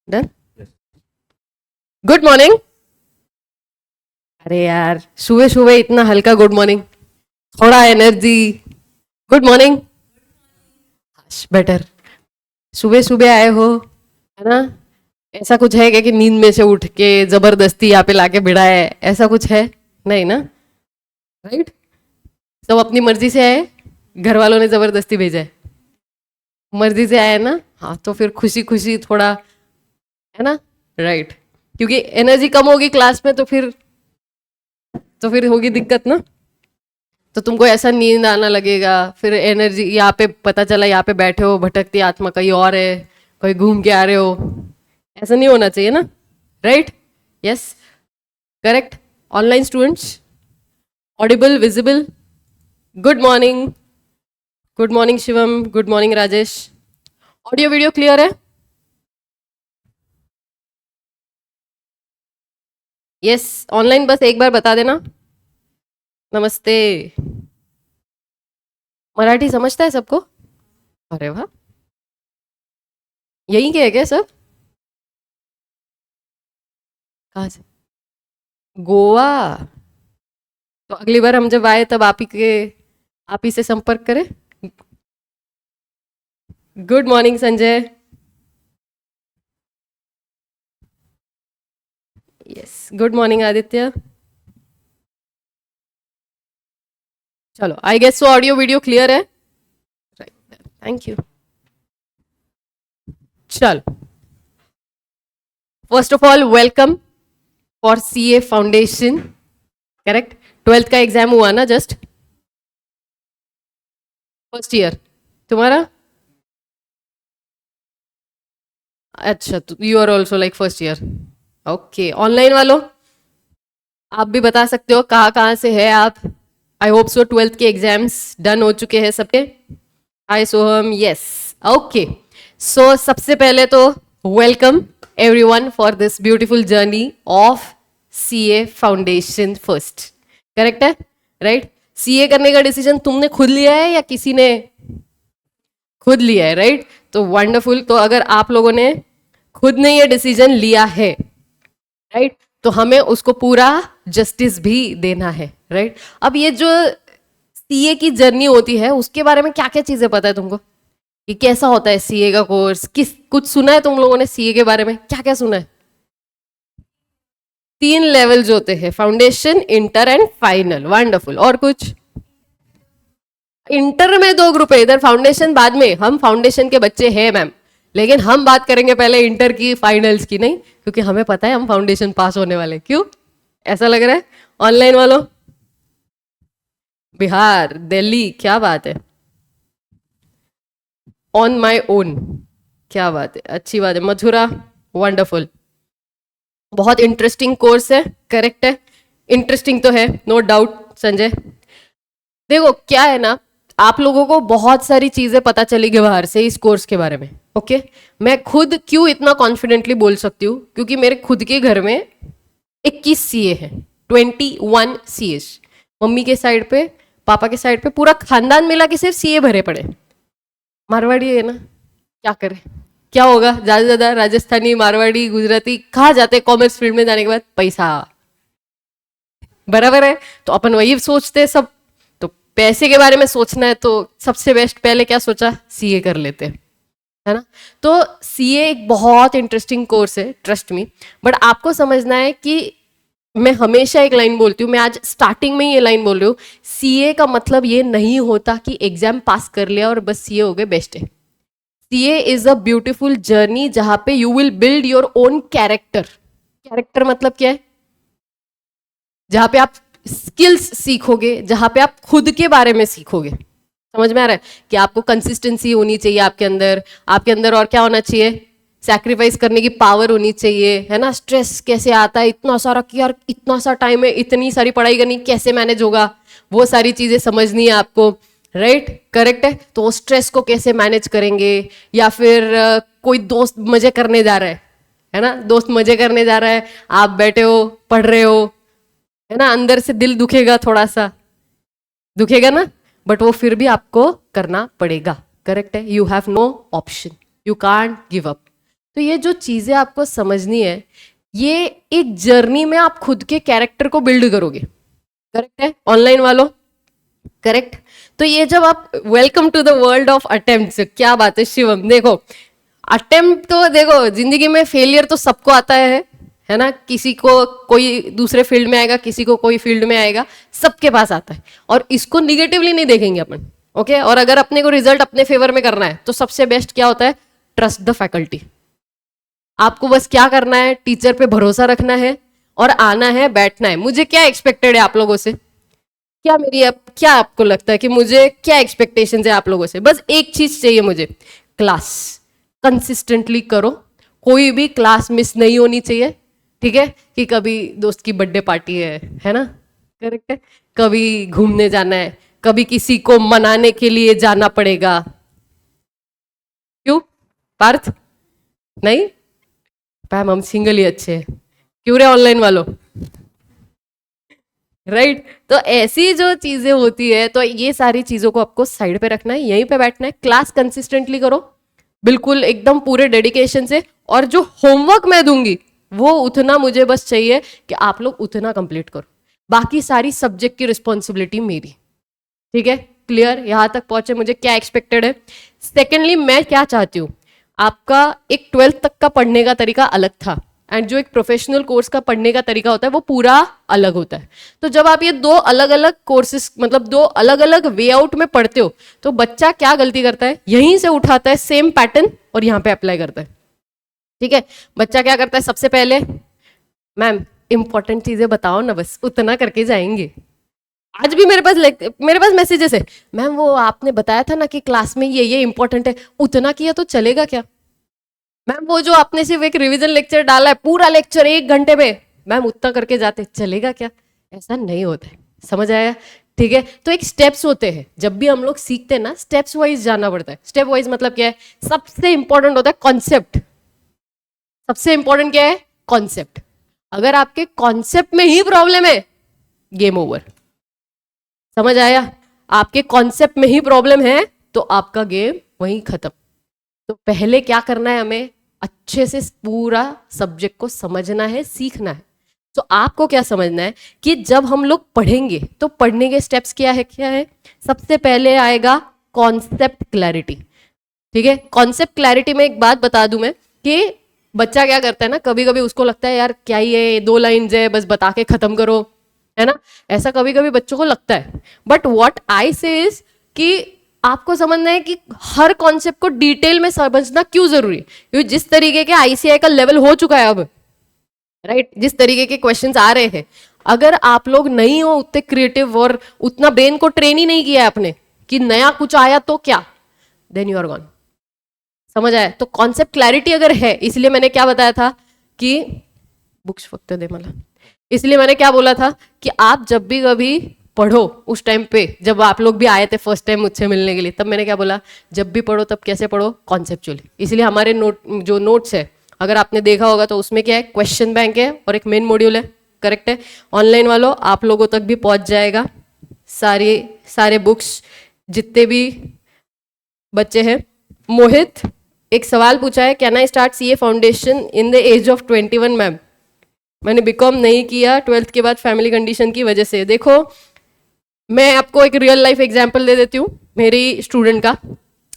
Done. Good morning. अरे यार, सुबह सुबह इतना हल्का गुड मॉर्निंग, थोड़ा एनर्जी। Good morning. बेटर। सुबह सुबह आए हो, है ना? ऐसा कुछ है क्या कि नींद में से उठ के जबरदस्ती यहाँ पे लाके बिठाए? ऐसा कुछ है? नहीं ना? राइट। सब अपनी मर्जी से आए, घर वालों ने जबरदस्ती भेजा है? मर्जी से आए ना? हाँ, तो फिर खुशी खुशी थोड़ा, है ना? राइट। क्योंकि एनर्जी कम होगी क्लास में तो फिर होगी दिक्कत ना। तो तुमको ऐसा नींद आना लगेगा, फिर एनर्जी यहाँ पे पता चला यहाँ पे बैठे हो, भटकती आत्मा कहीं और है, कहीं घूम के आ रहे हो। ऐसा नहीं होना चाहिए ना। Right. Yes. Correct. Online students, Audible, visible. Good morning. Good morning Shivam, good morning Rajesh. Audio video clear है? यस। ऑनलाइन बस एक बार बता देना। नमस्ते। मराठी समझता है सबको? अरे वाह। यहीं के है क्या सब? कहाँ से? गोवा। तो अगली बार हम जब आए तब आप ही से संपर्क करें। Good morning Sanjay. Yes. Good morning Aditya. चलो, I guess so audio video clear है। राइट। Thank you. चलो, first of all welcome for CA foundation. Correct. 12th का एग्जाम हुआ ना जस्ट? फर्स्ट ईयर तुम्हारा? अच्छा, तो you are also like first year. Okay, online वालों आप भी बता सकते हो कहाँ कहाँ से है आप। आई होप सो 12th के एग्जाम्स डन हो चुके हैं सबके। हाय सोहम, यस। ओके, सो सबसे पहले तो welcome everyone for this beautiful journey of CA foundation first. Correct है? राइट। सीए करने का डिसीजन तुमने खुद लिया है या किसी ने? खुद लिया है, राइट। तो वंडरफुल। तो अगर आप लोगों ने खुद ने ये डिसीजन लिया है, राइट, तो हमें उसको पूरा जस्टिस भी देना है, राइट। अब ये जो सीए की जर्नी होती है उसके बारे में क्या क्या चीजें पता है तुमको? कि कैसा होता है सीए का कोर्स? किस कुछ सुना है तुम लोगों ने सीए के बारे में? क्या क्या सुना है? 3 लेवल्स होते हैं, foundation, inter and final. Wonderful. और कुछ? इंटर में 2 ग्रुप है, इधर फाउंडेशन बाद में। हम फाउंडेशन के बच्चे हैं मैम, लेकिन हम बात करेंगे पहले इंटर की, फाइनल्स की नहीं, क्योंकि हमें पता है हम फाउंडेशन पास होने वाले। क्यों ऐसा लग रहा है? ऑनलाइन वालों, बिहार, दिल्ली, क्या बात है। ऑन माई ओन, क्या बात है, अच्छी बात है। मथुरा, वंडरफुल। बहुत इंटरेस्टिंग कोर्स है। करेक्ट है, इंटरेस्टिंग तो है, नो डाउट संजय। देखो क्या है ना, आप लोगों को बहुत सारी चीजें पता चलेगी बाहर से इस कोर्स के बारे में। ओके, मैं खुद क्यों इतना कॉन्फिडेंटली बोल सकती हूँ, क्योंकि मेरे खुद के घर में 21 सीए है, 21 सीए। मम्मी के साइड पे, पापा के साइड पे पूरा खानदान मिला के सिर्फ सीए भरे पड़े। मारवाड़ी है ना, क्या करे, क्या होगा? ज्यादा से ज्यादा राजस्थानी, मारवाड़ी, गुजराती कहाँ जाते कॉमर्स फील्ड में जाने के बाद? पैसा। बराबर है। तो अपन वही सोचते हैं सब। तो पैसे के बारे में सोचना है तो सबसे बेस्ट पहले क्या सोचा? सीए कर लेते हैं, है ना। तो सीए एक बहुत इंटरेस्टिंग कोर्स है, ट्रस्ट मी। बट आपको समझना है कि मैं हमेशा एक लाइन बोलती हूँ, मैं आज स्टार्टिंग में ही ये लाइन बोल रही हूँ, सीए का मतलब ये नहीं होता कि एग्जाम पास कर लिया और बस सीए हो गए, बेस्ट है। CA is a beautiful journey जहां पे you will build your own character. Character मतलब क्या है? जहां पे आप स्किल्स सीखोगे, जहां पे आप खुद के बारे में सीखोगे। समझ में आ रहा है कि आपको कंसिस्टेंसी होनी चाहिए आपके अंदर। आपके अंदर और क्या होना चाहिए? सैक्रिफाइस करने की पावर होनी चाहिए, है ना। स्ट्रेस कैसे आता है इतना सारा, कि यार इतना सा टाइम है, इतनी सारी पढ़ाई करनी, कैसे मैनेज होगा, वो सारी चीजें समझनी है आपको। राइट। करेक्ट है। तो वो स्ट्रेस को कैसे मैनेज करेंगे, या फिर कोई दोस्त मजे करने जा रहा है ना, दोस्त मजे करने जा रहा है, आप बैठे हो पढ़ रहे हो, है ना, अंदर से दिल दुखेगा, थोड़ा सा दुखेगा ना, बट वो फिर भी आपको करना पड़ेगा। करेक्ट है। You have no option, you can't give up. तो ये जो चीजें आपको समझनी है, ये एक जर्नी में आप खुद के कैरेक्टर को बिल्ड करोगे। करेक्ट है ऑनलाइन वालों? करेक्ट। तो ये जब आप welcome to the world of attempt, क्या बात है शिवम। देखो अटेम्प्ट तो देखो जिंदगी में फेलियर तो सबको आता है ना। किसी को कोई दूसरे फील्ड में आएगा, किसी को कोई फील्ड में आएगा, सबके पास आता है। और इसको निगेटिवली नहीं देखेंगे अपन, ओके। और अगर अपने को रिजल्ट अपने फेवर में करना है तो सबसे बेस्ट क्या होता है? Trust the faculty. आपको बस क्या करना है? टीचर पे भरोसा रखना है और आना है, बैठना है। मुझे क्या एक्सपेक्टेड है आप लोगों से? क्या आपको लगता है कि मुझे क्या एक्सपेक्टेशन है आप लोगों से? बस एक चीज चाहिए मुझे, क्लास कंसिस्टेंटली करो। कोई भी क्लास मिस नहीं होनी चाहिए, ठीक है। कि कभी दोस्त की बर्थडे पार्टी है ना, करेक्ट है। कभी घूमने जाना है, कभी किसी को मनाने के लिए जाना पड़ेगा। क्यों पार्थ? नहीं पैम, हम सिंगल ही अच्छे हैं। क्यों रे ऑनलाइन वालों? राइट तो ऐसी जो चीजें होती है, तो ये सारी चीजों को आपको साइड पे रखना है, यहीं पे बैठना है। क्लास कंसिस्टेंटली करो, बिल्कुल एकदम पूरे डेडिकेशन से। और जो होमवर्क मैं दूंगी वो उतना मुझे बस चाहिए कि आप लोग उतना कंप्लीट करो। बाकी सारी सब्जेक्ट की रिस्पॉन्सिबिलिटी मेरी, ठीक है। क्लियर? यहां तक पहुंचे? मुझे क्या एक्सपेक्टेड है। सेकेंडली मैं क्या चाहती हूं, आपका एक 12th तक का पढ़ने का तरीका अलग था, एंड जो एक प्रोफेशनल कोर्स का पढ़ने का तरीका होता है वो पूरा अलग होता है। तो जब आप ये दो अलग अलग कोर्सेज, मतलब दो अलग अलग वे आउट में पढ़ते हो, तो बच्चा क्या गलती करता है? यहीं से उठाता है सेम पैटर्न और यहाँ पे अप्लाई करता है, ठीक है। बच्चा क्या करता है? सबसे पहले मैम इंपॉर्टेंट चीजें बताओ ना, बस उतना करके जाएंगे। आज भी मेरे पास मैसेजेस है, मैम वो आपने बताया था ना कि क्लास में ये इंपॉर्टेंट है, उतना किया तो चलेगा क्या? मैम वो जो आपने सिर्फ एक रिवीजन लेक्चर डाला है, पूरा लेक्चर 1 घंटे में, मैम उतना करके जाते चलेगा क्या? ऐसा नहीं होता है, समझ आया? ठीक है। तो एक स्टेप्स होते हैं, जब भी हम लोग सीखते हैं ना स्टेप्स वाइज जाना पड़ता है। स्टेप वाइज मतलब क्या है? सबसे इंपॉर्टेंट होता है कॉन्सेप्ट। सबसे इंपॉर्टेंट क्या है? कॉन्सेप्ट। अगर आपके कॉन्सेप्ट में ही प्रॉब्लम है, गेम ओवर। समझ आया? आपके कॉन्सेप्ट में ही प्रॉब्लम है तो आपका गेम वहीं खत्म। तो पहले क्या करना है? हमें अच्छे से पूरा सब्जेक्ट को समझना है, सीखना है। तो आपको क्या समझना है कि जब हम लोग पढ़ेंगे तो पढ़ने के स्टेप्स क्या है? सबसे पहले आएगा कॉन्सेप्ट क्लैरिटी, ठीक है। कॉन्सेप्ट क्लैरिटी में एक बात बता दूं मैं कि बच्चा क्या करता है ना, कभी कभी उसको लगता है यार क्या ही है, 2 लाइन है, बस बता के खत्म करो, है ना। ऐसा कभी कभी बच्चों को लगता है। बट व्हाट आई से इज कि आपको समझना है कि हर कॉन्सेप्ट को डिटेल में समझना क्यों जरूरी है। क्योंकि जिस तरीके के आईसीआई का लेवल हो चुका है अब, राइट, जिस तरीके के क्वेश्चंस आ रहे हैं, अगर आप लोग नहीं हो उतने क्रिएटिव और उतना ब्रेन को ट्रेन ही नहीं किया है आपने कि नया कुछ आया तो क्या, देन यू आर गॉन। समझ आया? तो कॉन्सेप्ट क्लैरिटी अगर है, इसलिए मैंने क्या बताया था कि बुक्स फक्त दे मला, इसलिए मैंने क्या बोला था कि आप जब भी कभी पढ़ो, उस टाइम पे जब आप लोग भी आए थे फर्स्ट टाइम मुझसे मिलने के लिए, तब मैंने क्या बोला, जब भी पढ़ो तब कैसे पढ़ो? कॉन्सेप्चुअली। इसलिए हमारे जो नोट्स है, अगर आपने देखा होगा तो उसमें क्या है? क्वेश्चन बैंक है और एक मेन मॉड्यूल है, करेक्ट है। ऑनलाइन वालों आप लोगों तक भी पहुंच जाएगा सारे बुक्स, जितने भी बच्चे हैं। मोहित एक सवाल पूछा है, can I start CA foundation in the age of 21? Ma'am मैंने बीकॉम नहीं किया 12th के बाद फैमिली कंडीशन की वजह से। देखो मैं आपको एक रियल लाइफ एग्जांपल दे देती हूँ मेरी स्टूडेंट का।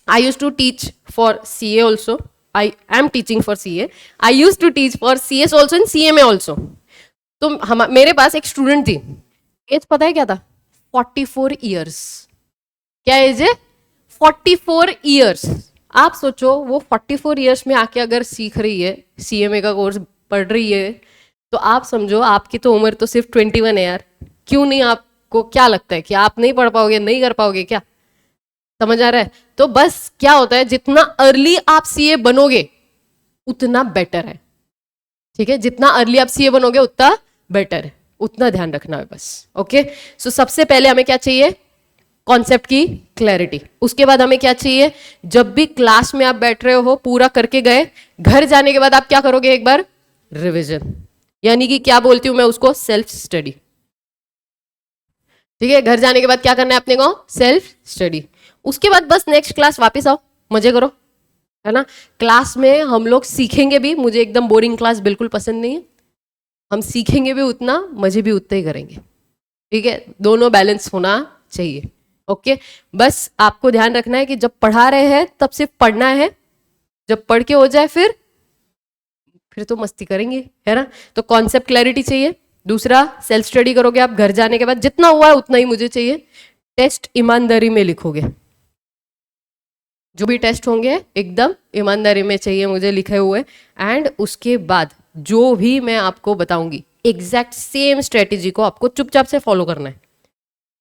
I use to teach for CA also, I am teaching for CA, I use to teach for CS also and CMA also. तो मेरे पास एक स्टूडेंट थी, एज पता है क्या था? 44 ईयर्स। क्या एज है? 44 ईयर्स। आप सोचो वो 44 ईयर्स में आके अगर सीख रही है, सीएमए का कोर्स पढ़ रही है, तो आप समझो आपकी तो उम्र तो सिर्फ 21 है यार। क्यों नहीं? आपको क्या लगता है कि आप नहीं पढ़ पाओगे, नहीं कर पाओगे क्या? समझ आ रहा है? तो बस क्या होता है, जितना अर्ली आप सीए बनोगे उतना बेटर है, ठीक है। जितना अर्ली आप सीए बनोगे उतना बेटर है, उतना ध्यान रखना है बस। ओके, सो सबसे पहले हमें क्या चाहिए? कॉन्सेप्ट की क्लैरिटी। उसके बाद हमें क्या चाहिए? जब भी क्लास में आप बैठ रहे हो, पूरा करके गए, घर जाने के बाद आप क्या करोगे? एक बार रिविजन, यानी कि क्या बोलती हूं मैं उसको? सेल्फ स्टडी, ठीक है। घर जाने के बाद क्या करना है अपने को? Self study. उसके बाद बस नेक्स्ट क्लास वापस आओ, मजे करो, है ना। क्लास में हम लोग सीखेंगे भी, मुझे एकदम बोरिंग क्लास बिल्कुल पसंद नहीं है। हम सीखेंगे भी उतना, मजे भी उतना ही करेंगे, ठीक है। दोनों बैलेंस होना चाहिए। ओके, बस आपको ध्यान रखना है कि जब पढ़ा रहे हैं तब सिर्फ पढ़ना है, जब पढ़ के हो जाए फिर तो मस्ती करेंगे, है ना। तो कॉन्सेप्ट क्लैरिटी चाहिए। दूसरा, सेल्फ स्टडी करोगे आप घर जाने के बाद, जितना हुआ है उतना ही मुझे चाहिए। टेस्ट ईमानदारी में लिखोगे, जो भी टेस्ट होंगे एकदम ईमानदारी में चाहिए मुझे लिखे हुए। एंड उसके बाद जो भी मैं आपको बताऊंगी एग्जैक्ट सेम स्ट्रेटेजी को आपको चुपचाप से फॉलो करना है।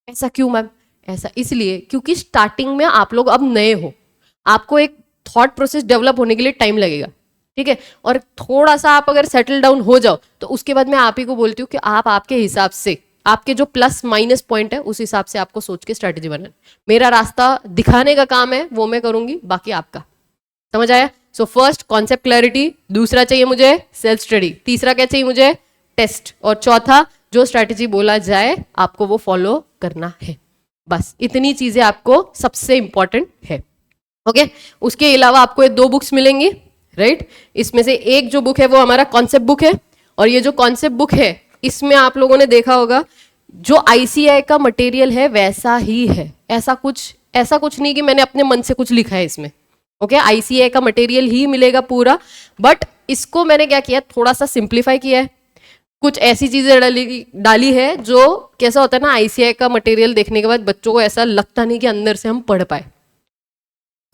ऐसा क्यों मैम? ऐसा इसलिए क्योंकि स्टार्टिंग में आप लोग अब नए हो, आपको एक थॉट प्रोसेस डेवलप होने के लिए टाइम लगेगा, ठीक है। और थोड़ा सा आप अगर सेटल डाउन हो जाओ तो उसके बाद मैं आप ही को बोलती हूँ कि आप आपके हिसाब से, आपके जो प्लस माइनस पॉइंट है उस हिसाब से आपको सोच के स्ट्रैटेजी बनाना। मेरा रास्ता दिखाने का काम है, वो मैं करूंगी, बाकी आपका। समझ आया? सो फर्स्ट कॉन्सेप्ट क्लैरिटी, दूसरा चाहिए मुझे सेल्फ स्टडी, तीसरा क्या चाहिए मुझे? टेस्ट, और चौथा जो स्ट्रैटेजी बोला जाए आपको वो फॉलो करना है। बस इतनी चीजें आपको सबसे इंपॉर्टेंट है। ओके, उसके अलावा आपको ये 2 बुक्स मिलेंगी, राइट। इसमें से एक जो बुक है वो हमारा कॉन्सेप्ट बुक है, और ये जो कॉन्सेप्ट बुक है इसमें आप लोगों ने देखा होगा जो आईसीआई का मटेरियल है वैसा ही है। ऐसा कुछ नहीं कि मैंने अपने मन से कुछ लिखा है इसमें। ओके, आईसीआई का मटेरियल ही मिलेगा पूरा, बट इसको मैंने क्या किया, थोड़ा सा सिंप्लीफाई किया है। कुछ ऐसी चीजें डाली है जो कैसा होता है ना, आईसीआई का मटेरियल देखने के बाद बच्चों को ऐसा लगता नहीं कि अंदर से हम पढ़ पाए।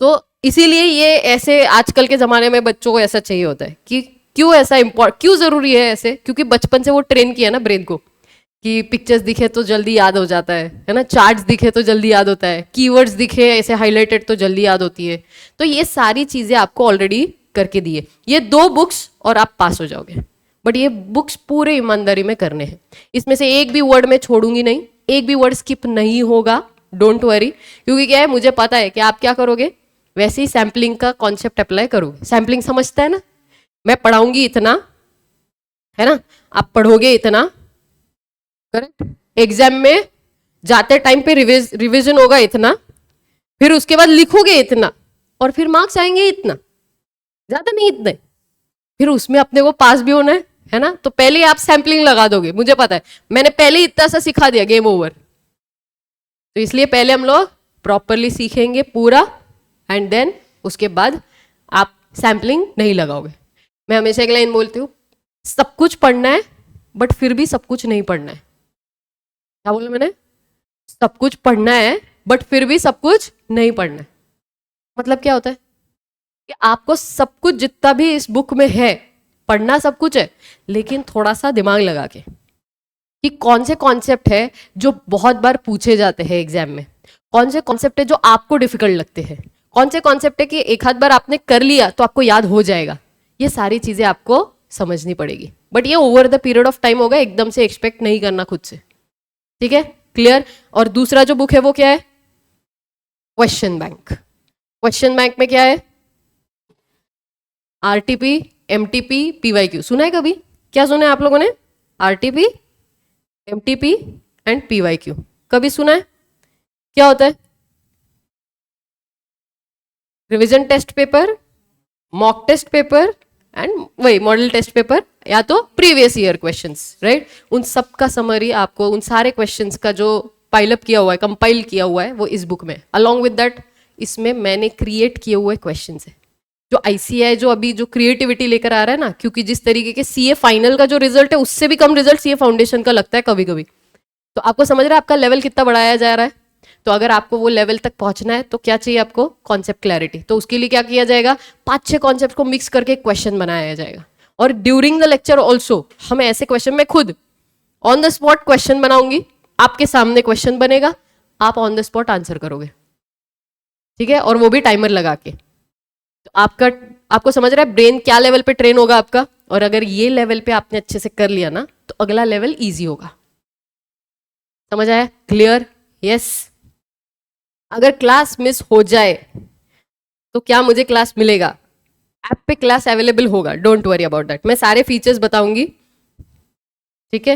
तो इसीलिए ये ऐसे आजकल के ज़माने में बच्चों को ऐसा चाहिए होता है कि क्यों ऐसा क्यों ज़रूरी है ऐसे, क्योंकि बचपन से वो ट्रेन किया ना ब्रेन को कि पिक्चर्स दिखे तो जल्दी याद हो जाता है ना, चार्ट्स दिखे तो जल्दी याद होता है, कीवर्ड्स दिखे ऐसे हाईलाइटेड तो जल्दी याद होती है। तो ये सारी चीज़ें आपको ऑलरेडी करके दिए, ये 2 बुक्स और आप पास हो जाओगे। बट ये बुक्स पूरे ईमानदारी में करने हैं, इसमें से एक भी वर्ड मैं छोड़ूंगी नहीं, एक भी वर्ड स्किप नहीं होगा, डोंट वरी। क्योंकि क्या है, मुझे पता है कि आप क्या करोगे, वैसे ही सैम्पलिंग का कॉन्सेप्ट अप्लाई करोगे। सैम्पलिंग समझता है ना, मैं पढ़ाऊंगी इतना, है ना, आप पढ़ोगे इतना, करेक्ट। एग्जाम में जाते टाइम पे रिविजन होगा इतना, फिर उसके बाद लिखोगे इतना, और फिर मार्क्स आएंगे इतना, ज्यादा नहीं इतने। फिर उसमें अपने को पास भी होना है ना। तो पहले आप सैम्पलिंग लगा दोगे, मुझे पता है, मैंने पहले इतना सा सिखा दिया, गेम ओवर। तो इसलिए पहले हम लोग प्रॉपरली सीखेंगे पूरा, एंड देन उसके बाद आप सैम्पलिंग नहीं लगाओगे। मैं हमेशा एक लाइन बोलती हूँ, सब कुछ पढ़ना है बट फिर भी सब कुछ नहीं पढ़ना है। क्या बोला मैंने? सब कुछ पढ़ना है बट फिर भी सब कुछ नहीं पढ़ना है। मतलब क्या होता है कि आपको सब कुछ जितना भी इस बुक में है पढ़ना सब कुछ है, लेकिन थोड़ा सा दिमाग लगा के कि कौन से कॉन्सेप्ट है जो बहुत बार पूछे जाते हैं एग्जाम में, कौन से कॉन्सेप्ट है जो आपको डिफिकल्ट लगते हैं, कौन से कॉन्सेप्ट है कि एक आध बार आपने कर लिया तो आपको याद हो जाएगा। ये सारी चीजें आपको समझनी पड़ेगी, बट ये over the period of time होगा, एकदम से एक्सपेक्ट नहीं करना खुद से, ठीक है, क्लियर। और दूसरा जो बुक है वो क्या है? Question bank. क्वेश्चन बैंक में क्या है? RTP, MTP, PYQ. सुना है कभी? क्या सुना है आप लोगों ने? आरटीपी, एमटीपी एंड पीवाईक्यू कभी सुना है? क्या होता है? Revision test paper, mock test paper and वही मॉडल टेस्ट पेपर, या तो प्रीवियस ईयर क्वेश्चंस, राइट। उन सब का समरी आपको, उन सारे क्वेश्चंस का जो पाइलअप किया हुआ है, कंपाइल किया हुआ है, वो इस बुक में। अलॉन्ग विद दैट इसमें मैंने क्रिएट किए हुए क्वेश्चंस है। जो आईसीआई जो अभी जो क्रिएटिविटी लेकर आ रहा है ना, क्योंकि जिस तरीके के सीए फाइनल का जो रिजल्ट है उससे भी कम रिजल्ट सीए फाउंडेशन का लगता है कभी कभी, तो आपको समझ रहा है आपका लेवल कितना बढ़ाया जा रहा है। तो अगर आपको वो लेवल तक पहुंचना है तो क्या चाहिए आपको? Concept clarity. तो उसके लिए क्या किया जाएगा? 5-6 कॉन्सेप्ट को मिक्स करके एक क्वेश्चन बनाया जाएगा, और ड्यूरिंग द लेक्चर ऑल्सो हम ऐसे क्वेश्चन में खुद ऑन द स्पॉट क्वेश्चन बनाऊंगी, आपके सामने क्वेश्चन बनेगा, आप ऑन द स्पॉट आंसर करोगे, ठीक है, और वो भी टाइमर लगा के। तो आपको समझ रहा है ब्रेन क्या लेवल पे ट्रेन होगा आपका, और अगर ये लेवल पे आपने अच्छे से कर लिया ना तो अगला लेवल इजी होगा। समझ आया? क्लियर? यस। अगर क्लास मिस हो जाए तो क्या मुझे क्लास मिलेगा? ऐप पे क्लास अवेलेबल होगा, डोंट वरी अबाउट दैट। मैं सारे फीचर्स बताऊंगी, ठीक है,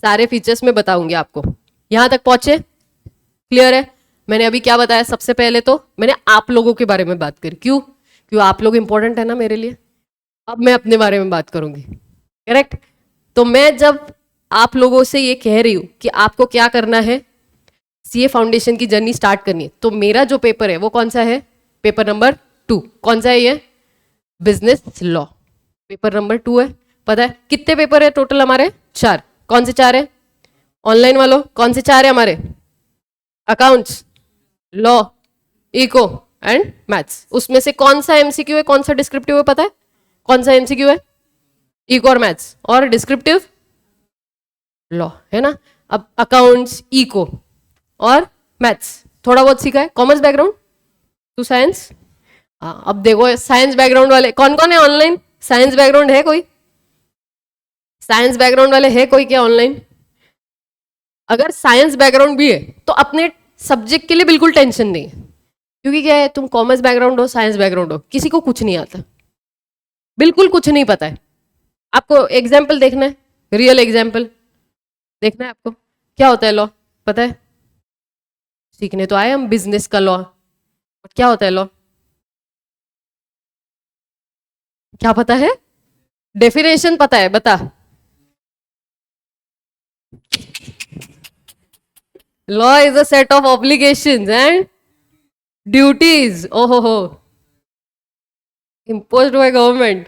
सारे फीचर्स में बताऊंगी आपको। यहां तक पहुंचे? क्लियर है? मैंने अभी क्या बताया? सबसे पहले तो मैंने आप लोगों के बारे में बात करी। क्यों? क्यों, आप लोग इंपॉर्टेंट है ना मेरे लिए। अब मैं अपने बारे में बात करूंगी, करेक्ट। तो मैं जब आप लोगों से ये कह रही हूं कि आपको क्या करना है, सीए फाउंडेशन की जर्नी स्टार्ट करनी है, तो मेरा जो पेपर है वो कौन सा है, पेपर नंबर 2। कौन सा है ये, बिजनेस लॉ, पेपर नंबर 2 है। पता है कितने पेपर है टोटल हमारे, 4। कौन से 4 है, ऑनलाइन वालों कौन से 4 है हमारे, accounts, law, eco and maths. उसमें से कौन सा एमसीक्यू है, कौन सा डिस्क्रिप्टिव है, पता है कौन सा एमसीक्यू है, इको और मैथ्स, और डिस्क्रिप्टिव लॉ, है ना। अब अकाउंट्स, इको और मैथ्स थोड़ा बहुत सीखा है, कॉमर्स बैकग्राउंड टू साइंस। हाँ, अब देखो साइंस बैकग्राउंड वाले कौन कौन है ऑनलाइन, साइंस बैकग्राउंड है कोई, साइंस बैकग्राउंड वाले है कोई क्या ऑनलाइन। अगर साइंस बैकग्राउंड भी है तो अपने सब्जेक्ट के लिए बिल्कुल टेंशन नहीं है, क्योंकि क्या है, तुम कॉमर्स बैकग्राउंड हो, साइंस बैकग्राउंड हो, किसी को कुछ नहीं आता, बिल्कुल कुछ नहीं पता है। आपको एग्जाम्पल देखना है, रियल एग्जाम्पल देखना है आपको, क्या होता है लॉ, पता है, सीखने तो आए हम बिजनेस का लॉ, क्या होता है लॉ, क्या पता है, डेफिनेशन पता है, बता। Law is a set of obligations and duties, ओहो हो, imposed by गवर्नमेंट।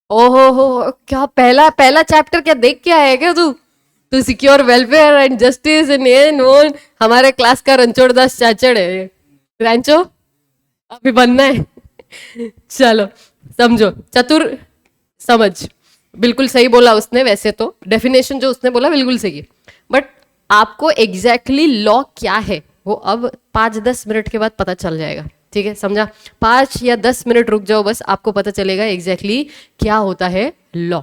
ओहो हो, क्या पहला पहला चैप्टर क्या देख के आया है क्या तू secure welfare and justice and own, हमारे क्लास का रणछोड़ दास चाचड़ है, रैंचो अभी बनना है। चलो समझो, चतुर समझ, बिल्कुल सही बोला उसने, वैसे तो डेफिनेशन जो उसने बोला बिल्कुल सही है, बट आपको एग्जैक्टली लॉ क्या है वो अब 5-10 मिनट के बाद पता चल जाएगा, ठीक है, समझा। 5 या 10 मिनट रुक जाओ बस, आपको पता चलेगा एग्जैक्टली क्या होता है लॉ।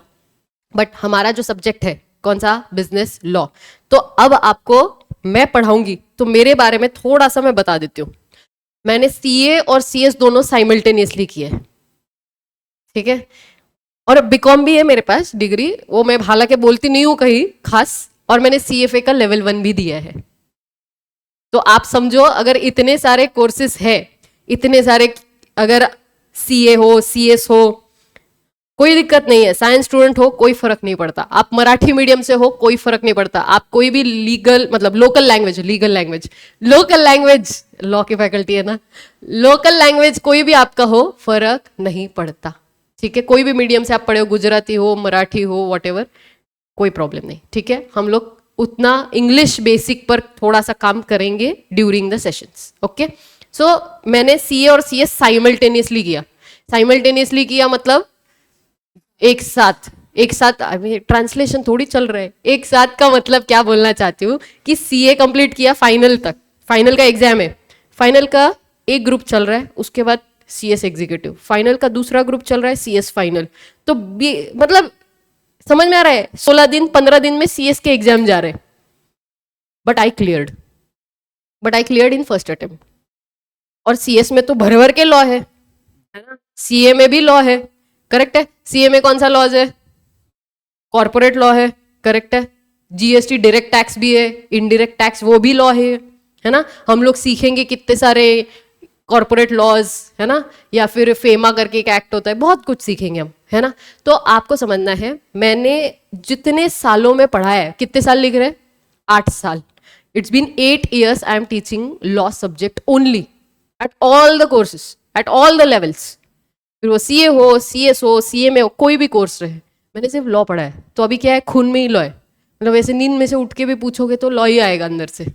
बट हमारा जो सब्जेक्ट है कौन सा, बिजनेस लॉ। तो अब आपको मैं पढ़ाऊंगी तो मेरे बारे में थोड़ा सा मैं बता देती हूँ। मैंने सीए और सीएस दोनों साइमल्टेनियसली किए हैं, ठीक है, और बीकॉम भी है मेरे पास डिग्री, वो मैं हालांकि बोलती नहीं हूँ कहीं खास, और मैंने सीएफए का लेवल 1 भी दिया है। तो आप समझो अगर इतने सारे कोर्सेस है, इतने सारे, अगर सीए हो, सीएस हो, कोई दिक्कत नहीं है, साइंस स्टूडेंट हो कोई फर्क नहीं पड़ता, आप मराठी मीडियम से हो कोई फर्क नहीं पड़ता, आप कोई भी लीगल मतलब local language, local language law की फैकल्टी है ना, लोकल लैंग्वेज कोई भी आपका हो फर्क नहीं पड़ता, ठीक है, कोई भी मीडियम से आप पढ़े हो, गुजराती हो, मराठी हो, वॉट कोई प्रॉब्लम नहीं, ठीक है। हम लोग उतना इंग्लिश बेसिक पर थोड़ा सा काम करेंगे ड्यूरिंग द सेशंस, ओके। सो मैंने सीए और सीएस साइमल्टेनियसली किया, साइमल्टेनियसली किया मतलब एक साथ, एक साथ, ट्रांसलेशन थोड़ी चल रहा है, एक साथ का मतलब क्या बोलना चाहती हूँ कि सीए कंप्लीट किया फाइनल तक, फाइनल का एग्जाम है, फाइनल का एक ग्रुप चल रहा है, उसके बाद सीएस एग्जीक्यूटिव, फाइनल का दूसरा ग्रुप चल रहा है, सीएस फाइनल, तो मतलब समझ में आ रहा है, 16 दिन 15 दिन में सीएस के एग्जाम जा रहे हैं, but I cleared in first attempt. और सीएस में तो भर भर के लॉ है ना, सीए में भी लॉ है, करेक्ट है, सीए में कौन सा लॉज है, कॉर्पोरेट लॉ है, करेक्ट है, जीएसटी डायरेक्ट टैक्स भी है, इनडायरेक्ट टैक्स वो भी लॉ है ना। हम लोग सीखेंगे कितने सारे कॉर्पोरेट लॉज, है ना, या फिर फेमा करके एक एक्ट होता है, बहुत कुछ सीखेंगे हम, है ना। तो आपको समझना है, मैंने जितने सालों में पढ़ा है, कितने साल लिख रहे हैं, 8 साल, it's been 8 years I am teaching law subject only at all the courses, at all the levels, फिर वो सीए हो, सीएस हो, सीए में हो, कोई भी कोर्स रहे, मैंने सिर्फ लॉ पढ़ा है। तो अभी क्या है, खून में ही लॉ है, मतलब वैसे नींद में से उठ के भी पूछोगे तो लॉ ही आएगा अंदर से।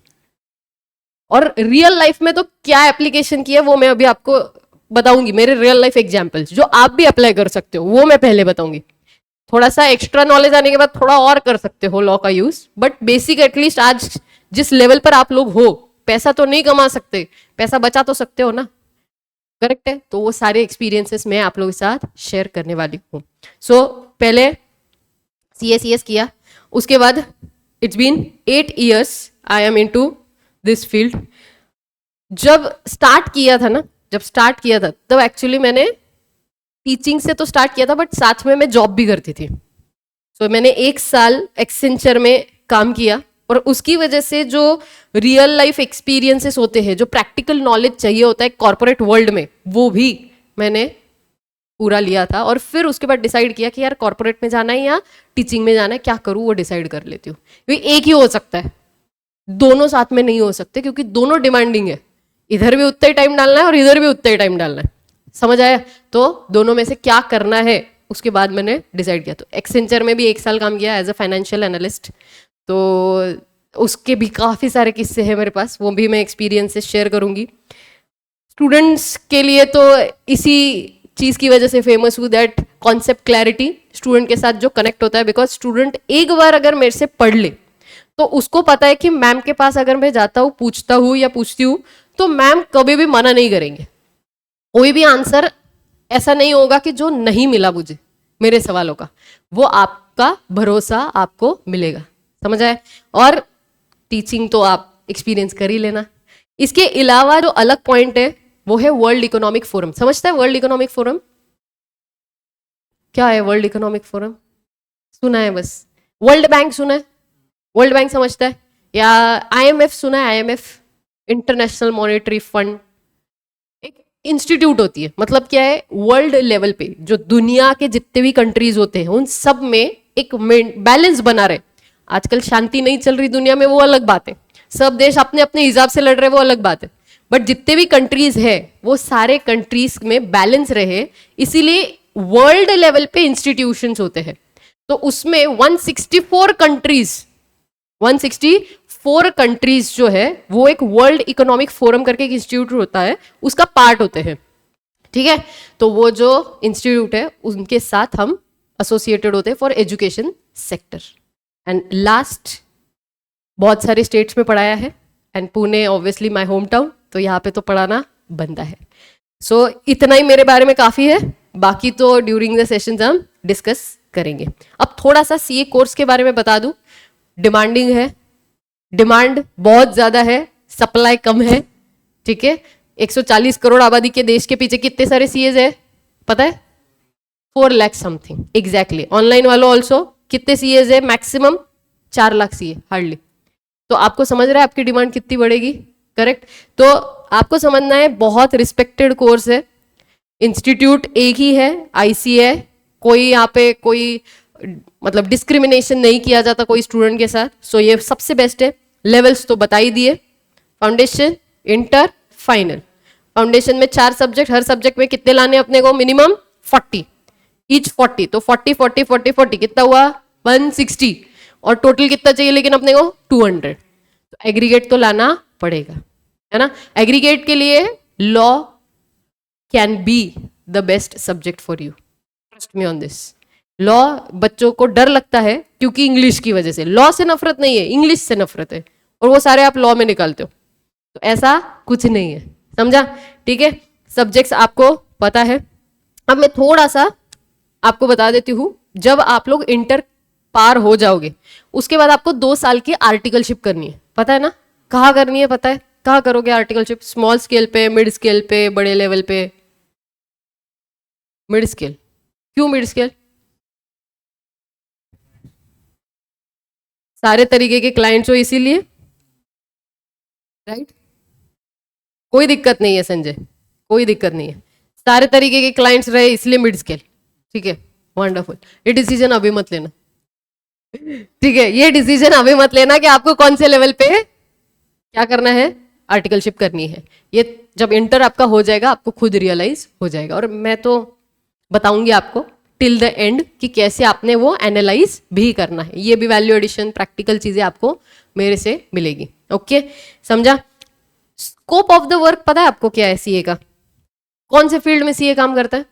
और रियल लाइफ में तो क्या एप्लीकेशन की है वो मैं अभी आपको बताऊंगी, मेरे रियल लाइफ एग्जाम्पल्स जो आप भी अप्लाई कर सकते हो वो मैं पहले बताऊंगी। थोड़ा सा एक्स्ट्रा नॉलेज आने के बाद थोड़ा और कर सकते हो लॉ का यूज, बट बेसिक एटलीस्ट आज जिस लेवल पर आप लोग हो, पैसा तो नहीं कमा सकते, पैसा बचा तो सकते हो ना, करेक्ट है। तो वो सारे एक्सपीरियंसेस मैं आप लोगों के साथ शेयर करने वाली हूँ। सो पहले सीएस किया, उसके बाद it's been 8 years I am into this field. जब स्टार्ट किया था ना, तब एक्चुअली मैंने टीचिंग से तो स्टार्ट किया था, बट साथ में मैं जॉब भी करती थी। सो मैंने 1 साल एक्सेंचर में काम किया, और उसकी वजह से जो रियल लाइफ एक्सपीरियंसेस होते हैं, जो प्रैक्टिकल नॉलेज चाहिए होता है कॉर्पोरेट वर्ल्ड में, वो भी मैंने पूरा लिया था। और फिर उसके बाद डिसाइड किया कि यार कॉर्पोरेट में जाना है या टीचिंग में जाना है, क्या करूँ वो डिसाइड कर लेती हूँ। क्योंकि एक ही हो सकता है, दोनों साथ में नहीं हो सकते, क्योंकि दोनों डिमांडिंग है। इधर भी उतना ही टाइम डालना है और इधर भी उतना ही टाइम डालना है। समझ आया? तो दोनों में से क्या करना है उसके बाद मैंने डिसाइड किया। तो एक्सेंचर में भी 1 साल काम किया एज अ फाइनेंशियल एनालिस्ट। तो उसके भी काफ़ी सारे किस्से हैं मेरे पास, वो भी मैं एक्सपीरियंसेस शेयर करूंगी। स्टूडेंट्स के लिए तो इसी चीज़ की वजह से फेमस हूँ, दैट कॉन्सेप्ट क्लैरिटी, स्टूडेंट के साथ जो कनेक्ट होता है। बिकॉज स्टूडेंट एक बार अगर मेरे से पढ़ ले तो उसको पता है कि मैम के पास अगर मैं जाता हूँ, पूछता हूँ या पूछती हूँ, तो मैम कभी भी मना नहीं करेंगे। कोई भी आंसर ऐसा नहीं होगा कि जो नहीं मिला मुझे मेरे सवालों का, वो आपका भरोसा आपको मिलेगा। समझ आए? और टीचिंग तो आप एक्सपीरियंस कर ही लेना। इसके अलावा जो अलग पॉइंट है वो है वर्ल्ड इकोनॉमिक फोरम। समझता है वर्ल्ड इकोनॉमिक फोरम क्या है? वर्ल्ड इकोनॉमिक फोरम सुना है बस। वर्ल्ड बैंक सुना है? वर्ल्ड बैंक समझता है? या आईएमएफ सुना है? आईएमएफ, इंटरनेशनल मॉनेटरी फंड, एक इंस्टीट्यूट होती है। मतलब क्या है, वर्ल्ड लेवल पे जो दुनिया के जितने भी कंट्रीज होते हैं उन सब में एक बैलेंस बना रहे। आजकल शांति नहीं चल रही दुनिया में, वो अलग बात है, सब देश अपने अपने हिसाब से लड़ रहे, वो अलग बात है। बट जितने भी कंट्रीज है वो सारे कंट्रीज में बैलेंस रहे, इसीलिए वर्ल्ड लेवल पे इंस्टीट्यूशंस होते हैं। तो उसमें 164 कंट्रीज जो है वो एक वर्ल्ड इकोनॉमिक फोरम करके एक इंस्टीट्यूट होता है, उसका पार्ट होते हैं। ठीक है? तो वो जो इंस्टीट्यूट है उनके साथ हम एसोसिएटेड होते हैं for education sector. And last, बहुत सारे स्टेट्स में पढ़ाया है, and Pune obviously my home town, तो यहाँ पे तो पढ़ाना बनता है। सो इतना ही मेरे बारे में काफ़ी है, बाकी तो ड्यूरिंग द सेशंस हम डिस्कस करेंगे। अब थोड़ा सा सीए कोर्स के बारे में बता दूं। डिमांडिंग है, डिमांड बहुत ज़्यादा है, सप्लाई कम है। ठीक है? 140 करोड़ आबादी के देश के पीछे कितने सारे सीएज है पता है? 4 लाख समथिंग एग्जैक्टली। ऑनलाइन वालों ऑल्सो कितने सीएज है? Maximum 4 lakh CA hardly. तो आपको समझ रहा है आपकी डिमांड कितनी बढ़ेगी? करेक्ट? तो आपको समझना है बहुत रिस्पेक्टेड कोर्स है, इंस्टीट्यूट एक ही है, आईसी है, कोई यहाँ पे कोई मतलब डिस्क्रिमिनेशन नहीं किया जाता कोई स्टूडेंट के साथ। सो ये सबसे बेस्ट है। लेवल्स तो बता ही दिए, फाउंडेशन, इंटर, फाइनल। फाउंडेशन में 4 सब्जेक्ट, हर सब्जेक्ट में कितने लाने अपने को? Minimum 40, each 40। तो 40 40 40 40 कितना हुआ? 160। और टोटल कितना चाहिए लेकिन अपने को? 200। तो एग्रीगेट तो लाना पड़ेगा, है ना? एग्रीगेट के लिए law can be the best subject for you, trust me on this. Law बच्चों को डर लगता है क्योंकि इंग्लिश की वजह से। लॉ से नफरत नहीं है, इंग्लिश से नफरत है, और वो सारे आप लॉ में निकालते हो। तो ऐसा कुछ नहीं है, समझा? ठीक है? सब्जेक्ट्स आपको पता है। अब मैं थोड़ा सा आपको बता देती हूँ। जब आप लोग इंटर पार हो जाओगे उसके बाद आपको 2 साल की आर्टिकलशिप करनी है, पता है ना? कहाँ करनी है पता है? कहाँ करोगे आर्टिकलशिप? स्मॉल स्केल पे, मिड स्केल पे, बड़े लेवल पे? Mid scale. क्यों मिड स्केल? सारे तरीके के क्लाइंट्स हो इसीलिए, राइट? कोई दिक्कत नहीं है संजय, कोई दिक्कत नहीं है। सारे तरीके के क्लाइंट्स रहे इसलिए मिड स्केल। ठीक है? वंडरफुल। ये डिसीजन अभी मत लेना, ठीक है? ये डिसीजन अभी मत लेना कि आपको कौन से लेवल पे क्या करना है, आर्टिकलशिप करनी है। ये जब इंटर आपका हो जाएगा आपको खुद रियलाइज हो जाएगा, और मैं तो बताऊंगी आपको टिल द एंड कि कैसे आपने वो एनालाइज भी करना है। ये भी वैल्यू एडिशन प्रैक्टिकल चीजें आपको मेरे से मिलेगी। ओके? समझा? स्कोप ऑफ द वर्क पता है आपको क्या है सीए का? कौन से फील्ड में सीए काम करता है?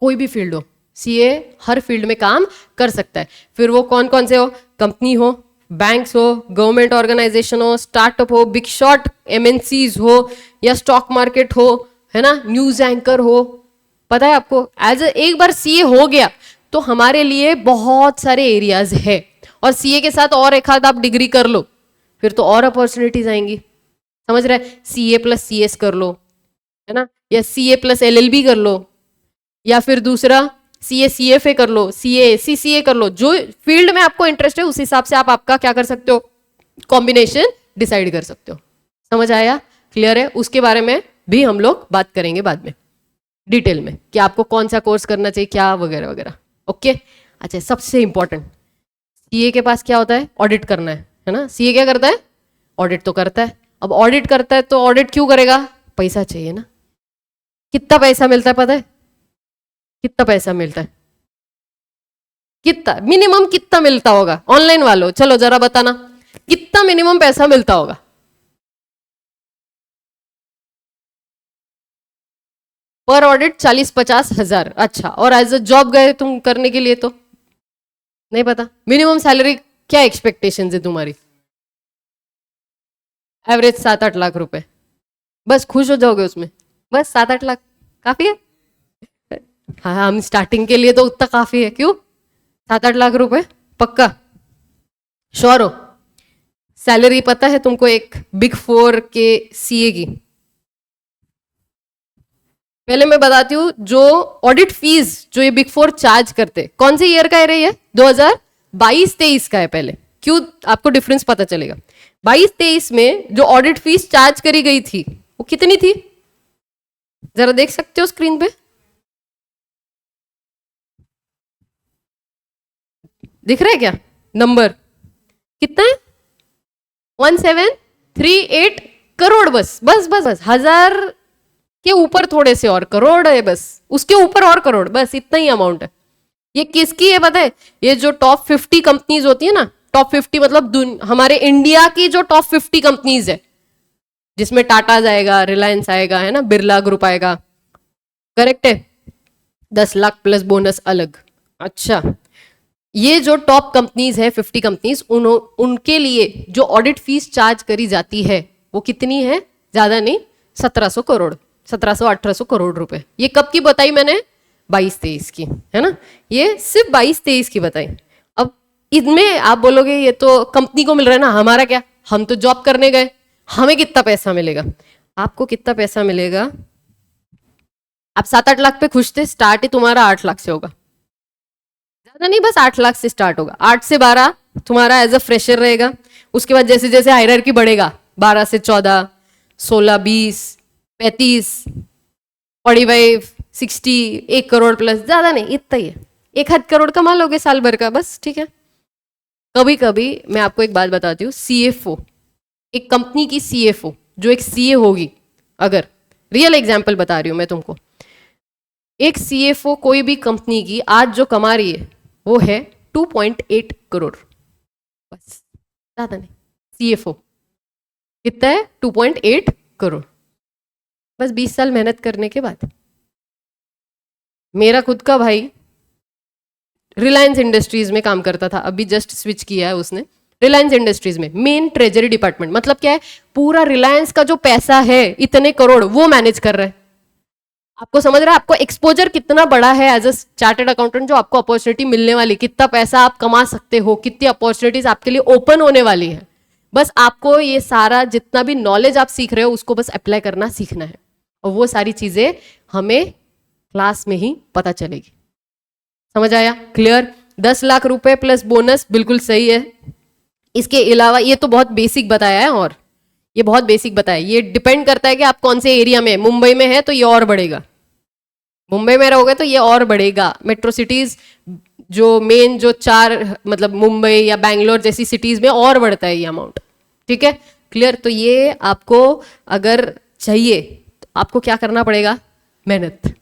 कोई भी फील्ड हो, सीए हर फील्ड में काम कर सकता है। फिर वो कौन कौन से हो? कंपनी हो, बैंक्स हो, गवर्नमेंट ऑर्गेनाइजेशन हो, स्टार्टअप हो, बिग शॉट एमएनसीज हो, या स्टॉक मार्केट हो, है ना, न्यूज एंकर हो। पता है आपको? एक बार सीए हो गया तो हमारे लिए बहुत सारे एरियाज है, और सीए के साथ और एक आध आप डिग्री कर लो फिर तो और अपॉर्चुनिटीज आएंगी। समझ रहे? सीए प्लस सीएस कर लो, है ना, या सीए प्लस एलएलबी कर लो, या फिर दूसरा CA CFA कर लो, CA CCA कर लो, जो फील्ड में आपको इंटरेस्ट है उस हिसाब से आप आपका क्या कर सकते हो, कॉम्बिनेशन डिसाइड कर सकते हो। समझ आया? क्लियर है? उसके बारे में भी हम लोग बात करेंगे बाद में डिटेल में कि आपको कौन सा कोर्स करना चाहिए, क्या वगैरह वगैरह। ओके। अच्छा, सबसे इंपॉर्टेंट, सीए के पास क्या होता है, ऑडिट करना है ना। सीए क्या करता है, ऑडिट तो करता है। अब ऑडिट करता है तो ऑडिट क्यों करेगा, पैसा चाहिए ना। कितना पैसा मिलता है पता है, कितना पैसा मिलता है, कितना मिनिमम कितना मिलता होगा, ऑनलाइन वालों चलो जरा बताना, कितना मिनिमम पैसा मिलता होगा। पर ऑडिट 40-50 हजार। अच्छा, और एज अ जॉब गए तुम करने के लिए तो नहीं पता। मिनिमम सैलरी क्या एक्सपेक्टेशन है तुम्हारी, एवरेज 7-8 लाख रुपए, बस खुश हो जाओगे उसमें, बस 7-8 लाख काफी है। हाँ, हम स्टार्टिंग के लिए तो उतना काफी है। क्यों, 7-8 लाख रुपए पक्का, श्योर हो? सैलरी पता है तुमको एक बिग 4 के सीए की? पहले मैं बताती हूँ, जो ऑडिट फीस जो ये बिग 4 चार्ज करते, कौन से ईयर का है रे ये, 2022-23 का है। पहले क्यों, आपको डिफरेंस पता चलेगा। 22-23 में जो ऑडिट फीस चार्ज करी गई थी वो कितनी थी, जरा देख सकते हो स्क्रीन पे, दिख रहा है क्या नंबर, कितना है, 1738 करोड़। बस बस बस बस, हजार के ऊपर थोड़े से और करोड़ है, बस उसके ऊपर और करोड़, बस इतना ही अमाउंट है। ये किसकी है पता है, ये जो टॉप 50 कंपनीज होती है ना, टॉप 50 मतलब हमारे इंडिया की जो टॉप 50 कंपनीज है, जिसमें टाटा जाएगा, रिलायंस आएगा, है ना, बिरला ग्रुप आएगा, करेक्ट है, 10 लाख प्लस बोनस अलग। अच्छा, ये जो टॉप कंपनीज है, 50 कंपनीज, उनके लिए जो ऑडिट फीस चार्ज करी जाती है वो कितनी है, ज्यादा नहीं, 1700 करोड़, 1700-1800 करोड़ रुपए। ये कब की बताई मैंने, 22-23 की, है ना, ये सिर्फ 22-23 की बताई। अब इनमें आप बोलोगे ये तो कंपनी को मिल रहा है ना, हमारा क्या, हम तो जॉब करने गए, हमें कितना पैसा मिलेगा। आपको कितना पैसा मिलेगा, आप 7-8 लाख पे खुश थे, स्टार्ट ही तुम्हारा 8 लाख से होगा, ज्यादा नहीं, बस 8 लाख से स्टार्ट होगा। 8 से 12 तुम्हारा एज अ फ्रेशर रहेगा। उसके बाद जैसे जैसे हायरार्की बढ़ेगा, 12 से 14, 16, 20, 35, 45, 60, 1 करोड़ प्लस, ज्यादा नहीं, इतना ही है। 1-8 करोड़ कमा लोगे साल भर का, बस ठीक है। कभी कभी मैं आपको एक बात बताती हूँ, सीएफओ, एक कंपनी की सीएफओ जो एक सीए होगी, अगर रियल एग्जाम्पल बता रही हूं मैं तुमको, एक सीएफओ कोई भी कंपनी की आज जो कमा रही है वो है 2.8 करोड़, बस, ज्यादा नहीं। सीएफओ कितना है, 2.8 करोड़, बस 20 साल मेहनत करने के बाद। मेरा खुद का भाई रिलायंस इंडस्ट्रीज में काम करता था, अभी जस्ट स्विच किया है उसने, रिलायंस इंडस्ट्रीज में मेन ट्रेजरी डिपार्टमेंट, मतलब क्या है, पूरा रिलायंस का जो पैसा है इतने करोड़ वो मैनेज कर रहा है। आपको समझ रहा है, आपको एक्सपोजर कितना बड़ा है एज अ चार्टर्ड अकाउंटेंट, जो आपको अपॉर्चुनिटी मिलने वाली, कितना पैसा आप कमा सकते हो, कितनी अपॉर्चुनिटीज आपके लिए ओपन होने वाली है। बस आपको ये सारा जितना भी नॉलेज आप सीख रहे हो उसको बस अप्लाई करना सीखना है, और वो सारी चीजें हमें क्लास में ही पता चलेगी। समझ आया? क्लियर? 10 लाख रुपए प्लस बोनस, बिल्कुल सही है। इसके अलावा ये तो बहुत बेसिक बताया है, और ये बहुत बेसिक बताया, ये डिपेंड करता है कि आप कौन से एरिया में, मुंबई में है तो ये और बढ़ेगा, मुंबई में रहोगे तो ये और बढ़ेगा। मेट्रो सिटीज जो मेन जो 4, मतलब मुंबई या बैंगलोर जैसी सिटीज में और बढ़ता है ये अमाउंट, ठीक है। क्लियर? तो ये आपको अगर चाहिए तो आपको क्या करना पड़ेगा, मेहनत,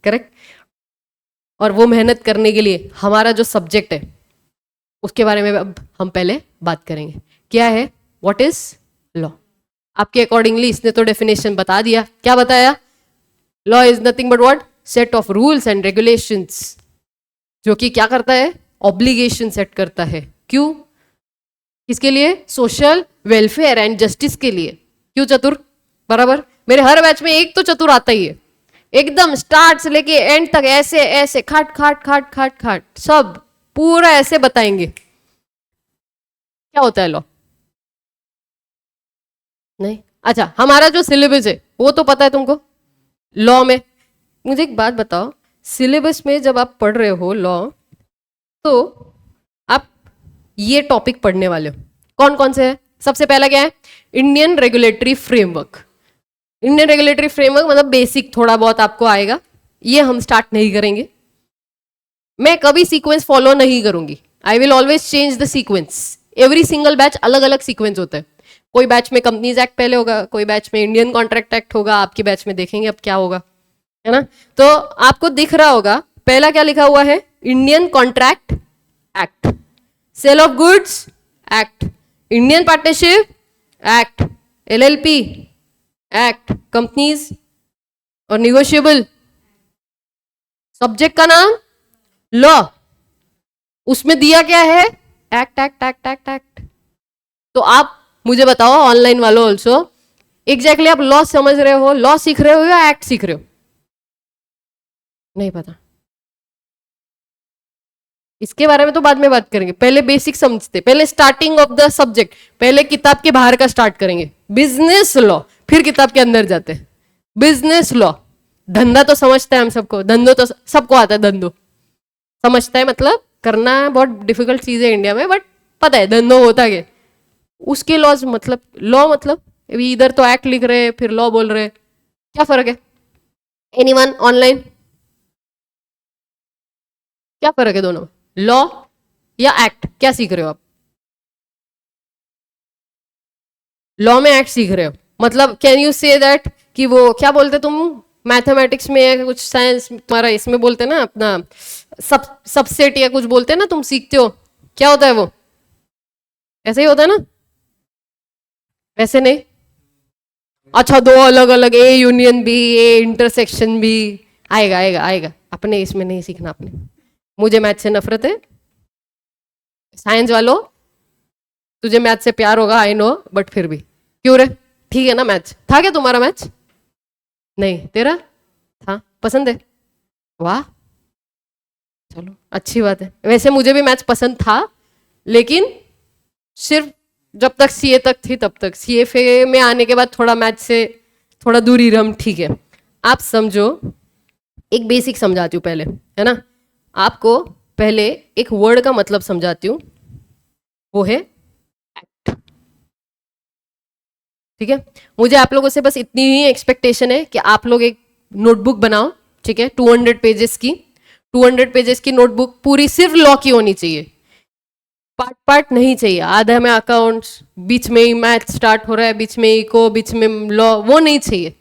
करेक्ट। और वो मेहनत करने के लिए हमारा जो सब्जेक्ट है उसके बारे में अब हम पहले बात करेंगे, क्या है, व्हाट इज लॉ। आपके अकॉर्डिंगली इसने तो डेफिनेशन बता दिया, क्या बताया, law is nothing but what, set of rules and regulations, जो कि क्या करता है, ऑब्लिगेशन सेट करता है। क्यों? किसके लिए, सोशल वेलफेयर एंड जस्टिस के लिए। क्यों चतुर, बराबर, मेरे हर बैच में एक तो चतुर आता ही है, एकदम स्टार्ट से लेके एंड तक ऐसे ऐसे खाट खाट खाट खाट खाट सब पूरा ऐसे बताएंगे क्या होता है लॉ। नहीं, अच्छा, हमारा जो सिलेबस है वो तो पता है तुमको लॉ में। मुझे एक बात बताओ, सिलेबस में जब आप पढ़ रहे हो लॉ, तो आप ये टॉपिक पढ़ने वाले हो। कौन कौन से है? सबसे पहला क्या है? Indian regulatory framework. Indian regulatory framework मतलब बेसिक थोड़ा बहुत आपको आएगा, ये हम स्टार्ट नहीं करेंगे। मैं कभी सीक्वेंस फॉलो नहीं करूंगी। I will always change the sequence. Every single batch अलग अलग सीक्वेंस होता है। कोई बैच में कंपनीज एक्ट पहले होगा, कोई बैच में इंडियन कॉन्ट्रैक्ट एक्ट होगा, आपकी बैच में देखेंगे अब क्या होगा, है ना। तो आपको दिख रहा होगा पहला क्या लिखा हुआ है? Indian contract act, sale of goods act, Indian partnership act, LLP act, companies और निगोशिएबल। सब्जेक्ट का नाम लॉ, उसमें दिया क्या है? Act act act act act. तो आप मुझे बताओ ऑनलाइन वालों ऑल्सो, एग्जैक्टली आप लॉ समझ रहे हो, लॉ सीख रहे हो या एक्ट सीख रहे हो? नहीं पता। इसके बारे में तो बाद में बात करेंगे, पहले बेसिक समझते, पहले स्टार्टिंग ऑफ द सब्जेक्ट, पहले किताब के बाहर का स्टार्ट करेंगे, बिजनेस लॉ, फिर किताब के अंदर जाते हैं। बिजनेस लॉ, धंधा तो समझता है हम सबको, धंधो तो सबको आता है, धंधो समझता है, मतलब करना बहुत डिफिकल्ट चीज है इंडिया में, बट पता है धंधो होता क्या। उसके लॉज मतलब, लॉ मतलब अभी इधर तो एक्ट लिख रहे हैं फिर लॉ बोल रहे हैं, क्या फर्क है? एनीवन ऑनलाइन, क्या फर्क है दोनों में? लॉ या एक्ट, क्या सीख रहे हो आप? लॉ में एक्ट सीख रहे हो, मतलब कैन यू से दैट कि वो क्या बोलते तुम मैथमेटिक्स में या कुछ साइंस तुम्हारा इसमें बोलते ना अपना सबसेट या कुछ बोलते हैं ना, तुम सीखते हो, क्या होता है वो? ऐसे ही होता है ना? वैसे नहीं। अच्छा, दो अलग अलग, A union B, A intersection B, आएगा आएगा आएगा, अपने इसमें नहीं सीखना आपने। मुझे मैथ से नफरत है। साइंस वालों, तुझे मैथ से प्यार होगा आई नो, बट फिर भी क्यों रे? ठीक है ना, मैथ था क्या तुम्हारा? मैथ नहीं, तेरा था, पसंद है? वाह, चलो अच्छी बात है। वैसे मुझे भी मैथ्स पसंद था, लेकिन सिर्फ जब तक सीए तक थी तब तक, सीए में आने के बाद थोड़ा मैथ्स से थोड़ा दूरी रम, ठीक है। आप समझो, एक बेसिक समझाती हूँ पहले, है ना। आपको पहले एक वर्ड का मतलब समझाती हूँ, वो है एक्ट, ठीक है। मुझे आप लोगों से बस इतनी ही एक्सपेक्टेशन है कि आप लोग एक नोटबुक बनाओ, ठीक है, 200 पेजेस की, 200 पेजेस की नोटबुक पूरी सिर्फ लॉ की होनी चाहिए। पार्ट पार्ट नहीं चाहिए, आधा में अकाउंट्स, बीच में ही मैथ स्टार्ट हो रहा है, बीच में इको, बीच में लॉ, वो नहीं चाहिए।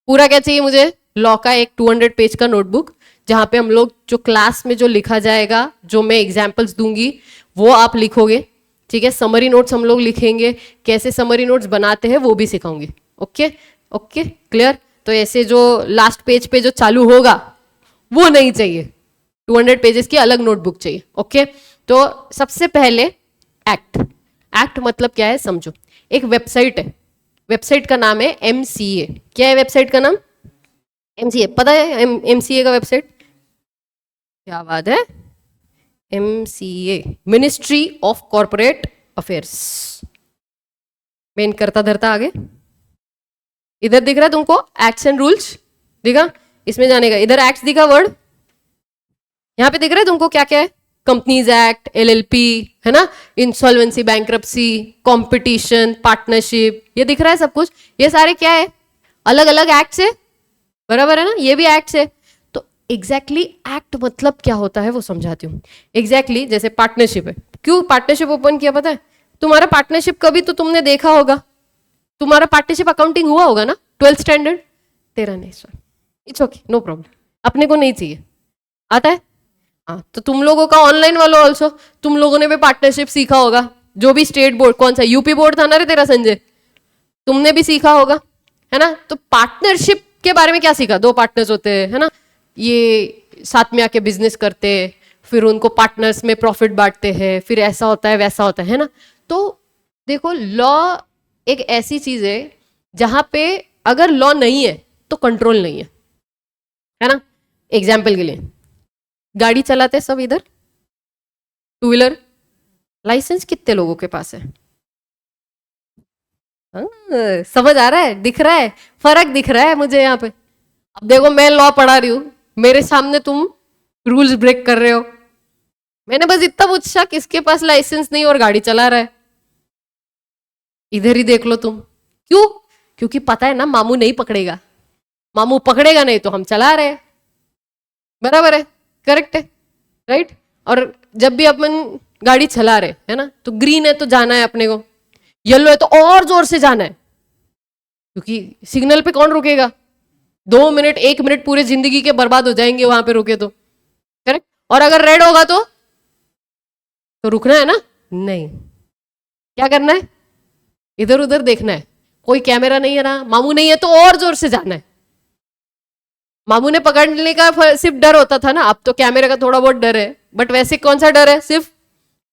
पूरा क्या चाहिए मुझे? लॉ का एक 200 पेज का नोटबुक, जहां पे हम लोग जो क्लास में जो लिखा जाएगा, जो मैं एग्जाम्पल्स दूंगी वो आप लिखोगे, ठीक है। समरी नोट्स हम लोग लिखेंगे, कैसे समरी नोट्स बनाते हैं वो भी सिखाऊंगी। Okay okay, clear. तो ऐसे जो लास्ट पेज पे जो चालू होगा वो नहीं चाहिए, 200 पेजेस की अलग नोटबुक चाहिए। ओके, तो सबसे पहले एक्ट। एक्ट मतलब क्या है समझो। एक वेबसाइट है, वेबसाइट का नाम है एमसीए। क्या है वेबसाइट का नाम? एमसीए। पता है एमसीए का वेबसाइट? क्या बात है, MCA, ministry of corporate affairs. Main करता धरता आगे, इधर दिख रहा है तुमको एक्ट्स एंड रूल्स, दिखा? इसमें जाने का, इधर एक्ट्स दिखा वर्ड, यहां पे दिख रहा है तुमको क्या क्या है? कंपनीज एक्ट, एलएलपी, है ना, इंसॉल्वेंसी, बैंक्रप्सी, कंपटीशन, पार्टनरशिप, ये दिख रहा है सब कुछ। ये सारे क्या है? अलग अलग एक्ट्स है, बराबर है ना, ये भी एक्ट्स है। तो एग्जैक्टली एक्ट मतलब क्या होता है वो समझाती हूँ। एग्जैक्टली जैसे पार्टनरशिप है, क्यों पार्टनरशिप ओपन किया पता है? तुम्हारा पार्टनरशिप कभी तो तुमने देखा होगा, तुम्हारा पार्टनरशिप अकाउंटिंग हुआ होगा ना, 12th स्टैंडर्ड। तेरा नहीं, sorry, it's okay, no problem, अपने को नहीं चाहिए, आता है। हाँ, तो तुम लोगों का ऑनलाइन वालों ऑल्सो, तुम लोगों ने भी पार्टनरशिप सीखा होगा, जो भी स्टेट बोर्ड, कौन सा यूपी बोर्ड था ना रे तेरा संजय, तुमने भी सीखा होगा, है ना। तो पार्टनरशिप के बारे में क्या सीखा? दो पार्टनर्स होते हैं, है ना, ये साथ में आके बिजनेस करते हैं, फिर उनको पार्टनर्स में प्रॉफिट बांटते हैं, फिर ऐसा होता है वैसा होता है ना। तो देखो, लॉ एक ऐसी चीज है जहां पे अगर लॉ नहीं है तो कंट्रोल नहीं है ना। एग्जाम्पल के लिए, गाड़ी चलाते सब इधर, टू व्हीलर, लाइसेंस कितने लोगों के पास है? हाँ, समझ आ रहा है, दिख रहा है, फर्क दिख रहा है मुझे यहाँ पे। अब देखो, मैं लॉ पढ़ा रही हूँ, मेरे सामने तुम रूल्स ब्रेक कर रहे हो। मैंने बस इतना पूछा किसके पास लाइसेंस नहीं और गाड़ी चला रहा है, इधर ही देख लो तुम। क्यों? क्योंकि पता है ना मामू नहीं पकड़ेगा, मामू पकड़ेगा नहीं तो हम चला रहे हैं। बराबर है, करेक्ट है, राइट। और जब भी अपन गाड़ी चला रहे है ना, तो ग्रीन है तो जाना है अपने को, येलो है तो और जोर से जाना है, क्योंकि सिग्नल पे कौन रुकेगा? 2 मिनट 1 मिनट पूरे जिंदगी के बर्बाद हो जाएंगे वहां पे रुके तो, करेक्ट। और अगर रेड होगा तो रुकना है ना? नहीं, क्या करना है? इधर उधर देखना है। कोई कैमरा नहीं है ना, मामू नहीं है तो और जोर से जाना है। मामू ने पकड़ने का सिर्फ डर होता था ना, अब तो कैमरे का थोड़ा बहुत डर है, बट वैसे कौन सा डर है? सिर्फ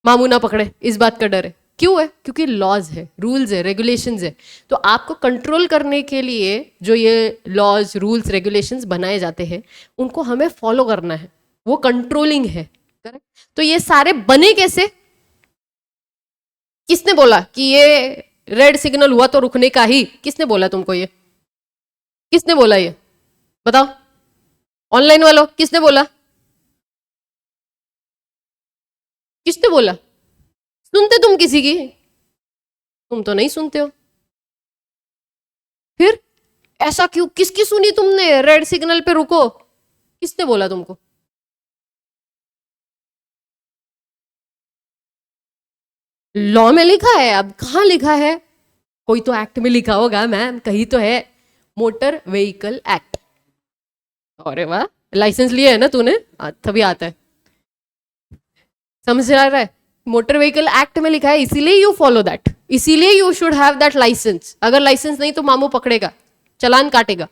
मामू ना पकड़े इस बात का डर है। क्यों है? क्योंकि लॉज है, रूल्स है, रेगुलेशंस है। तो आपको कंट्रोल करने के लिए जो ये लॉज, रूल्स, रेगुलेशंस बनाए जाते हैं, उनको हमें फॉलो करना है, वो कंट्रोलिंग है, करेक्ट। तो ये सारे बने कैसे? किसने बोला कि ये रेड सिग्नल हुआ तो रुकने का ही? किसने बोला तुमको ये? किसने बोला ये? बताओ, ऑनलाइन वालों, किसने बोला? किसने बोला? सुनते तुम किसी की? तुम तो नहीं सुनते हो। फिर ऐसा क्यों? किसकी सुनी तुमने? रेड सिग्नल पे रुको, किसने बोला तुमको? लॉ में लिखा है? अब कहां लिखा है? कोई तो एक्ट में लिखा होगा मैम, कहीं तो है, मोटर व्हीकल एक्ट। अरे वाह, लाइसेंस लिया है ना तूने, तभी आता है, समझ आ रहा है? मोटर व्हीकल एक्ट में लिखा है, इसीलिए यू फॉलो दैट, इसीलिए you should have that licence. अगर लाइसेंस नहीं तो मामू पकड़ेगा, चलान काटेगा,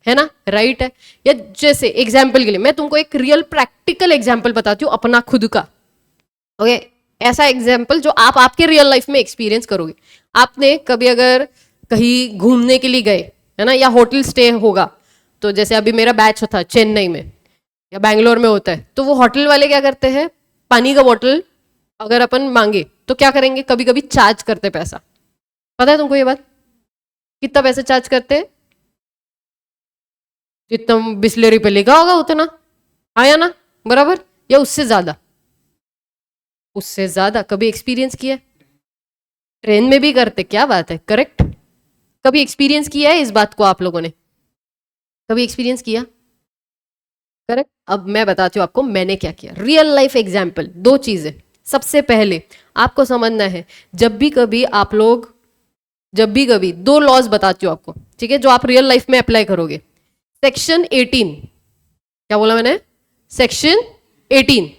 है ना? राइट है। या जैसे एग्जाम्पल के लिए मैं तुमको एक रियल प्रैक्टिकल एग्जाम्पल बताती हूँ अपना खुद का, ओके? ऐसा एग्जाम्पल जो आप आपके रियल लाइफ में एक्सपीरियंस करोगे। आपने कभी अगर कहीं घूमने के लिए गए, है ना, या होटल स्टे होगा, तो जैसे अभी मेरा बैच था चेन्नई में या बैंगलोर में होता है, तो वो होटल वाले क्या करते हैं, पानी का बोतल अगर अपन मांगे तो क्या करेंगे, कभी कभी चार्ज करते पैसा। पता है तुमको ये बात? कितना पैसा चार्ज करते हैं? जितना बिस्लेरी पे लिखा होगा उतना, आया ना? बराबर, या उससे ज्यादा? उससे ज्यादा। कभी एक्सपीरियंस किया? ट्रेन में भी करते, क्या बात है, करेक्ट। कभी एक्सपीरियंस किया है इस बात को आप लोगों ने? कभी एक्सपीरियंस किया? करेक्ट। अब मैं बताती हूँ आपको मैंने क्या किया, रियल लाइफ एग्जाम्पल। दो चीजें, सबसे पहले आपको समझना है, जब भी कभी आप लोग, जब भी कभी, दो लॉज बताती हूँ आपको, ठीक है, जो आप रियल लाइफ में अप्लाई करोगे। सेक्शन 18, क्या बोला मैंने? Section 18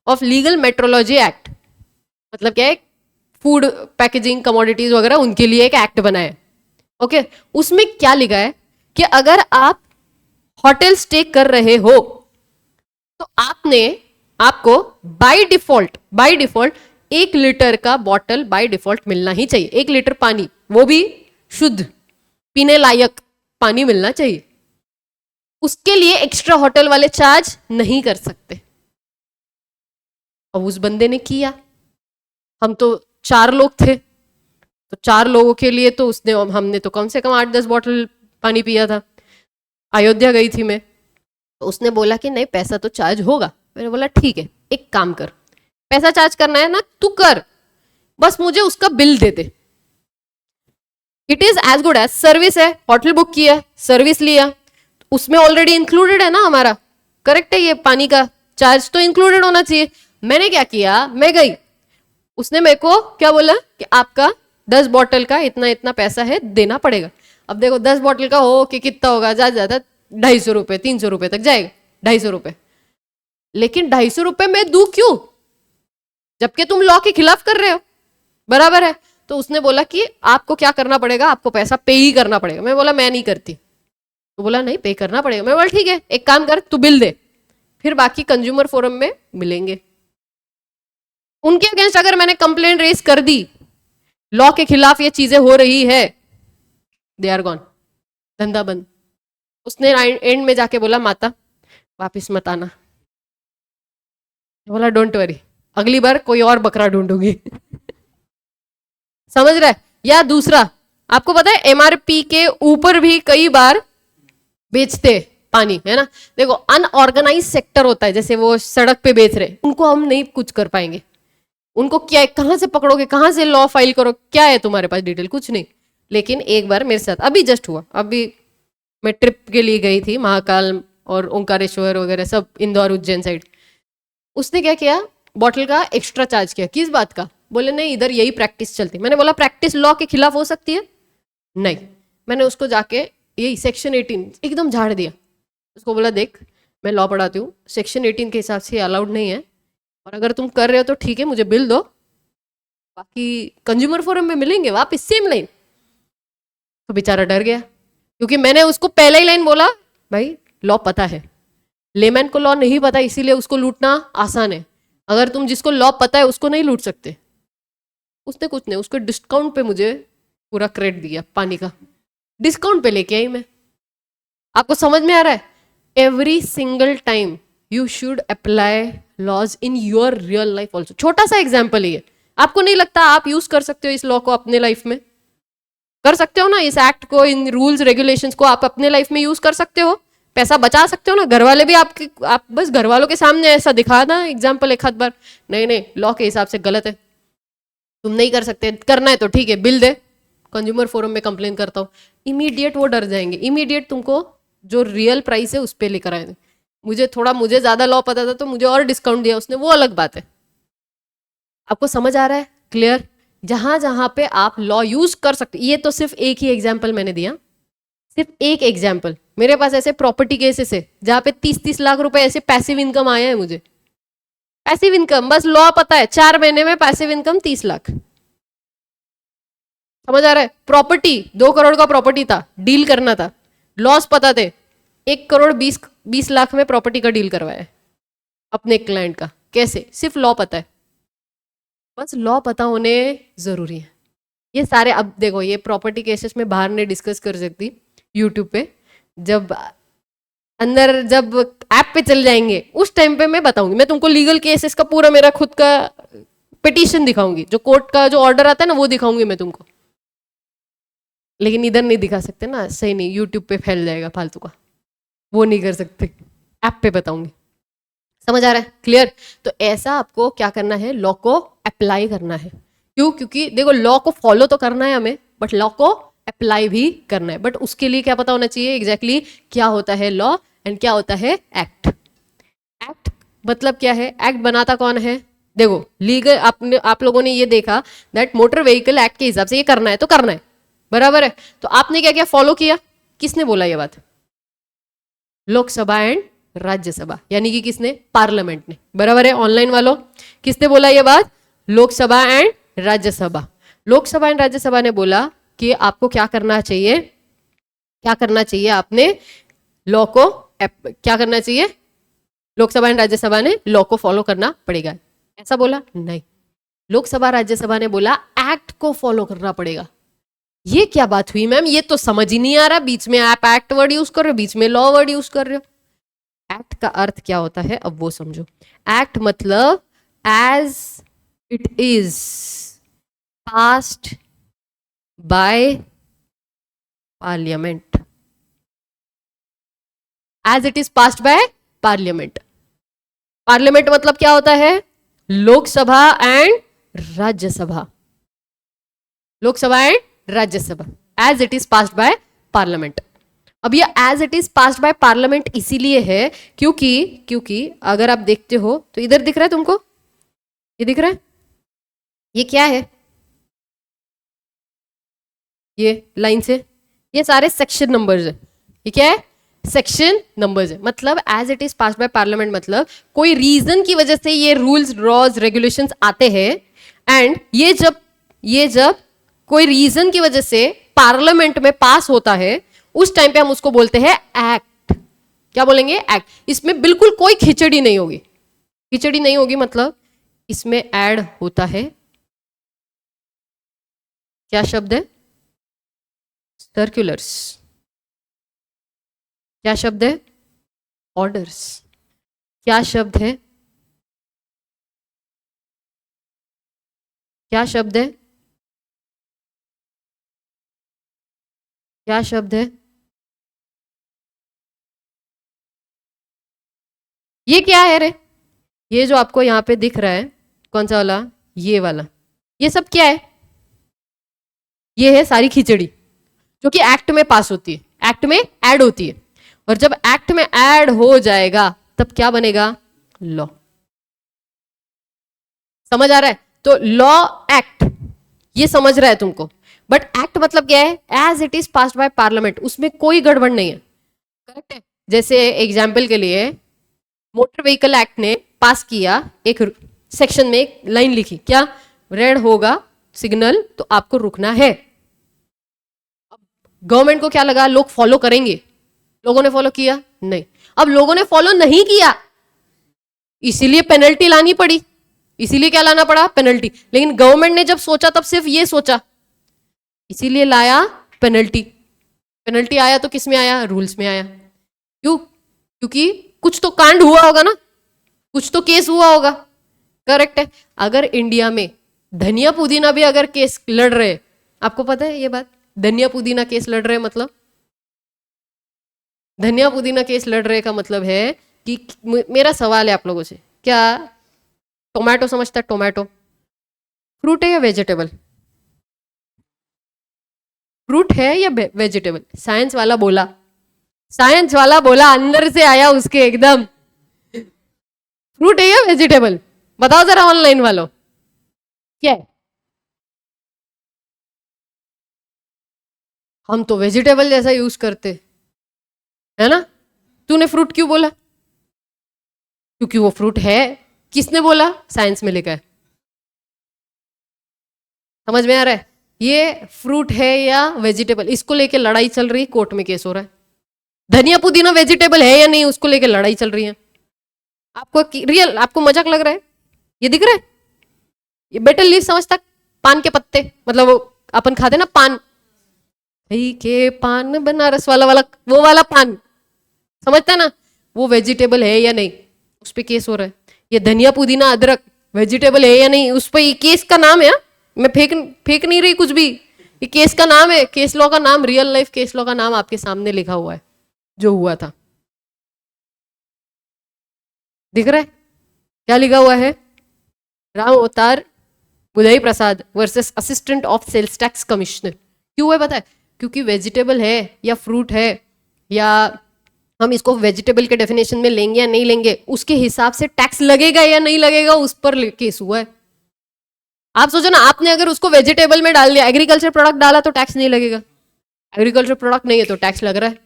of legal metrology act, मतलब क्या है, फूड पैकेजिंग कमोडिटीज वगैरह उनके लिए एक एक्ट बना है, ओके। उसमें क्या लिखा है कि अगर आप होटल स्टे कर रहे हो तो आपको बाय डिफॉल्ट 1 लीटर का बॉटल बाय डिफॉल्ट मिलना ही चाहिए। 1 लीटर पानी, वो भी शुद्ध पीने लायक पानी मिलना चाहिए। उसके लिए एक्स्ट्रा होटल वाले चार्ज नहीं कर सकते। अब उस बंदे ने किया, हम तो 4 लोग थे, तो 4 लोगों के लिए तो हमने तो कम से कम 8-10 बॉटल पानी पिया था। अयोध्या गई थी मैं, तो उसने बोला कि नहीं पैसा तो चार्ज होगा। मैंने बोला ठीक है, एक काम कर, पैसा चार्ज करना है ना तू कर, बस मुझे उसका बिल दे दे। It is as good as service है, होटल बुक किया, सर्विस लिया, उसमें ऑलरेडी इंक्लूडेड है ना हमारा, करेक्ट है, ये पानी का चार्ज तो इंक्लूडेड होना चाहिए। मैंने क्या किया, मैं गई, उसने मेरे को क्या बोला कि आपका 10 बॉटल का इतना इतना पैसा है, देना पड़ेगा। अब देखो 10 बॉटल का हो कि कितना होगा, ज्यादा ज्यादा 250 रुपए 300 रुपए तक जाएगा, 250 रुपए। लेकिन 250 रुपए मैं दूं क्यों, जबकि तुम लॉ के खिलाफ कर रहे हो, बराबर है। तो उसने बोला कि आपको क्या करना पड़ेगा, आपको पैसा पे ही करना पड़ेगा। मैं बोला मैं नहीं करती, तो बोला नहीं पे करना पड़ेगा। मैं बोला ठीक है, एक काम कर तू बिल दे, फिर बाकी कंज्यूमर फोरम में मिलेंगे। उनके अगेंस्ट अगर मैंने कंप्लेंट रेज कर दी, लॉ के खिलाफ ये चीजें हो रही है, दे आर गॉन, धंधा बंद। उसने एंड में जाके बोला माता वापिस मत आना। बोला डोंट वरी, अगली बार कोई और बकरा ढूंढूंगी। समझ रहा है? या दूसरा, आपको पता है एमआरपी के ऊपर भी कई बार बेचते, पानी, है ना। देखो अनऑर्गेनाइज सेक्टर होता है, जैसे वो सड़क पे बेच रहे, उनको हम नहीं कुछ कर पाएंगे। उनको क्या, कहां से पकड़ोगे, कहां से लॉ फाइल करो, क्या है तुम्हारे पास डिटेल, कुछ नहीं। लेकिन एक बार मेरे साथ अभी जस्ट हुआ, अभी मैं ट्रिप के लिए गई थी महाकाल और ओंकारेश्वर वगैरह सब, इंदौर उज्जैन साइड। उसने क्या किया, बॉटल का एक्स्ट्रा चार्ज किया। किस बात का? बोले नहीं इधर यही प्रैक्टिस चलती। मैंने बोला प्रैक्टिस लॉ के खिलाफ हो सकती है? नहीं। मैंने उसको जाके यही सेक्शन 18 एकदम झाड़ दिया। उसको बोला देख मैं लॉ पढ़ाती हूँ, सेक्शन 18 के हिसाब से अलाउड नहीं है, और अगर तुम कर रहे हो तो ठीक है, मुझे बिल दो, बाकी कंज्यूमर फोरम में मिलेंगे वापिस सेम लाइन। तो बेचारा डर गया, क्योंकि मैंने उसको पहले ही लाइन बोला भाई लॉ पता है, लेमैन को लॉ नहीं पता इसीलिए उसको लूटना आसान है, अगर तुम जिसको लॉ पता है उसको नहीं लूट सकते। उसने कुछ नहीं, उसको डिस्काउंट पे मुझे पूरा क्रेडिट दिया, पानी का डिस्काउंट पे लेके आई मैं। आपको समझ में आ रहा है? Every single time you should apply laws in your real life also. छोटा सा एग्जाम्पल है ये, आपको नहीं लगता आप यूज कर सकते हो इस लॉ को अपने लाइफ में? कर सकते हो ना, इस एक्ट को, इन रूल्स रेगुलेशंस को आप अपने लाइफ में यूज कर सकते हो, पैसा बचा सकते हो ना। घर वाले भी आपके, आप बस घर वालों के सामने ऐसा दिखा ना एग्जाम्पल एक हाथ बार, नहीं नहीं लॉ के हिसाब से गलत है, तुम नहीं कर सकते, करना है तो ठीक है बिल दे, कंज्यूमर फोरम में कंप्लेन करता हूँ। इमीडिएट वो डर जाएंगे, इमीडिएट तुमको जो रियल प्राइस है उस पर लेकर आए। मुझे ज्यादा लॉ पता था तो मुझे और डिस्काउंट दिया उसने, वो अलग बात है। आपको समझ आ रहा है? क्लियर? जहां जहां पे आप लॉ यूज कर सकते, ये तो सिर्फ एक ही एग्जाम्पल मैंने दिया, सिर्फ एक एग्जाम्पल। मेरे पास ऐसे प्रॉपर्टी केसेस है जहां पे 30-30 लाख रुपए ऐसे पैसिव इनकम आया है मुझे। पैसिव इनकम, बस लॉ पता है, 4 महीने में पैसिव इनकम 30 लाख। समझ आ रहा है? प्रॉपर्टी 2 करोड़ का प्रॉपर्टी था, डील करना था, लॉस पता थे, 1 करोड़ 20 लाख में प्रॉपर्टी का डील करवाया है अपने क्लाइंट का। कैसे? सिर्फ लॉ पता है, बस लॉ पता होने जरूरी है। ये सारे, अब देखो ये प्रॉपर्टी केसेस में बाहर नहीं डिस्कस कर सकती यूट्यूब पे, जब अंदर जब ऐप पे चल जाएंगे उस टाइम पे मैं बताऊंगी। मैं तुमको लीगल केसेस का पूरा मेरा खुद का पिटीशन दिखाऊंगी, जो कोर्ट का जो ऑर्डर आता है ना वो दिखाऊंगी मैं तुमको, लेकिन इधर नहीं दिखा सकते ना, सही नहीं, यूट्यूब पे फैल जाएगा फालतू का, वो नहीं कर सकते, ऐप पे बताऊंगी। समझ आ रहा है? क्लियर? तो ऐसा आपको क्या करना है, लॉ को अप्लाई करना है। क्यों? क्योंकि देखो लॉ को फॉलो तो करना है हमें, बट लॉ को अप्लाई भी करना है। बट उसके लिए क्या पता होना चाहिए एग्जैक्टली क्या होता है लॉ एंड क्या होता है एक्ट। एक्ट मतलब क्या है? एक्ट बनाता कौन है? देखो लीगल, आपने आप लोगों ने ये देखा दैट मोटर व्हीकल एक्ट के हिसाब से ये करना है तो करना है, बराबर है। तो आपने क्या क्या फॉलो किया? किसने बोला ये बात? लोकसभा एंड राज्यसभा, यानी कि किसने? पार्लियामेंट ने, बराबर है। ऑनलाइन वालों, किसने बोला ये बात? लोकसभा एंड राज्यसभा। लोकसभा एंड राज्यसभा ने बोला कि आपको क्या करना चाहिए, क्या करना चाहिए आपने, लॉ को क्या करना चाहिए, लोकसभा एंड राज्यसभा ने लॉ को फॉलो करना पड़ेगा। ऐसा बोला? नहीं, लोकसभा राज्यसभा ने बोला एक्ट को फॉलो करना पड़ेगा। ये क्या बात हुई मैम, ये तो समझ ही नहीं आ रहा, बीच में आप एक्ट वर्ड यूज कर रहे हो, बीच में लॉ वर्ड यूज कर रहे हो। एक्ट का अर्थ क्या होता है अब वो समझो। एक्ट मतलब as it is passed by parliament, as it is passed by parliament. Parliament मतलब क्या होता है? Lok Sabha and Rajya Sabha, Lok Sabha and Rajya Sabha, as it is passed by parliament. अब ये as it is passed by parliament इसीलिए है क्योंकि अगर आप देखते हो तो इधर दिख रहा है तुमको, ये दिख रहा है, ये क्या है, ये लाइन से, ये सारे सेक्शन नंबर्स है। ये क्या है? सेक्शन नंबर्स है। मतलब as it is passed by parliament मतलब कोई रीजन की वजह से ये रूल्स लॉज रेगुलेशंस आते हैं, एंड ये जब कोई रीजन की वजह से पार्लियामेंट में पास होता है उस टाइम पे हम उसको बोलते हैं एक्ट। क्या बोलेंगे? एक्ट। इसमें बिल्कुल कोई खिचड़ी नहीं होगी, खिचड़ी नहीं होगी मतलब इसमें ऐड होता है, क्या शब्द है? सर्कुलर्स। क्या शब्द है? ऑर्डर्स। क्या शब्द है? क्या शब्द है? क्या शब्द है? ये क्या है रे? ये जो आपको यहाँ पे दिख रहा है, कौन सा वाला? ये वाला। ये सब क्या है? ये है सारी खिचड़ी जो कि एक्ट में पास होती है, एक्ट में ऐड होती है। और जब एक्ट में ऐड हो जाएगा तब क्या बनेगा? लॉ। समझ आ रहा है? तो लॉ एक्ट ये समझ रहा है तुमको, बट एक्ट मतलब क्या है? As it is passed by parliament, उसमें कोई गड़बड़ नहीं है। करेक्ट है? जैसे एग्जाम्पल के लिए मोटर व्हीकल एक्ट ने पास किया, एक सेक्शन में एक लाइन लिखी, क्या? रेड होगा सिग्नल तो आपको रुकना है। गवर्नमेंट को क्या लगा? लोग फॉलो करेंगे। लोगों ने फॉलो किया? नहीं। अब लोगों ने फॉलो नहीं किया, इसीलिए पेनल्टी लानी पड़ी। इसीलिए क्या लाना पड़ा? पेनल्टी। लेकिन गवर्नमेंट ने जब सोचा तब सिर्फ ये सोचा, इसीलिए लाया पेनल्टी। पेनल्टी आया तो किस में आया? रूल्स में आया। क्यों? क्योंकि कुछ तो कांड हुआ होगा ना, कुछ तो केस हुआ होगा। करेक्ट है? अगर इंडिया में धनिया पुदीना भी अगर केस लड़ रहे, आपको पता है ये बात? धनिया पुदीना केस लड़ रहे मतलब, धनिया पुदीना केस लड़ रहे का मतलब है कि मेरा सवाल है आप लोगों से, क्या टोमेटो समझता है? टोमेटो फ्रूट है या वेजिटेबल? फ्रूट है या वेजिटेबल? साइंस वाला बोला, साइंस वाला बोला, अंदर से आया उसके एकदम। फ्रूट है या वेजिटेबल? बताओ जरा ऑनलाइन वालों, क्या है? हम तो वेजिटेबल जैसा यूज करते, है ना? तूने फ्रूट क्यों बोला? क्योंकि वो फ्रूट है। किसने बोला? साइंस में लिखा है। समझ में आ रहा है? ये फ्रूट है या वेजिटेबल, इसको लेके लड़ाई चल रही, कोर्ट में केस हो रहा है। धनिया पुदीना वेजिटेबल है या नहीं, उसको लेके लड़ाई चल रही है। आपको रियल, आपको मजाक लग रहा है? ये दिख रहा है? ये बेटल लीफ समझता? पान के पत्ते, मतलब वो अपन खाते ना पान, भाई के पान बनारस वाला वाला, वो वाला पान समझता ना? वो वेजिटेबल है या नहीं, उस पर केस हो रहा है। ये धनिया पुदीना अदरक वेजिटेबल है या नहीं, उस पर ये केस का नाम है। मैं फेंक फेंक नहीं रही कुछ भी, ये केस का नाम है, केस लॉ का नाम, रियल लाइफ केस लॉ का नाम आपके सामने लिखा हुआ है, जो हुआ था। दिख रहा है क्या लिखा हुआ है? Ram Avatar Budhai Prasad versus assistant of sales tax commissioner. क्यों है पता है? क्योंकि वेजिटेबल है या फ्रूट है, या हम इसको वेजिटेबल के डेफिनेशन में लेंगे या नहीं लेंगे, उसके हिसाब से टैक्स लगेगा या नहीं लगेगा, उस पर केस हुआ है। आप सोचो ना, आपने अगर उसको वेजिटेबल में डाल दिया, एग्रीकल्चर प्रोडक्ट डाला तो टैक्स नहीं लगेगा। एग्रीकल्चर प्रोडक्ट नहीं है तो टैक्स लग रहा है।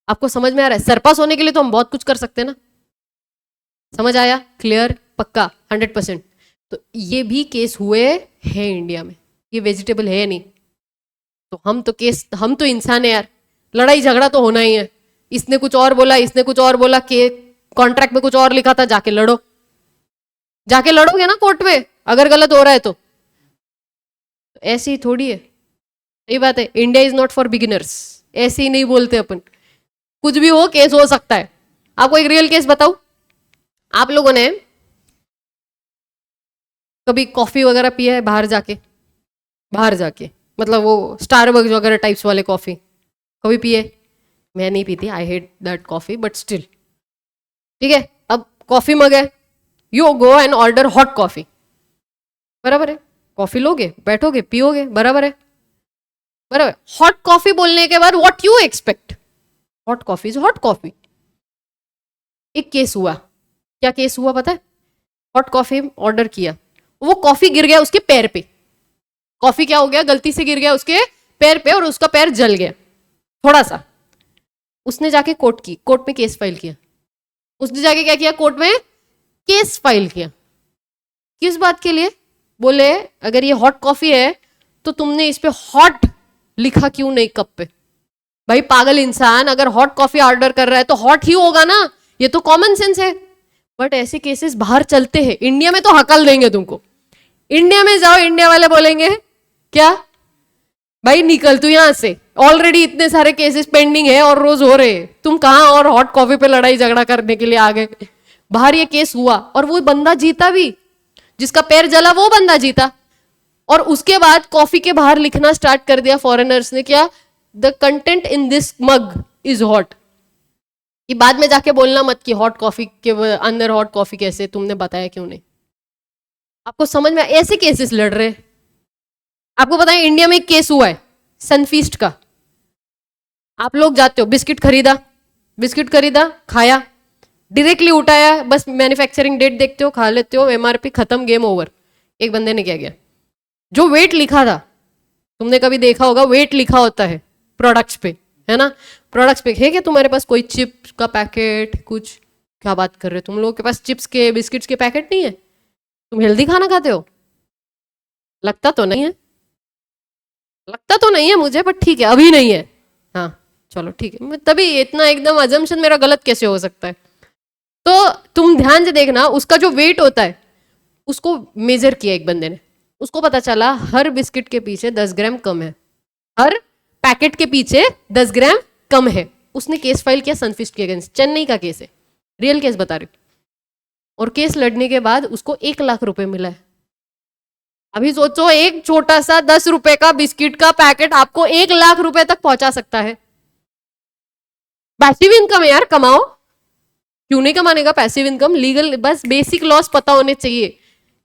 आपको समझ में आ रहा है? सरपास होने के लिए तो हम बहुत कुछ कर सकते हैं ना। समझ आया? क्लियर? पक्का? 100%? तो ये भी केस हुए हैं इंडिया में, ये वेजिटेबल है या नहीं। तो हम तो केस, हम तो इंसान है यार, लड़ाई झगड़ा तो होना ही है। इसने कुछ और बोला, इसने कुछ और बोला, के कॉन्ट्रैक्ट में कुछ और लिखा था, जाके लड़ो। जाके लड़ोगे ना कोर्ट में अगर गलत हो रहा है तो ऐसे ही थोड़ी है। सही बात है, India is not for beginners, ऐसे ही नहीं बोलते अपन। कुछ भी हो, केस हो सकता है। आपको एक रियल केस बताऊं, आप लोगों ने कभी कॉफी वगैरह पिया है बाहर जाके? बाहर जाके मतलब वो स्टारबक्स वगैरह टाइप्स वाले कॉफी कभी पिए? मैं नहीं पीती, I hate that coffee, but still ठीक है। अब कॉफी मग है, you go and order hot coffee, बराबर है? कॉफी लोगे, बैठोगे, पियोगे, बराबर है? बराबर। हॉट कॉफी बोलने के बाद what you expect? Hot coffee is hot coffee. एक केस हुआ, क्या केस हुआ पता है? हॉट कॉफी ऑर्डर किया, वो कॉफी गिर गया उसके पैर पे। कॉफी क्या हो गया? गलती से गिर गया उसके पैर पे और उसका पैर जल गया थोड़ा सा। उसने जाके कोर्ट में केस फाइल किया। उसने जाके क्या किया? कोर्ट में केस फाइल किया। किस बात के लिए? बोले अगर ये हॉट कॉफी है तो तुमने इस पे हॉट लिखा क्यों नहीं कप पे? भाई पागल इंसान, अगर हॉट कॉफी ऑर्डर कर रहा है तो हॉट ही होगा ना, ये तो कॉमन सेंस है। बट ऐसे केसेस बाहर चलते हैं, इंडिया में तो हकल देंगे तुमको। इंडिया में जाओ, इंडिया वाले बोलेंगे क्या? भाई निकल तू यहां से, ऑलरेडी इतने सारे केसेस पेंडिंग है और रोज हो रहे, तुम कहां और हॉट कॉफी पे लड़ाई झगड़ा करने के लिए आ गए। बाहर ये केस हुआ और वो बंदा जीता भी, जिसका पैर जला वो बंदा जीता। और उसके बाद कॉफी के बाहर लिखना स्टार्ट कर दिया फॉरेनर्स ने, क्या? The content in this mug is hot. कि बाद में जाके बोलना मत कि हॉट कॉफी के अंदर हॉट कॉफी कैसे, तुमने बताया क्यों नहीं। आपको समझ में ऐसे केसेस लड़ रहे हैं। आपको पता है इंडिया में एक केस हुआ है सनफीस्ट का। आप लोग जाते हो, बिस्किट खरीदा, खाया, डायरेक्टली उठाया, बस मैन्युफैक्चरिंग डेट देखते हो, खा लेते हो, एमआरपी खत्म, गेम ओवर। एक बंदे ने क्या किया, जो वेट लिखा था, तुमने कभी देखा होगा वेट लिखा होता है प्रोडक्ट्स पे, है ना, प्रोडक्ट्स पे है क्या तुम्हारे पास कोई चिप्स का पैकेट कुछ? क्या बात कर रहे हो, तुम लोगों के पास चिप्स के बिस्किट्स के पैकेट नहीं है? तुम हेल्दी खाना खाते हो? लगता तो नहीं है, लगता तो नहीं है मुझे, बट ठीक है अभी नहीं है। हाँ चलो ठीक है, तभी इतना एकदम अजम्पशन मेरा गलत कैसे हो सकता है? तो तुम ध्यान से देखना, उसका जो वेट होता है उसको मेजर किया एक बंदे ने, उसको पता चला हर बिस्किट के पीछे 10 ग्राम कम है, हर पैकेट के पीछे 10 ग्राम कम है। उसने केस फाइल किया सनफिस्ट के अगेंस्ट, चेन्नई का केस है, रियल केस बता रही हूँ। और केस लड़ने के बाद उसको 1 लाख रुपए मिला है। अभी सोचो, एक छोटा सा 10 रुपए का बिस्किट का पैकेट आपको 1 लाख रुपए तक पहुंचा सकता है। पैसिव इनकम है यार, कमाओ, क्यों नहीं कमाने का? पैसिव इनकम, लीगल, बस बेसिक लॉस पता होने चाहिए,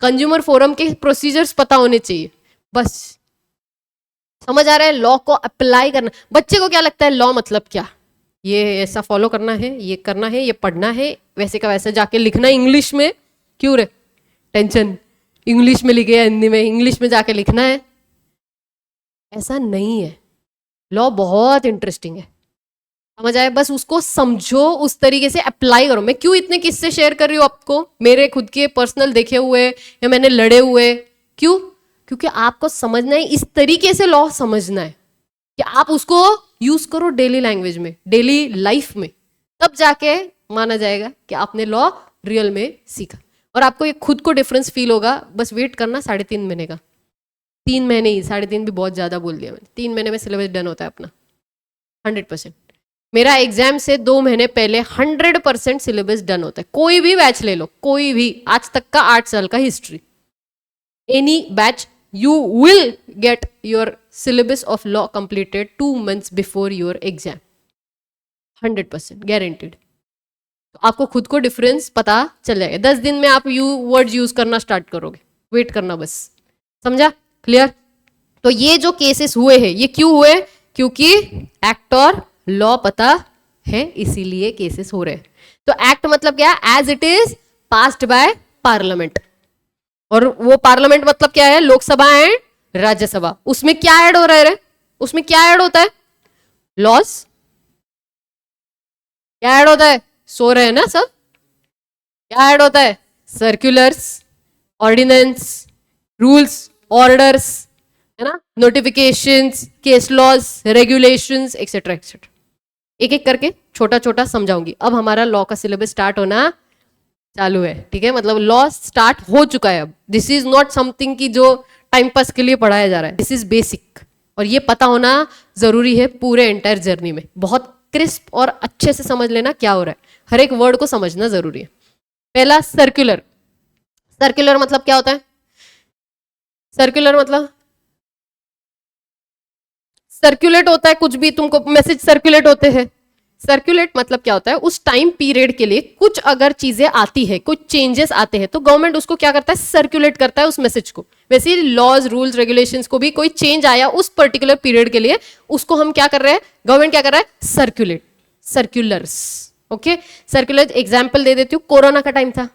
कंज्यूमर फोरम के प्रोसीजर्स पता होने चाहिए, बस। समझ आ रहा है? लॉ को अप्लाई करना। बच्चे को क्या लगता है लॉ मतलब क्या, ये ऐसा फॉलो करना है, ये करना है, ये पढ़ना है, वैसे का वैसे जाके लिखना है इंग्लिश में। क्यों रे टेंशन, इंग्लिश में लिखे या हिंदी में, इंग्लिश में जाके लिखना है। ऐसा नहीं है, लॉ बहुत इंटरेस्टिंग है, समझ आए? बस उसको समझो, उस तरीके से अप्लाई करो। मैं क्यों इतने किस्से शेयर कर रही हूँ आपको, मेरे खुद के पर्सनल देखे हुए या मैंने लड़े हुए, क्यों? क्योंकि आपको समझना है, इस तरीके से लॉ समझना है कि आप उसको यूज करो डेली लैंग्वेज में, डेली लाइफ में, तब जाके माना जाएगा कि आपने लॉ रियल में सीखा। और आपको ये खुद को डिफरेंस फील होगा। बस वेट करना 3.5 महीने का, 3 महीने ही, 3.5 भी बहुत ज्यादा बोल दिया मैंने। 3 महीने में सिलेबस डन होता है अपना 100%। मेरा एग्जाम से 2 महीने पहले 100% सिलेबस डन होता है। कोई भी बैच ले लो, कोई भी, आज तक का 8 साल का history, any batch, you will get your syllabus of law completed 2 months before your exam, 100% guaranteed। तो आपको खुद को डिफरेंस पता चल जाएगा। 10 दिन में आप वर्ड्स यूज करना स्टार्ट करोगे, वेट करना बस। समझा? क्लियर? तो ये जो केसेस हुए हैं, ये क्यों हुए? क्योंकि एक्ट और लॉ पता है, इसीलिए केसेस हो रहे हैं। तो एक्ट मतलब क्या? As it is passed by parliament. और वो पार्लियामेंट मतलब क्या है? लोकसभा एंड राज्यसभा। उसमें क्या ऐड हो रहा है रे? उसमें क्या ऐड होता है? लॉस। क्या ऐड होता है? सो रहे हैं ना सब? क्या ऐड होता है? सर्कुलर्स, ऑर्डिनेंस, रूल्स, ऑर्डर्स, है ना, notifications, case laws, regulations, etcetera etcetera. एक एक करके छोटा छोटा समझाऊंगी। अब हमारा लॉ का सिलेबस स्टार्ट होना चालू है, ठीक है? मतलब लॉ स्टार्ट हो चुका है अब। दिस इज नॉट समथिंग की जो टाइम पास के लिए पढ़ाया जा रहा है, दिस इज बेसिक। और ये पता होना जरूरी है पूरे एंटायर जर्नी में। बहुत क्रिस्प और अच्छे से समझ लेना क्या हो रहा है, हर एक वर्ड को समझना जरूरी है। पहला सर्कुलर। सर्कुलर मतलब क्या होता है? सर्कुलर मतलब सर्कुलेट होता है, कुछ भी तुमको मैसेज सर्कुलेट होते हैं। सर्कुलेट मतलब क्या होता है? उस टाइम पीरियड के लिए कुछ अगर चीजें आती है, कुछ चेंजेस आते हैं, तो गवर्नमेंट उसको क्या करता है? सर्कुलेट करता है उस मैसेज को। वैसे ही लॉज, रूल्स, रेगुलेशंस को भी कोई चेंज आया उस पर्टिकुलर पीरियड के लिए, उसको हम क्या कर रहे हैं? गवर्नमेंट क्या कर रहा है? Circulate, circulars. Okay, circular example दे देती हूँ। कोरोना का टाइम था,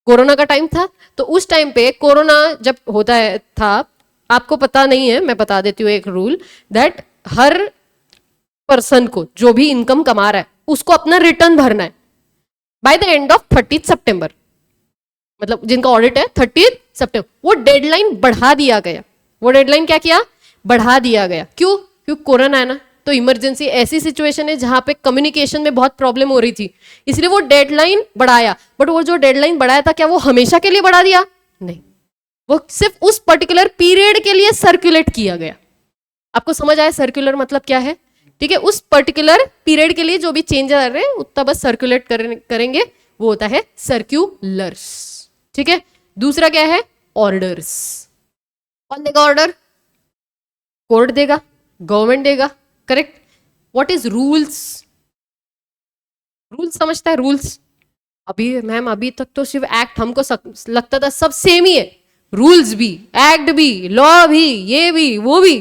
कोरोना का टाइम था, तो उस टाइम पे कोरोना जब होता है था, आपको पता नहीं है, मैं बता देती हूँ एक रूल, दैट हर पर्सन को जो भी इनकम कमा रहा है उसको अपना रिटर्न भरना है बाय द एंड ऑफ 30 सितंबर। मतलब जिनका ऑडिट है 30 सितंबर। वो डेडलाइन बढ़ा दिया गया। वो डेडलाइन क्या किया? बढ़ा दिया गया। क्यों? क्योंकि कोरोना है ना, तो इमरजेंसी ऐसी सिचुएशन है जहां पे कम्युनिकेशन में बहुत प्रॉब्लम हो रही थी, इसलिए वो डेडलाइन बढ़ाया। बट वो जो डेडलाइन बढ़ाया था, क्या वो हमेशा के लिए बढ़ा दिया? नहीं, वो सिर्फ उस पर्टिकुलर पीरियड के लिए सर्कुलेट किया गया। आपको समझ आया सर्कुलर मतलब क्या है? ठीक है, उस पर्टिकुलर पीरियड के लिए जो भी चेंज आ रहे हैं उतना बस सर्कुलेट करेंगे, वो होता है सर्क्यूलर्स। ठीक है, दूसरा क्या है? ऑर्डर्स। कौन देगा ऑर्डर? कोर्ट देगा, गवर्नमेंट देगा, correct. What is rules? Rules समझता है, रूल्स। अभी मैम अभी तक तो सिर्फ एक्ट हमको लगता था सब सेम ही है, रूल्स भी, एक्ट भी, लॉ भी, ये भी वो भी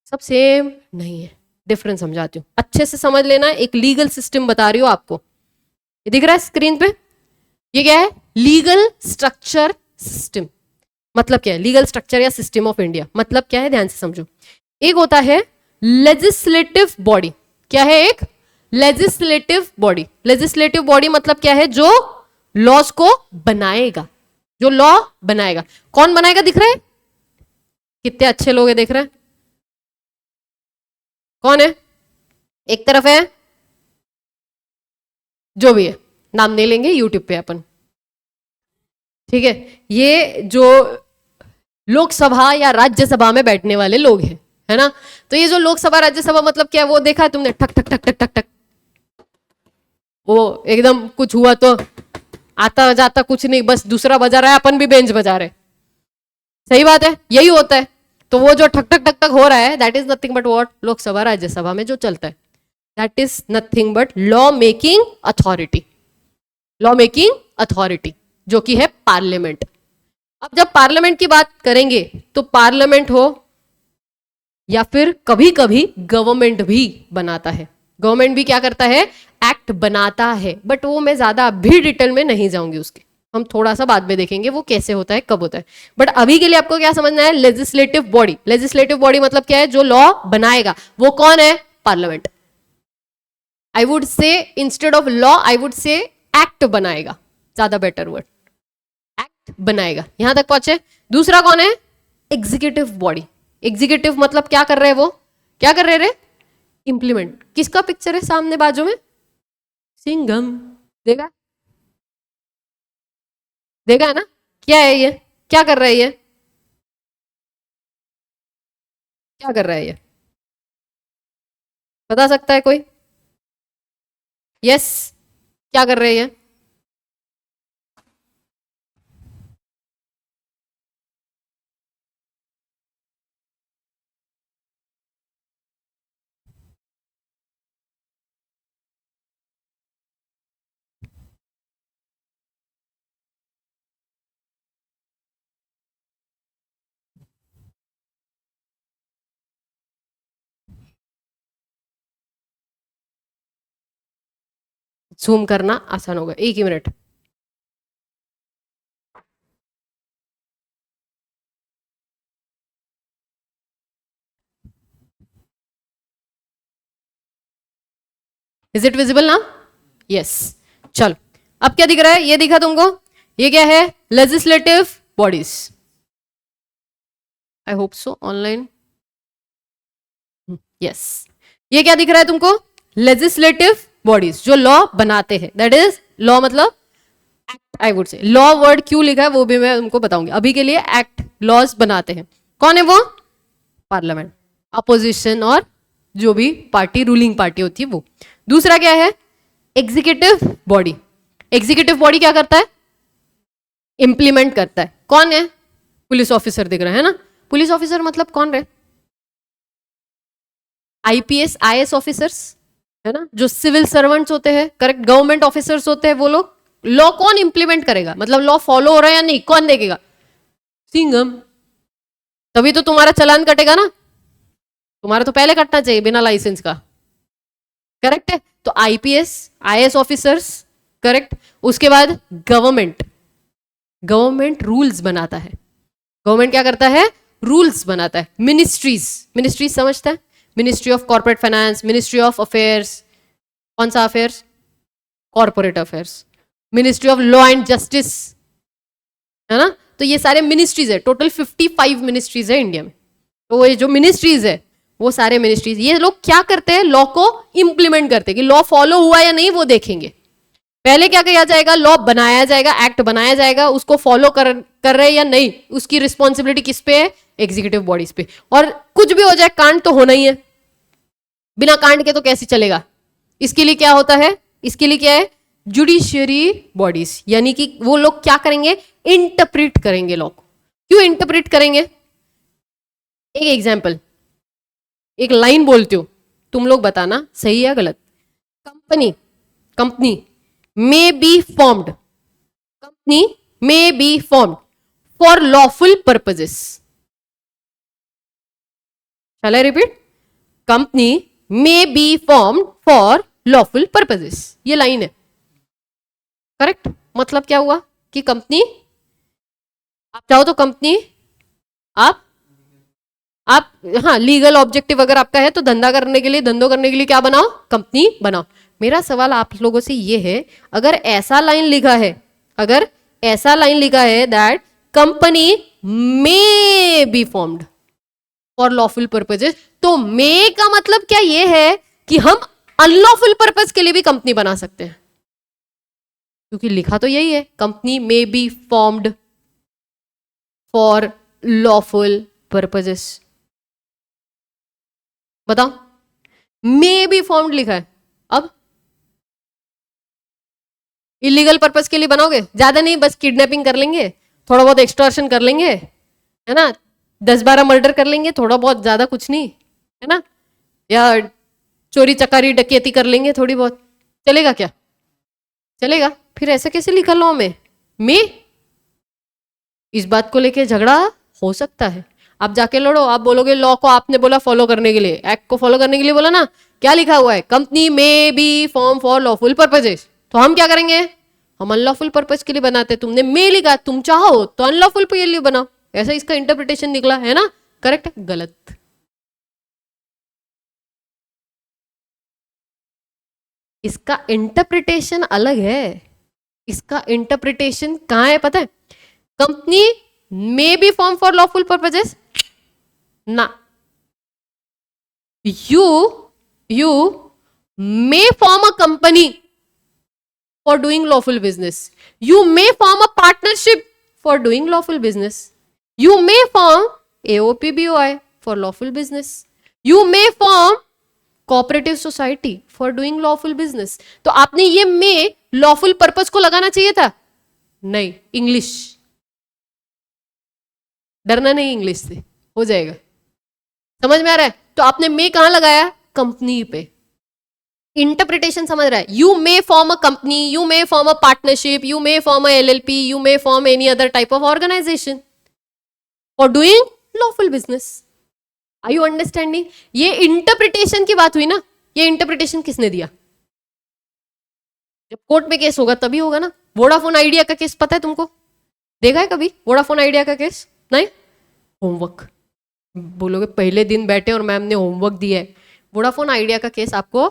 सब सेम नहीं है। डिफरेंस समझाती हूँ, अच्छे से समझ लेना। एक लीगल सिस्टम बता रही हूँ आपको, ये दिख रहा है स्क्रीन पे, ये क्या है? Legal structure system. मतलब क्या है लीगल स्ट्रक्चर या सिस्टम ऑफ इंडिया? मतलब क्या है, ध्यान से समझो। एक होता है लेजिस्लेटिव बॉडी। क्या है? एक लेजिस्लेटिव बॉडी। लेजिस्लेटिव बॉडी मतलब क्या है? जो लॉज को बनाएगा, जो लॉ बनाएगा। कौन बनाएगा दिख रहा है? कितने अच्छे लोग हैं, देख रहे हैं? कौन है? एक तरफ है, जो भी है, नाम नहीं लेंगे, यूट्यूब पे अपन, ठीक है। ये जो लोकसभा या राज्यसभा में बैठने वाले लोग हैं, है ना? तो ये जो लोकसभा राज्यसभा मतलब क्या है, वो देखा है तुमने? ठक ठक ठक ठक ठक ठक, वो एकदम कुछ हुआ तो आता जाता कुछ नहीं, बस दूसरा बजा रहा है, अपन भी बेंच बजा रहे। सही बात है, यही होता है। तो वो जो ठक ठक ठक ठक हो रहा है, that is nothing but what? Lok Sabha Rajya Sabha में जो चलता है, that is nothing but law making authority. Law making authority जो कि है पार्लियामेंट। अब जब पार्लियामेंट की बात करेंगे तो पार्लियामेंट हो या फिर कभी कभी गवर्नमेंट भी बनाता है। गवर्नमेंट भी क्या करता है? एक्ट बनाता है, बट वो मैं ज्यादा अभी डिटेल में नहीं जाऊंगी उसके, हम थोड़ा सा बाद में देखेंगे वो कैसे होता है, कब होता है। बट अभी के लिए आपको क्या समझना है? Legislative body. लेजिस्लेटिव बॉडी मतलब क्या है? जो लॉ बनाएगा। वो कौन है? Parliament. I would say instead of law I would say act बनाएगा, ज्यादा बेटर वर्ड, एक्ट बनाएगा। यहां तक पहुंचे। दूसरा कौन है? Executive body. एग्जीक्यूटिव मतलब क्या कर रहे हैं? वो क्या कर रहे रे? इंप्लीमेंट। किसका पिक्चर है सामने बाजू में? सिंघम। देखा? देखा है ना? क्या है ये? क्या कर रहा है ये? क्या कर रहा है ये? बता सकता है कोई? यस, क्या कर रहे हैं ये? जूम करना आसान होगा, एक ही मिनट। इज इट विजिबल ना? यस। चलो, अब क्या दिख रहा है? ये दिखा तुमको? ये क्या है? Legislative bodies. आई होप सो ऑनलाइन। यस। ये क्या दिख रहा है तुमको? लेजिस्लेटिव बॉडीज, जो लॉ बनाते हैं। दैट इज लॉ मतलब act. I would say law word क्यों लिखा है वो भी मैं तुमको बताऊंगी। अभी के लिए एक्ट, लॉज बनाते हैं। कौन है वो? पार्लियामेंट। अपोजिशन और जो भी पार्टी, रूलिंग पार्टी होती है वो। दूसरा क्या है? Executive body. एग्जीक्यूटिव बॉडी क्या करता है? इंप्लीमेंट करता है। कौन है? पुलिस ऑफिसर दिख रहा है ना? पुलिस ऑफिसर मतलब कौन रहे? आईपीएस आईएएस ऑफिसर्स, है ना? जो सिविल सर्वेंट्स होते हैं, करेक्ट, गवर्नमेंट ऑफिसर्स होते हैं, वो लोग। लॉ कौन इंप्लीमेंट करेगा? मतलब लॉ फॉलो हो रहा है या नहीं, कौन देखेगा? सिंघम। तभी तो तुम्हारा चालान कटेगा ना। तुम्हारा तो पहले कटना चाहिए बिना लाइसेंस का, करेक्ट है? तो आईपीएस आईएएस ऑफिसर्स, करेक्ट। उसके बाद गवर्नमेंट। गवर्नमेंट रूल्स बनाता है। गवर्नमेंट क्या करता है? रूल्स बनाता है। मिनिस्ट्रीज, मिनिस्ट्रीज समझता है? Ministry of corporate finance, ministry of affairs. कौन सा affairs? Corporate affairs. Ministry of law and justice, है ना? तो ये सारे मिनिस्ट्रीज है। टोटल 55 मिनिस्ट्रीज है इंडिया में। तो ये जो मिनिस्ट्रीज है, वो सारे मिनिस्ट्रीज, ये लोग क्या करते हैं? लॉ को इंप्लीमेंट करते हैं कि लॉ फॉलो हुआ या नहीं वो देखेंगे। पहले क्या किया जाएगा? लॉ बनाया जाएगा, एक्ट बनाया जाएगा, उसको फॉलो कर रहे हैं या नहीं, उसकी रिस्पॉन्सिबिलिटी किस पे है? एग्जीक्यूटिव बॉडीज पे। और कुछ भी हो जाए, कांड तो होना ही है, बिना कांड के तो कैसे चलेगा? इसके लिए क्या होता है? इसके लिए क्या है? जुडिशियरी बॉडीज, यानी कि वो लोग क्या करेंगे? इंटरप्रिट करेंगे लॉ को। क्यों इंटरप्रिट करेंगे? एक एग्जाम्पल, एक लाइन बोलती हूं, तुम लोग बताना सही या गलत। Company company may be formed, company may be formed for lawful purposes. Shall I repeat? Company may be formed for lawful purposes. ये लाइन है. करेक्ट. मतलब क्या हुआ कि कंपनी, आप चाहो तो कंपनी, आप हाँ लीगल ऑब्जेक्टिव अगर आपका है तो धंधों करने के लिए क्या बनाओ, कंपनी बनाओ. मेरा सवाल आप लोगों से ये है, अगर ऐसा लाइन लिखा है that company may be formed for lawful purposes, तो मे का मतलब क्या ये है कि हम अनलॉफुल पर्पज के लिए भी कंपनी बना सकते हैं, क्योंकि लिखा तो यही है, company may be formed for lawful purposes. बताओ, मे बी फॉर्म्ड लिखा है. अब इलीगल पर्पज के लिए बनाओगे? ज्यादा नहीं, बस किडनैपिंग कर लेंगे, थोड़ा बहुत एक्सटॉर्शन कर लेंगे, है ना, 10-12 मर्डर कर लेंगे, थोड़ा बहुत, ज्यादा कुछ नहीं, है ना, या चोरी चकारी डकैती कर लेंगे थोड़ी बहुत. चलेगा क्या? चलेगा? फिर ऐसा कैसे लिखा लॉ में मे? इस बात को लेके झगड़ा हो सकता है. आप जाके लड़ो, आप बोलोगे लॉ को आपने बोला फॉलो करने के लिए, एक्ट को फॉलो करने के लिए बोला ना, क्या लिखा हुआ है, company may be form for lawful purposes. तो हम क्या करेंगे, हम अनलॉफुल पर्पज के लिए बनाते. तुमने मे लिखा, तुम चाहो तो अनलॉफुल के लिए बनाओ, ऐसा इसका इंटरप्रिटेशन निकला है ना. करेक्ट? गलत. इसका इंटरप्रिटेशन अलग है. इसका इंटरप्रिटेशन कहां है पता है? Company may be form for lawful purposes ना, you may form a company for doing lawful business. You may form a partnership for doing lawful business. You may form AOPBOI for lawful business. You may form cooperative society for doing lawful business. तो आपने ये may lawful purpose को लगाना चाहिए था. नहीं, English, डरना नहीं, इंग्लिश से हो जाएगा. समझ में आ रहा है? तो आपने मे कहां लगाया, कंपनी पे. इंटरप्रिटेशन समझ रहा है? You may form a company, you may form a partnership, you may form a LLP, you may form any other type of organisation for doing lawful business. Are you understanding? ये interpretation की बात हुई ना. ये interpretation किसने दिया? जब court में केस होगा तभी होगा ना. वोडाफोन आइडिया का केस पता है तुमको? देखा है कभी वोडाफोन आइडिया का केस? नहीं. होमवर्क बोलोगे, पहले दिन बैठे और मैम ने होमवर्क दिया है. वोडाफोन आइडिया का केस आपको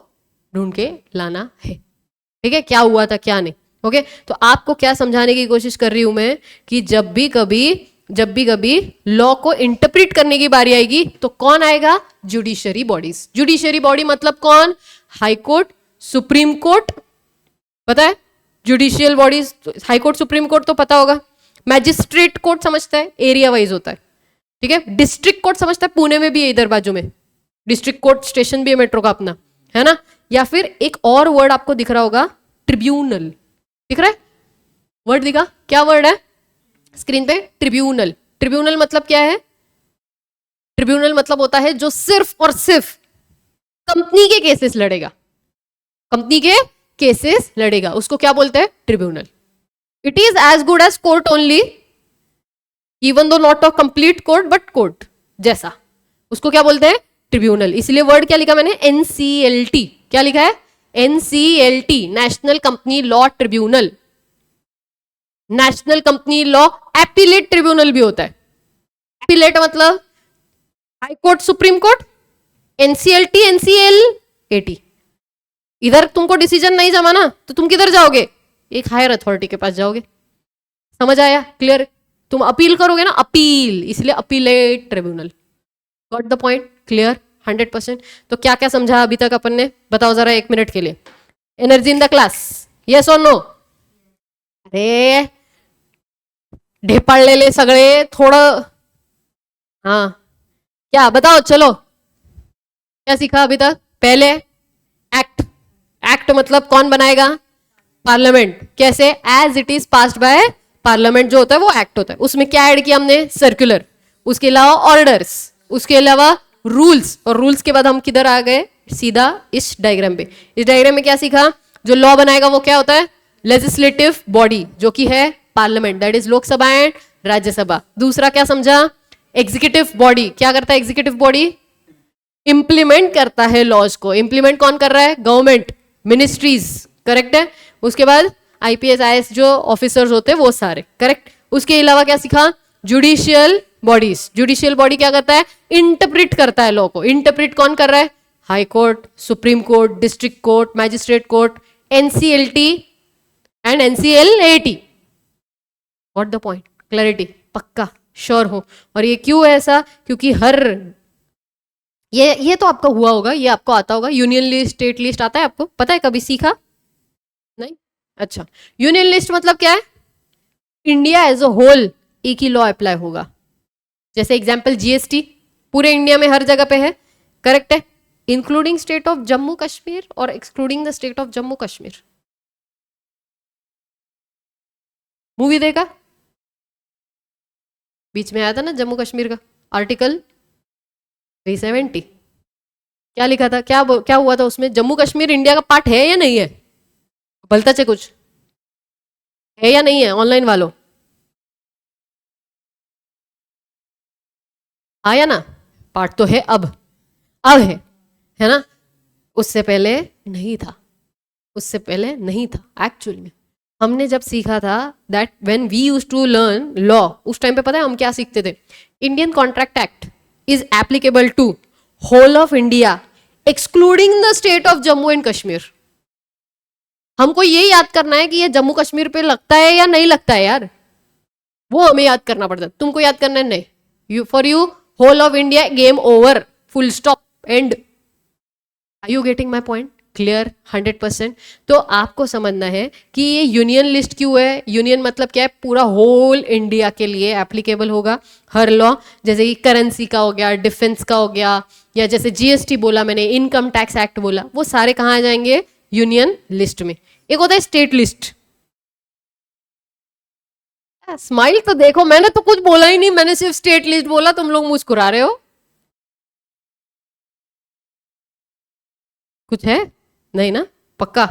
ढूंढ के लाना है. ठीक है, क्या हुआ था क्या नहीं. ओके, तो आपको क्या समझाने की कोशिश कर रही हूं मैं कि जब भी कभी लॉ को इंटरप्रिट करने की बारी आएगी तो कौन आएगा? Judiciary bodies. जुडिशरी बॉडी मतलब कौन? High court, supreme court. पता है? Judicial bodies, high court, supreme court तो पता होगा. मैजिस्ट्रेट कोर्ट समझता है, एरिया वाइज होता है. ठीक है. डिस्ट्रिक्ट कोर्ट समझता है, पुणे में भी है, इधर बाजू में डिस्ट्रिक्ट कोर्ट स्टेशन भी है मेट्रो का अपना, है ना. या फिर एक और वर्ड आपको दिख रहा होगा, ट्रिब्यूनल. दिख रहा है वर्ड? दिखा? क्या वर्ड है स्क्रीन पे? ट्रिब्यूनल. ट्रिब्यूनल मतलब क्या है? ट्रिब्यूनल मतलब होता है जो सिर्फ और सिर्फ कंपनी के केसेस लड़ेगा. कंपनी के केसेस लड़ेगा, उसको क्या बोलते हैं? Tribunal. It is as good as court only, even though not a complete court but court जैसा. उसको क्या बोलते हैं? ट्रिब्यूनल. इसलिए वर्ड क्या लिखा मैंने? NCLT. क्या लिखा है? NCLT, national company law tribunal. National company law appellate tribunal भी होता है. एपीलेट मतलब high court, supreme court. NCLT, NCLAT. इधर तुमको डिसीजन नहीं जमा ना तो तुम किधर जाओगे? एक हायर अथॉरिटी के पास जाओगे. समझ आया? क्लियर? तुम अपील करोगे ना, अपील, इसलिए appellate tribunal. Got the point? Clear? 100%. तो क्या क्या समझा अभी तक अपन ने? बताओ जरा 1 मिनट के लिए. Energy in the class, yes और नो? अरे ढेपाळलेले ले सगळे थोडं. हाँ, क्या बताओ, चलो. क्या सीखा अभी तक? पहले एक्ट. एक्ट मतलब कौन बनाएगा? पार्लियामेंट. कैसे? As it is passed by parliament जो होता है वो एक्ट होता है. उसमें क्या ऐड किया हमने? सर्कुलर. उसके अलावा ऑर्डर्स, उसके अलावा रूल्स. और रूल्स के बाद हम किधर आ गए? सीधा इस डायग्राम पे. इस डायग्राम में क्या सीखा? जो लॉ बनाएगा वो क्या होता है? लेजिस्लेटिव बॉडी, जो कि है parliament, that is Lok Sabha and Rajya Sabha. दूसरा क्या समझा? Executive body. क्या करता है एग्जीक्यूटिव बॉडी? इंप्लीमेंट करता है लॉज को। इंप्लीमेंट कौन कर रहा है? गवर्नमेंट, मिनिस्ट्रीज, करेक्ट है। उसके बाद आईपीएस आईएएस जो ऑफिसर्स होते हैं वो सारे, करेक्ट। उसके अलावा क्या सीखा? Judicial bodies. जुडिशियल बॉडी क्या करता है? इंटरप्रिट करता है लॉ को। इंटरप्रिट कौन कर रहा है? High court, supreme court, district court, magistrate court, NCLT and NCLAT. What the point? Clarity? पक्का श्योर हो? और ये क्यों है ऐसा? क्योंकि हर ये तो आपका हुआ होगा, ये आपको आता होगा। यूनियन लिस्ट, स्टेट लिस्ट आता है आपको? पता है? कभी सीखा नहीं? अच्छा, यूनियन लिस्ट मतलब क्या है? इंडिया एज अ होल एक ही लॉ अप्लाई होगा। जैसे एग्जांपल जीएसटी पूरे इंडिया में हर जगह पे है, करेक्ट है, including state of Jammu Kashmir और excluding the state of Jammu Kashmir. Movie देखा? बीच में आया था ना जम्मू कश्मीर का आर्टिकल 370। क्या लिखा था? क्या हुआ था उसमें? जम्मू कश्मीर इंडिया का पार्ट है या नहीं है? बोलता चे कुछ है या नहीं है ऑनलाइन वालों? आया ना? पार्ट तो है, अब है ना? उससे पहले नहीं था, उससे पहले नहीं था एक्चुअली में। हमने जब सीखा था that when we used to learn law, उस टाइम पे पता है हम क्या सीखते थे? Indian contract act is applicable to whole of India excluding the state of Jammu and Kashmir. हमको ये याद करना है कि ये जम्मू कश्मीर पे लगता है या नहीं लगता है यार, वो हमें याद करना पड़ता है। तुमको याद करना है नहीं। You for you whole of India, game over, full stop, end. Are you getting my point? Clear? 100%। तो आपको समझना है कि ये यूनियन लिस्ट क्यों है। यूनियन मतलब क्या है? पूरा होल इंडिया के लिए एप्लीकेबल होगा हर लॉ। जैसे कि करेंसी का हो गया, डिफेंस का हो गया, या जैसे जीएसटी बोला मैंने, इनकम टैक्स एक्ट बोला, वो सारे कहाँ आ जाएंगे? यूनियन लिस्ट में। एक होता है स्टेट लिस्ट। स्माइल तो देखो, मैंने तो कुछ बोला ही नहीं, मैंने सिर्फ स्टेट लिस्ट बोला, तुम लोग मुस्कुरा रहे हो। कुछ है? नहीं ना? पक्का?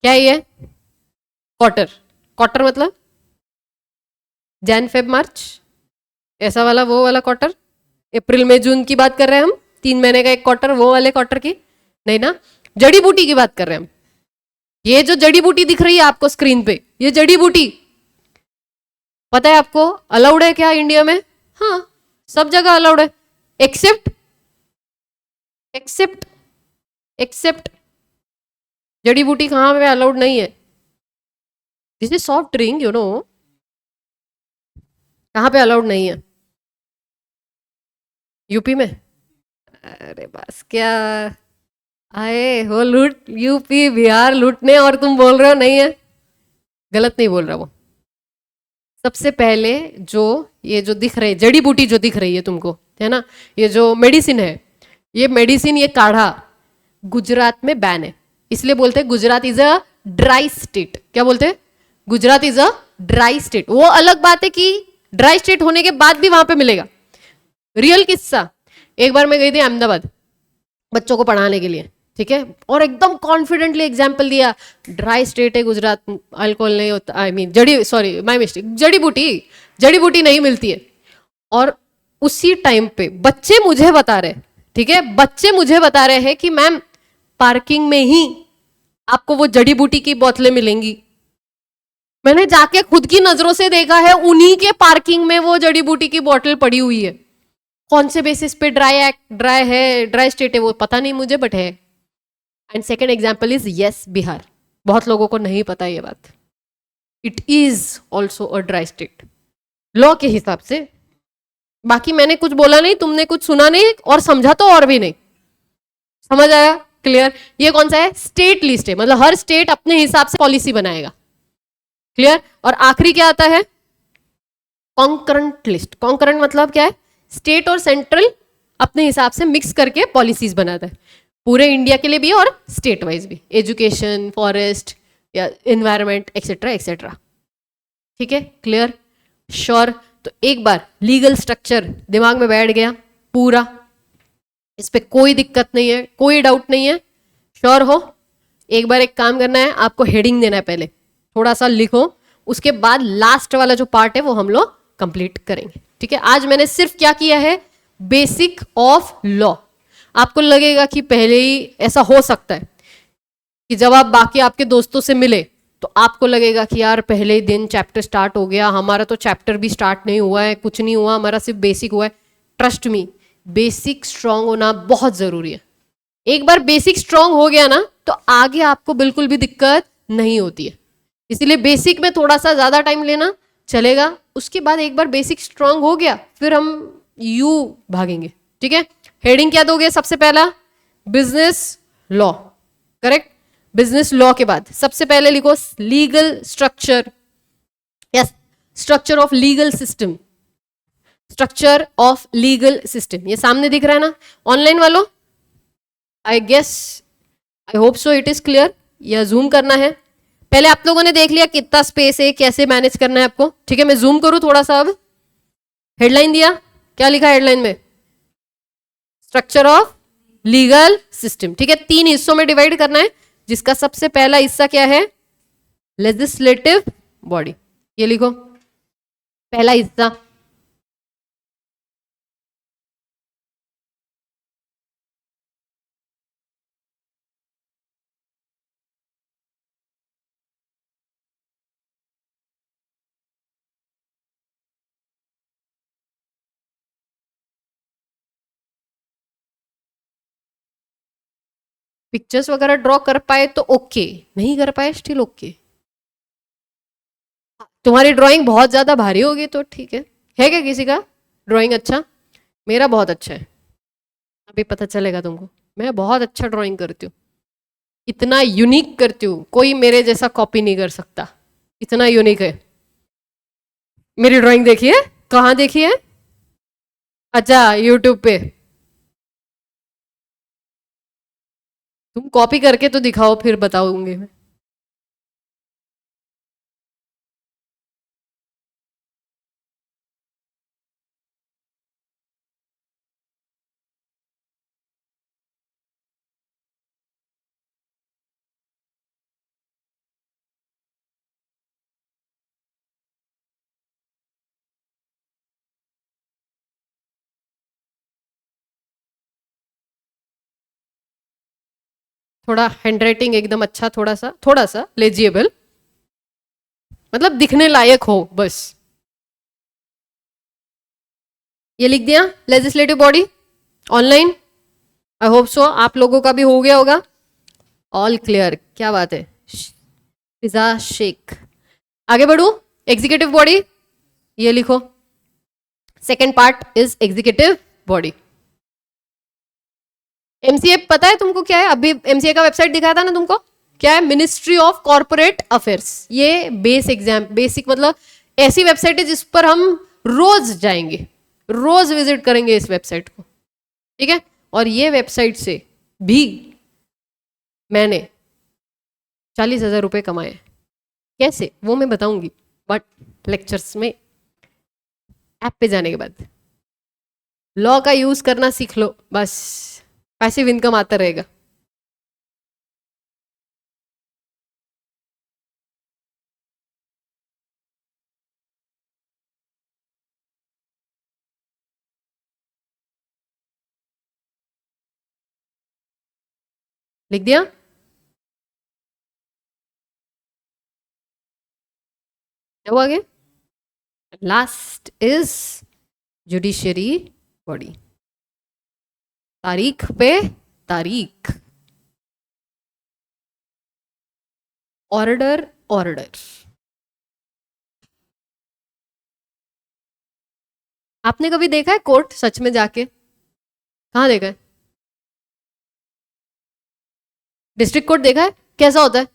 क्या ये? क्वार्टर? क्वार्टर मतलब जैन फेब मार्च, ऐसा वाला, वो वाला क्वार्टर? अप्रैल मई जून की बात कर रहे हैं हम? 3 महीने का एक क्वार्टर, वो वाले क्वार्टर की नहीं ना? जड़ी बूटी की बात कर रहे हैं हम। ये जो जड़ी बूटी दिख रही है आपको स्क्रीन पे, ये जड़ी बूटी पता है आपको अलाउड है क्या इंडिया में? हाँ, सब जगह अलाउड है, एक्सेप्ट एक्सेप्ट एक्सेप्ट जड़ी बूटी कहाँ पे अलाउड नहीं है? This is soft drink, you know. कहाँ पे अलाउड नहीं है? यूपी में? अरे बस क्या आए हो लूट, यूपी बिहार लूटने, और तुम बोल रहे हो नहीं है? गलत नहीं बोल रहा वो। सबसे पहले जो ये जो दिख रही है जड़ी बूटी, जो दिख रही है तुमको, है ना, ये जो मेडिसिन है, ये मेडिसिन, ये काढ़ा गुजरात में बैन है। इसलिए बोलते हैं Gujarat is a dry state. क्या बोलते हैं? Gujarat is a dry state. वो अलग बात है कि ड्राई स्टेट होने के बाद भी वहां पे मिलेगा। रियल किस्सा, एक बार मैं गई थी अहमदाबाद बच्चों को पढ़ाने के लिए, ठीक है, और एकदम कॉन्फिडेंटली एग्जाम्पल दिया, ड्राई स्टेट है गुजरात, अल्कोहल नहीं होता, I mean sorry my mistake, जड़ी बूटी नहीं मिलती है। और उसी टाइम पे बच्चे मुझे बता रहे, ठीक है, बच्चे मुझे बता रहे हैं कि मैम पार्किंग में ही आपको वो जड़ी बूटी की बोतलें मिलेंगी। मैंने जाके खुद की नजरों से देखा है, उन्हीं के पार्किंग में वो जड़ी बूटी की बोतल पड़ी हुई है। कौन से बेसिस पे ड्राई स्टेट है वो पता नहीं मुझे, बट है। And second example is yes Bihar. बहुत लोगों को नहीं पता ये बात, it is also a dry state law के हिसाब से। बाकी मैंने कुछ बोला नहीं, तुमने कुछ सुना नहीं और समझा तो और भी नहीं। समझ आया? क्लियर? ये कौन सा है? स्टेट लिस्ट है, मतलब हर स्टेट अपने हिसाब से पॉलिसी बनाएगा। क्लियर? और आखिरी क्या आता है? Concurrent list. कॉन्करेंट मतलब क्या है? स्टेट और सेंट्रल अपने हिसाब से मिक्स करके पॉलिसीज बनाता है, पूरे इंडिया के लिए भी और स्टेट वाइज भी, एजुकेशन, फॉरेस्ट या इन्वायरमेंट एक्सेट्रा एक्सेट्रा। ठीक है? क्लियर? श्योर? तो एक बार लीगल स्ट्रक्चर दिमाग में बैठ गया पूरा, इस पे कोई दिक्कत नहीं है, कोई डाउट नहीं है। श्योर हो? एक बार एक काम करना है, आपको हेडिंग देना है, पहले थोड़ा सा लिखो, उसके बाद लास्ट वाला जो पार्ट है वो हम लोग कंप्लीट करेंगे। ठीक है, आज मैंने सिर्फ क्या किया है, बेसिक ऑफ लॉ। आपको लगेगा कि पहले ही ऐसा हो सकता है कि जब आप बाकी आपके दोस्तों से मिले तो आपको लगेगा कि यार पहले ही दिन चैप्टर स्टार्ट हो गया, हमारा तो चैप्टर भी स्टार्ट नहीं हुआ है, कुछ नहीं हुआ, हमारा सिर्फ बेसिक हुआ है। ट्रस्ट मी, बेसिक स्ट्रांग होना बहुत जरूरी है। एक बार बेसिक स्ट्रांग हो गया ना तो आगे आपको बिल्कुल भी दिक्कत नहीं होती है। इसीलिए बेसिक में थोड़ा सा ज्यादा टाइम लेना चलेगा, उसके बाद एक बार बेसिक स्ट्रांग हो गया फिर हम यू भागेंगे। ठीक है, हेडिंग क्या दोगे? सबसे पहला business law, correct. Business law के बाद सबसे पहले लिखो legal structure, yes, structure of legal system, structure of legal system. ये सामने दिख रहा है ना ऑनलाइन वालों? I guess, I hope so it is clear. या जूम करना है? पहले आप लोगों ने देख लिया कितना स्पेस है, कैसे मैनेज करना है आपको। ठीक है, मैं जूम करूं थोड़ा सा। अब हेडलाइन दिया, क्या लिखा है हेडलाइन में? Structure of legal system. ठीक है, 3 हिस्सों में डिवाइड करना है, जिसका सबसे पहला हिस्सा क्या है? Legislative body. ये लिखो पहला हिस्सा। पिक्चर्स वगैरह ड्रॉ कर पाए तो ओके, नहीं कर पाए स्टिल ओके। तुम्हारी ड्राइंग बहुत ज्यादा भारी होगी तो ठीक है क्या किसी का ड्राइंग अच्छा? मेरा बहुत अच्छा है, अभी पता चलेगा तुमको। मैं बहुत अच्छा ड्राइंग करती हूँ, इतना यूनिक करती हूँ, कोई मेरे जैसा कॉपी नहीं कर सकता, इतना यूनिक है। मेरी ड्राइंग देखिए, कहाँ देखी है? अच्छा, यूट्यूब पे। तुम कॉपी करके तो दिखाओ फिर बताऊंगी मैं। थोड़ा हैंडराइटिंग एकदम अच्छा, थोड़ा सा लेजिएबल, मतलब दिखने लायक हो बस। ये लिख दिया लेजिस्लेटिव बॉडी ऑनलाइन। आई होप सो आप लोगों का भी हो गया होगा। ऑल क्लियर, क्या बात है। Pizza shake. आगे बढ़ू, एग्जीक्यूटिव बॉडी, ये लिखो। Second part is executive body. MCA पता है तुमको क्या है? अभी एमसीए का वेबसाइट दिखाया था ना तुमको, क्या है? Ministry of corporate affairs. ये बेसिक मतलब ऐसी वेबसाइट है जिस पर हम रोज जाएंगे, रोज विजिट करेंगे इस वेबसाइट को। ठीक है, और ये वेबसाइट से भी मैंने 40,000 रुपए कमाए। कैसे वो मैं बताऊंगी, बट लेक्चर्स में, ऐप पे जाने के बाद। लॉ का यूज करना सीख लो बस, पैसिव इनकम आता रहेगा। लिख दिया? क्या हुआ आगे? Last is judiciary body. तारीख पे तारीख, ऑर्डर ऑर्डर। आपने कभी देखा है कोर्ट सच में जाके? कहाँ देखा है? डिस्ट्रिक्ट कोर्ट देखा है? कैसा होता है?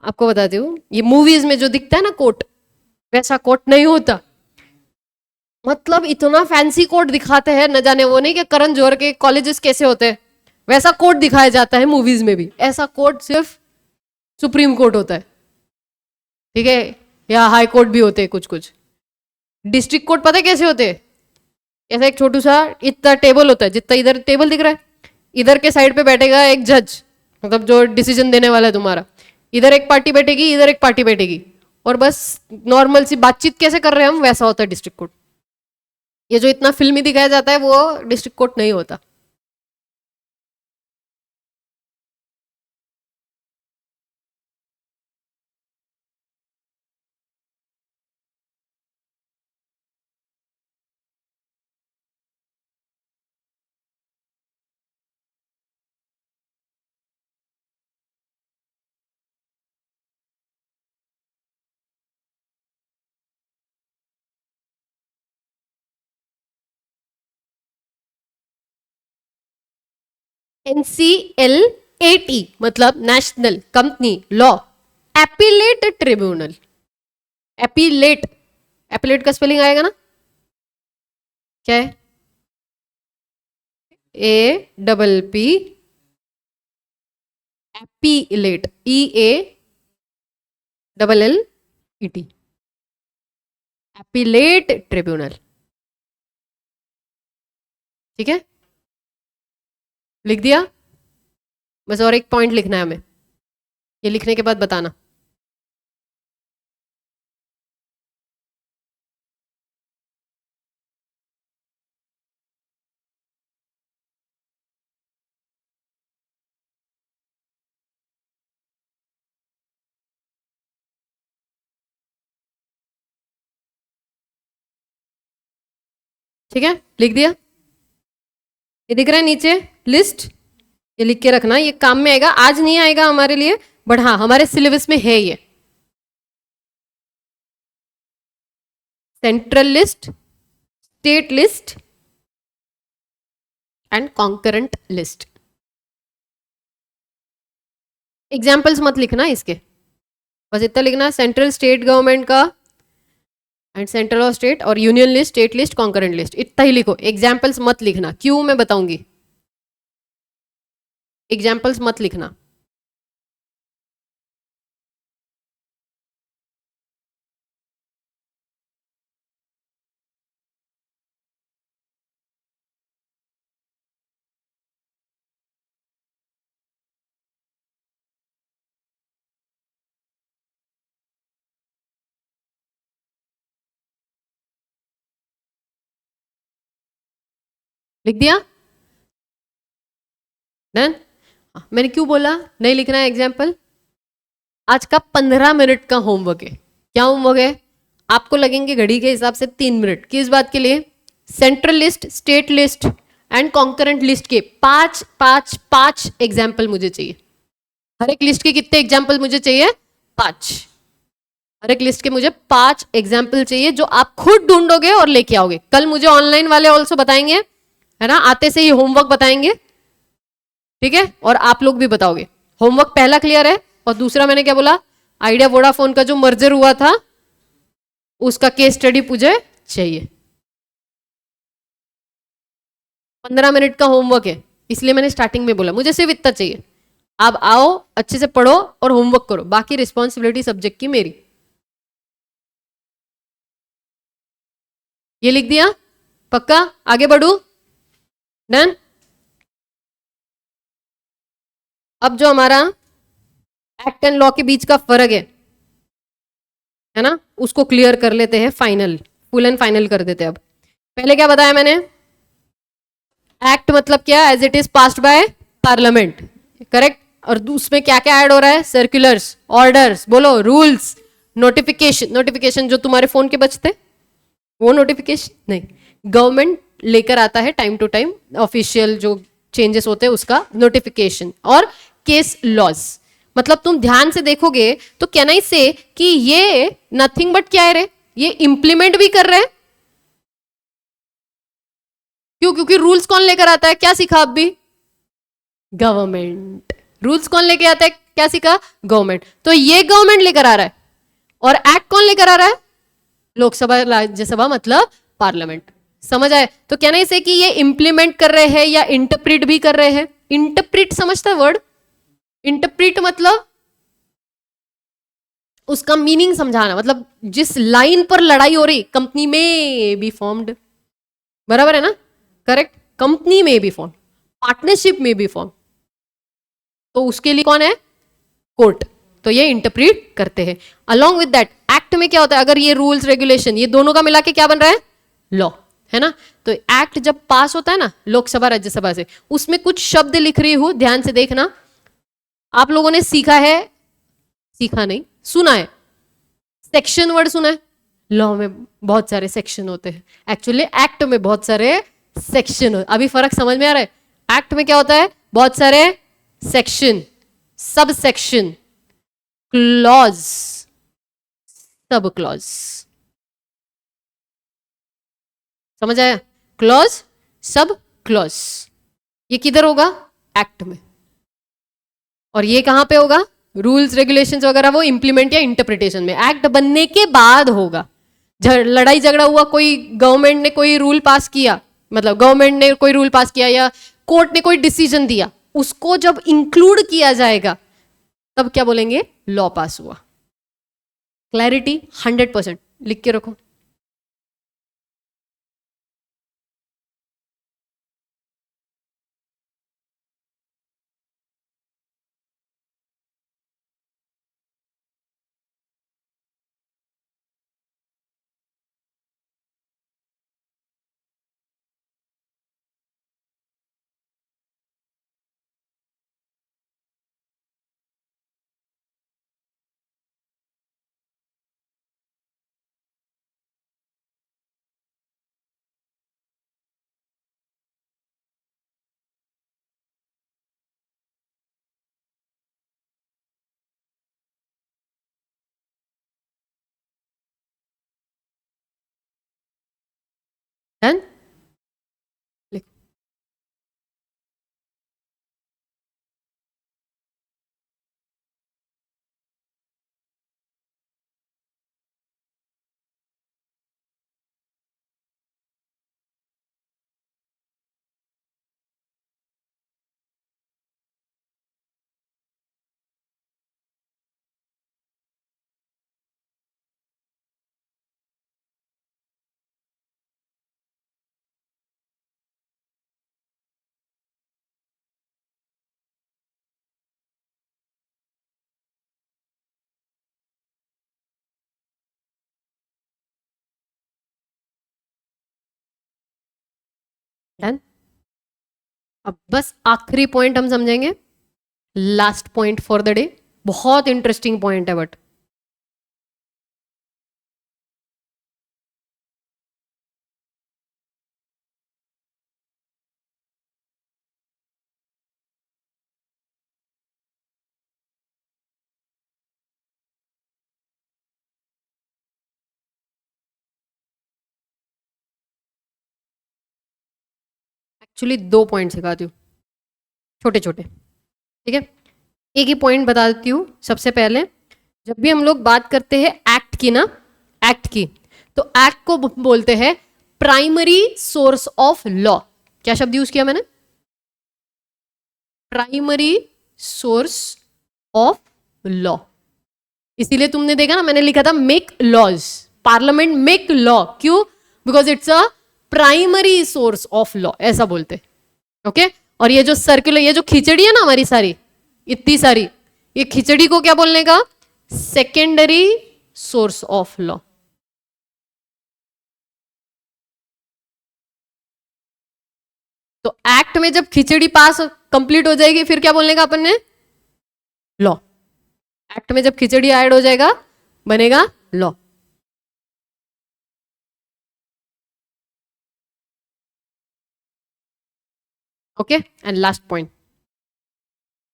आपको बताती हूँ, ये मूवीज में जो दिखता है ना कोर्ट, वैसा कोर्ट नहीं होता। मतलब इतना फैंसी कोर्ट दिखाते हैं, न जाने वो नहीं कि करण जौहर के कॉलेजेस कैसे होते हैं, वैसा कोर्ट दिखाया जाता है मूवीज में भी। ऐसा कोर्ट सिर्फ सुप्रीम कोर्ट होता है, ठीक है, या हाई कोर्ट भी होते हैं कुछ कुछ। डिस्ट्रिक्ट कोर्ट पता है कैसे होते हैं? ऐसा एक छोटू सा इतना टेबल होता है जितना इधर टेबल दिख रहा है, इधर के साइड पे बैठेगा एक जज, मतलब जो डिसीजन देने वाला है तुम्हारा, इधर एक पार्टी बैठेगी, इधर एक पार्टी बैठेगी, और बस नॉर्मल सी बातचीत कैसे कर रहे हैं हम वैसा होता है डिस्ट्रिक्ट कोर्ट। ये जो इतना फिल्मी दिखाया जाता है वो डिस्ट्रिक्ट कोर्ट नहीं होता। NCLAT मतलब national company law appellate tribunal. Appellate, appellate का स्पेलिंग आएगा ना, क्या है? APP appellate, EALLET, appellate tribunal. ठीक है, लिख दिया? बस और एक पॉइंट लिखना है हमें, ये लिखने के बाद बताना। ठीक है, लिख दिया? ये दिख रहा है नीचे लिस्ट, ये लिख के रखना, ये काम में आएगा, आज नहीं आएगा हमारे लिए, बट हाँ हमारे सिलेबस में है ये। Central list, state list and concurrent list. Examples मत लिखना इसके, बस इतना लिखना, सेंट्रल स्टेट गवर्नमेंट का एंड सेंट्रल और स्टेट, और union list, state list, concurrent list, इतना ही लिखो। एग्जाम्पल्स मत लिखना, क्यों मैं बताऊंगी। एग्जाम्पल्स मत लिखना। लिख दिया? डन? मैंने क्यों बोला नहीं लिखना है एग्जाम्पल? आज का 15 मिनट का होमवर्क है। क्या होमवर्क है? आपको लगेंगे घड़ी के हिसाब से 3 मिनट, किस बात के लिए? Central list, state list and concurrent list के 5 एग्जाम्पल मुझे चाहिए। हर एक लिस्ट के कितने एग्जाम्पल मुझे चाहिए? 5। हर एक लिस्ट के मुझे 5 एग्जाम्पल चाहिए जो आप खुद ढूंढोगे और लेके आओगे। कल मुझे ऑनलाइन वाले ऑल्सो बताएंगे, है ना, आते से ही होमवर्क बताएंगे, ठीक है, और आप लोग भी बताओगे। होमवर्क पहला क्लियर है, और दूसरा मैंने क्या बोला, आइडिया वोडाफोन का जो मर्जर हुआ था उसका केस स्टडी मुझे चाहिए। 15 मिनट का होमवर्क है, इसलिए मैंने स्टार्टिंग में बोला मुझे सिर्फ इतना चाहिए। आप आओ, अच्छे से पढ़ो और होमवर्क करो, बाकी रिस्पॉन्सिबिलिटी सब्जेक्ट की मेरी। ये लिख दिया? पक्का? आगे बढ़ू? डन? अब जो हमारा एक्ट एंड लॉ के बीच का फर्क है ना, उसको क्लियर कर लेते हैं, फाइनल, फुल एंड फाइनल कर देते हैं। अब पहले क्या बताया मैंने? एक्ट मतलब क्या? As it is passed by parliament, correct. और उसमें क्या क्या ऐड हो रहा है? सर्कुलर्स, ऑर्डर्स, बोलो, रूल्स, नोटिफिकेशन। नोटिफिकेशन जो तुम्हारे फोन के बचते, वो नोटिफिकेशन नहीं, गवर्नमेंट लेकर आता है टाइम टू टाइम, ऑफिशियल जो चेंजेस होते हैं उसका नोटिफिकेशन। और केस लॉज, मतलब तुम ध्यान से देखोगे तो कैन आई से कि ये नथिंग बट क्या है रे, ये इंप्लीमेंट भी कर रहे हैं। क्यों? क्योंकि रूल्स कौन लेकर आता है? क्या सीखा आप भी? गवर्नमेंट। रूल्स कौन लेके आता है? क्या सीखा? गवर्नमेंट। तो ये गवर्नमेंट लेकर आ रहा है, और एक्ट कौन लेकर आ रहा है? लोकसभा, राज्यसभा, मतलब पार्लियामेंट। समझ आए? तो कहना इसे कि ये इंप्लीमेंट कर रहे हैं या इंटरप्रिट भी कर रहे हैं। इंटरप्रिट समझता है वर्ड? इंटरप्रिट मतलब उसका मीनिंग समझाना, मतलब जिस लाइन पर लड़ाई हो रही, कंपनी में बी फॉर्म्ड, बराबर है ना, करेक्ट। कंपनी में भी फॉर्म, पार्टनरशिप में भी फॉर्म, तो उसके लिए कौन है, कोर्ट। तो ये इंटरप्रीट करते हैं। अलोंग विद दैट एक्ट में क्या होता है, अगर ये रूल्स रेगुलेशन ये दोनों का मिला के क्या बन रहा है, लॉ, है ना। तो एक्ट जब पास होता है ना लोकसभा राज्यसभा से, उसमें कुछ शब्द लिख रही हूं, ध्यान से देखना। आप लोगों ने सीखा है, सीखा नहीं, सुना है, सेक्शन वर्ड सुना है। लॉ में बहुत सारे सेक्शन होते हैं, एक्चुअली एक्ट में बहुत सारे सेक्शन होते। अभी फर्क समझ में आ रहा है, एक्ट में क्या होता है, बहुत सारे section, sub section, clause, sub clause, समझ आया, क्लॉज सब क्लॉज, ये किधर होगा, एक्ट में। और ये कहां पे होगा, रूल्स रेगुलेशंस वगैरह वो इंप्लीमेंट या इंटरप्रिटेशन में, एक्ट बनने के बाद होगा। लड़ाई झगड़ा हुआ, कोई गवर्नमेंट ने कोई रूल पास किया, मतलब गवर्नमेंट ने कोई रूल पास किया या कोर्ट ने कोई डिसीजन दिया, उसको जब इंक्लूड किया जाएगा तब क्या बोलेंगे, लॉ पास हुआ। क्लैरिटी 100%, लिख के रखो। Done, done. अब बस आखिरी पॉइंट हम समझेंगे, last point for the day, बहुत इंटरेस्टिंग पॉइंट है बट एक्चुअली 2 पॉइंट सिखाती हूँ, छोटे छोटे, ठीक है। एक ही पॉइंट बता देती हूँ। सबसे पहले जब भी हम लोग बात करते हैं एक्ट की ना, एक्ट की, तो एक्ट को बोलते हैं प्राइमरी सोर्स ऑफ लॉ। क्या शब्द यूज किया मैंने, प्राइमरी सोर्स ऑफ लॉ। इसीलिए तुमने देखा ना, मैंने लिखा था make laws, parliament make law, क्यों, because it's a primary source of law, ऐसा बोलते, ओके। और ये जो सर्कुलर, ये जो खिचड़ी है ना हमारी सारी, इतनी सारी, ये खिचड़ी को क्या बोलने का, सेकेंडरी सोर्स ऑफ लॉ। तो एक्ट में जब खिचड़ी पास कंप्लीट हो जाएगी, फिर क्या बोलने का अपन ने, लॉ। एक्ट में जब खिचड़ी ऐड हो जाएगा बनेगा law. Okay, and last point,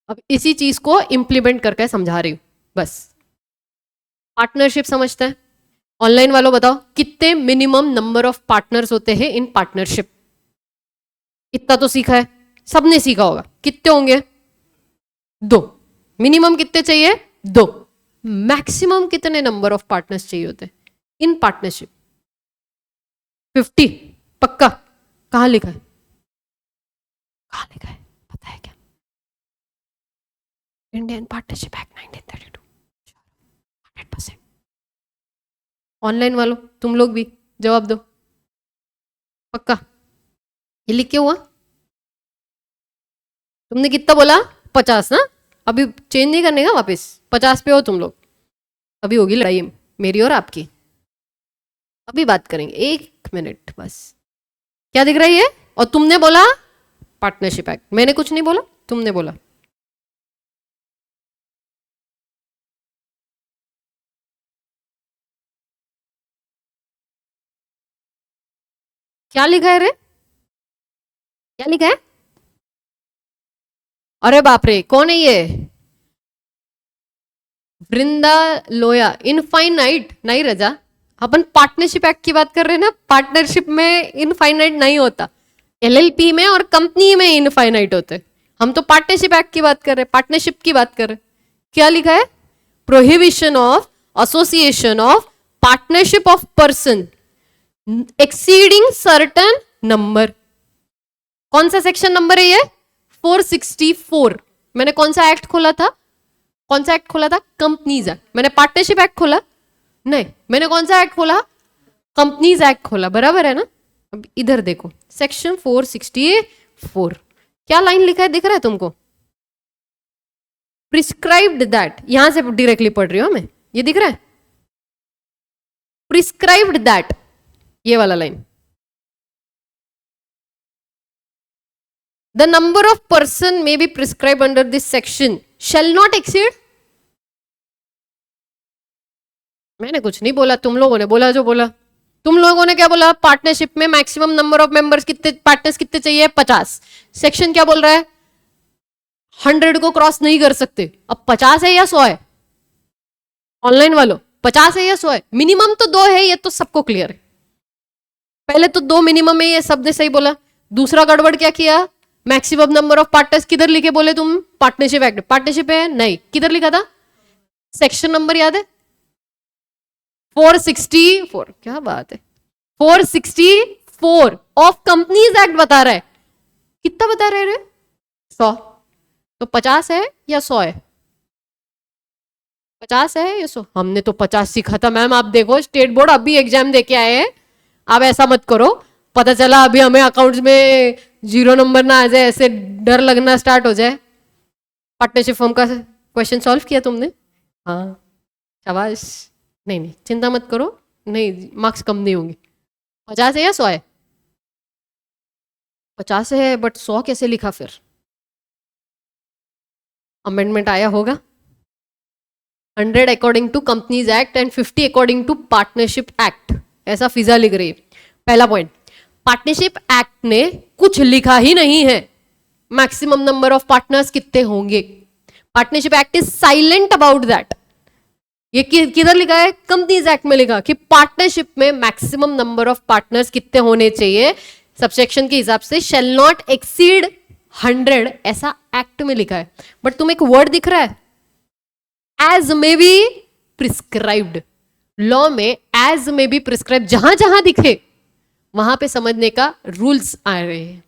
अब इसी चीज को इंप्लीमेंट करके समझा रही हूं बस। पार्टनरशिप समझते हैं, ऑनलाइन वालों बताओ कितने मिनिमम नंबर ऑफ पार्टनर्स होते हैं इन पार्टनरशिप। इतना तो सीखा है, सबने सीखा होगा, कितने होंगे, 2। मिनिमम कितने चाहिए, 2। मैक्सिमम कितने नंबर ऑफ पार्टनर्स चाहिए होते हैं इन पार्टनरशिप, 50, पक्का। कहां लिखा है, कहां लिखा है, पता है क्या, इंडियन पार्टनरशिप एक्ट 1932, 100%। ऑनलाइन वालों तुम लोग भी जवाब दो, पक्का। ये लिख के हुआ? तुमने कितना बोला? 50 ना? अभी चेंज नहीं करने का वापस? 50 पे हो तुम लोग? अभी होगी लड़ाई मेरी और आपकी, अभी बात करेंगे, 1 मिनट बस। क्या दिख रही है? और तुमने बोला पार्टनरशिप एक्ट, मैंने कुछ नहीं बोला, तुमने बोला। क्या लिखा है रे? क्या लिखा है? अरे बाप रे, कौन है ये? वृंदा लोया। इनफाइनाइट नहीं रजा, अपन पार्टनरशिप एक्ट की बात कर रहे हैं ना, पार्टनरशिप में इनफाइनाइट नहीं होता, एलएलपी में और कंपनी में इनफाइनाइट होते। हम तो पार्टनरशिप एक्ट की बात कर रहे हैं, पार्टनरशिप की बात कर रहे हैं। क्या लिखा है? Prohibition of association of partnership of person exceeding certain number. कौन सा सेक्शन नंबर है ये? 464। मैंने कौन सा एक्ट खोला था? कौन सा एक्ट खोला था? Companies act. मैंने पार्टनरशिप एक्ट खोला नहीं, मैंने कौन सा एक्ट खोला? कंपनीज एक्ट खोला, बराबर है ना? अब इधर देखो, सेक्शन 464 क्या लाइन लिखा है, दिख रहा है तुमको? प्रिस्क्राइब्ड दैट, यहां से डायरेक्टली पढ़ रही हूं मैं, ये दिख रहा है? प्रिस्क्राइब्ड दैट, ये वाला line, the number of person may be prescribe under this section shall not exceed. मैंने कुछ नहीं बोला, तुम लोगों ने बोला जो बोला। तुम लोगों ने क्या बोला? पार्टनरशिप में मैक्सिमम नंबर ऑफ मेंबर्स कितने, पार्टनर्स कितने चाहिए? 50। सेक्शन क्या बोल रहा है? 100 को क्रॉस नहीं कर सकते। अब 50 है या 100 है? ऑनलाइन वालों 50 है या 100 है? मिनिमम तो 2 है, ये तो सबको क्लियर है। पहले तो 2 मिनिमम है, ये सबने सही बोला। दूसरा गड़बड़ क्या किया? मैक्सिमम नंबर ऑफ पार्टनर्स किधर लिखे बोले तुम? Partnership act. पार्टनरशिप है नहीं, किधर लिखा था? सेक्शन नंबर याद है? 464। क्या बात है, 464 ऑफ कंपनीज एक्ट बता रहा है। कितना बता रहे रे? 100। तो 50 है या 100 है? 50 है या 100? हमने तो 50 सीखा था मैम। आप देखो, स्टेट बोर्ड अभी एग्जाम दे के आए हैं, आप ऐसा मत करो। पता चला अभी हमें अकाउंट्स में 0 नंबर ना आ जाए, ऐसे डर लगना स्टार्ट हो जाए। पार्टनरशिप फॉर्म का क्वेश्चन सॉल्व किया तुमने? हाँ, शाबाश। नहीं नहीं, चिंता मत करो, नहीं मार्क्स कम नहीं होंगे। 50 है या 100 है? 50 है, बट 100 कैसे लिखा फिर? अमेंडमेंट आया होगा। 100 according to companies act and 50 according to partnership act, ऐसा फिजा लिख रही है। पहला पॉइंट, पार्टनरशिप एक्ट ने कुछ लिखा ही नहीं है मैक्सिमम नंबर ऑफ पार्टनर्स कितने होंगे। Partnership act is silent about that. ये किधर लिखा है? कंपनीज एक्ट में लिखा कि पार्टनरशिप में मैक्सिमम नंबर ऑफ पार्टनर्स कितने होने चाहिए सबसेक्शन के हिसाब से, शैल नॉट एक्सीड 100, ऐसा एक्ट में लिखा है। बट तुम एक वर्ड दिख रहा है, as may be prescribed. Law में एज मे बी प्रिस्क्राइब जहां जहां दिखे वहां पे समझने का रूल्स आ रहे हैं।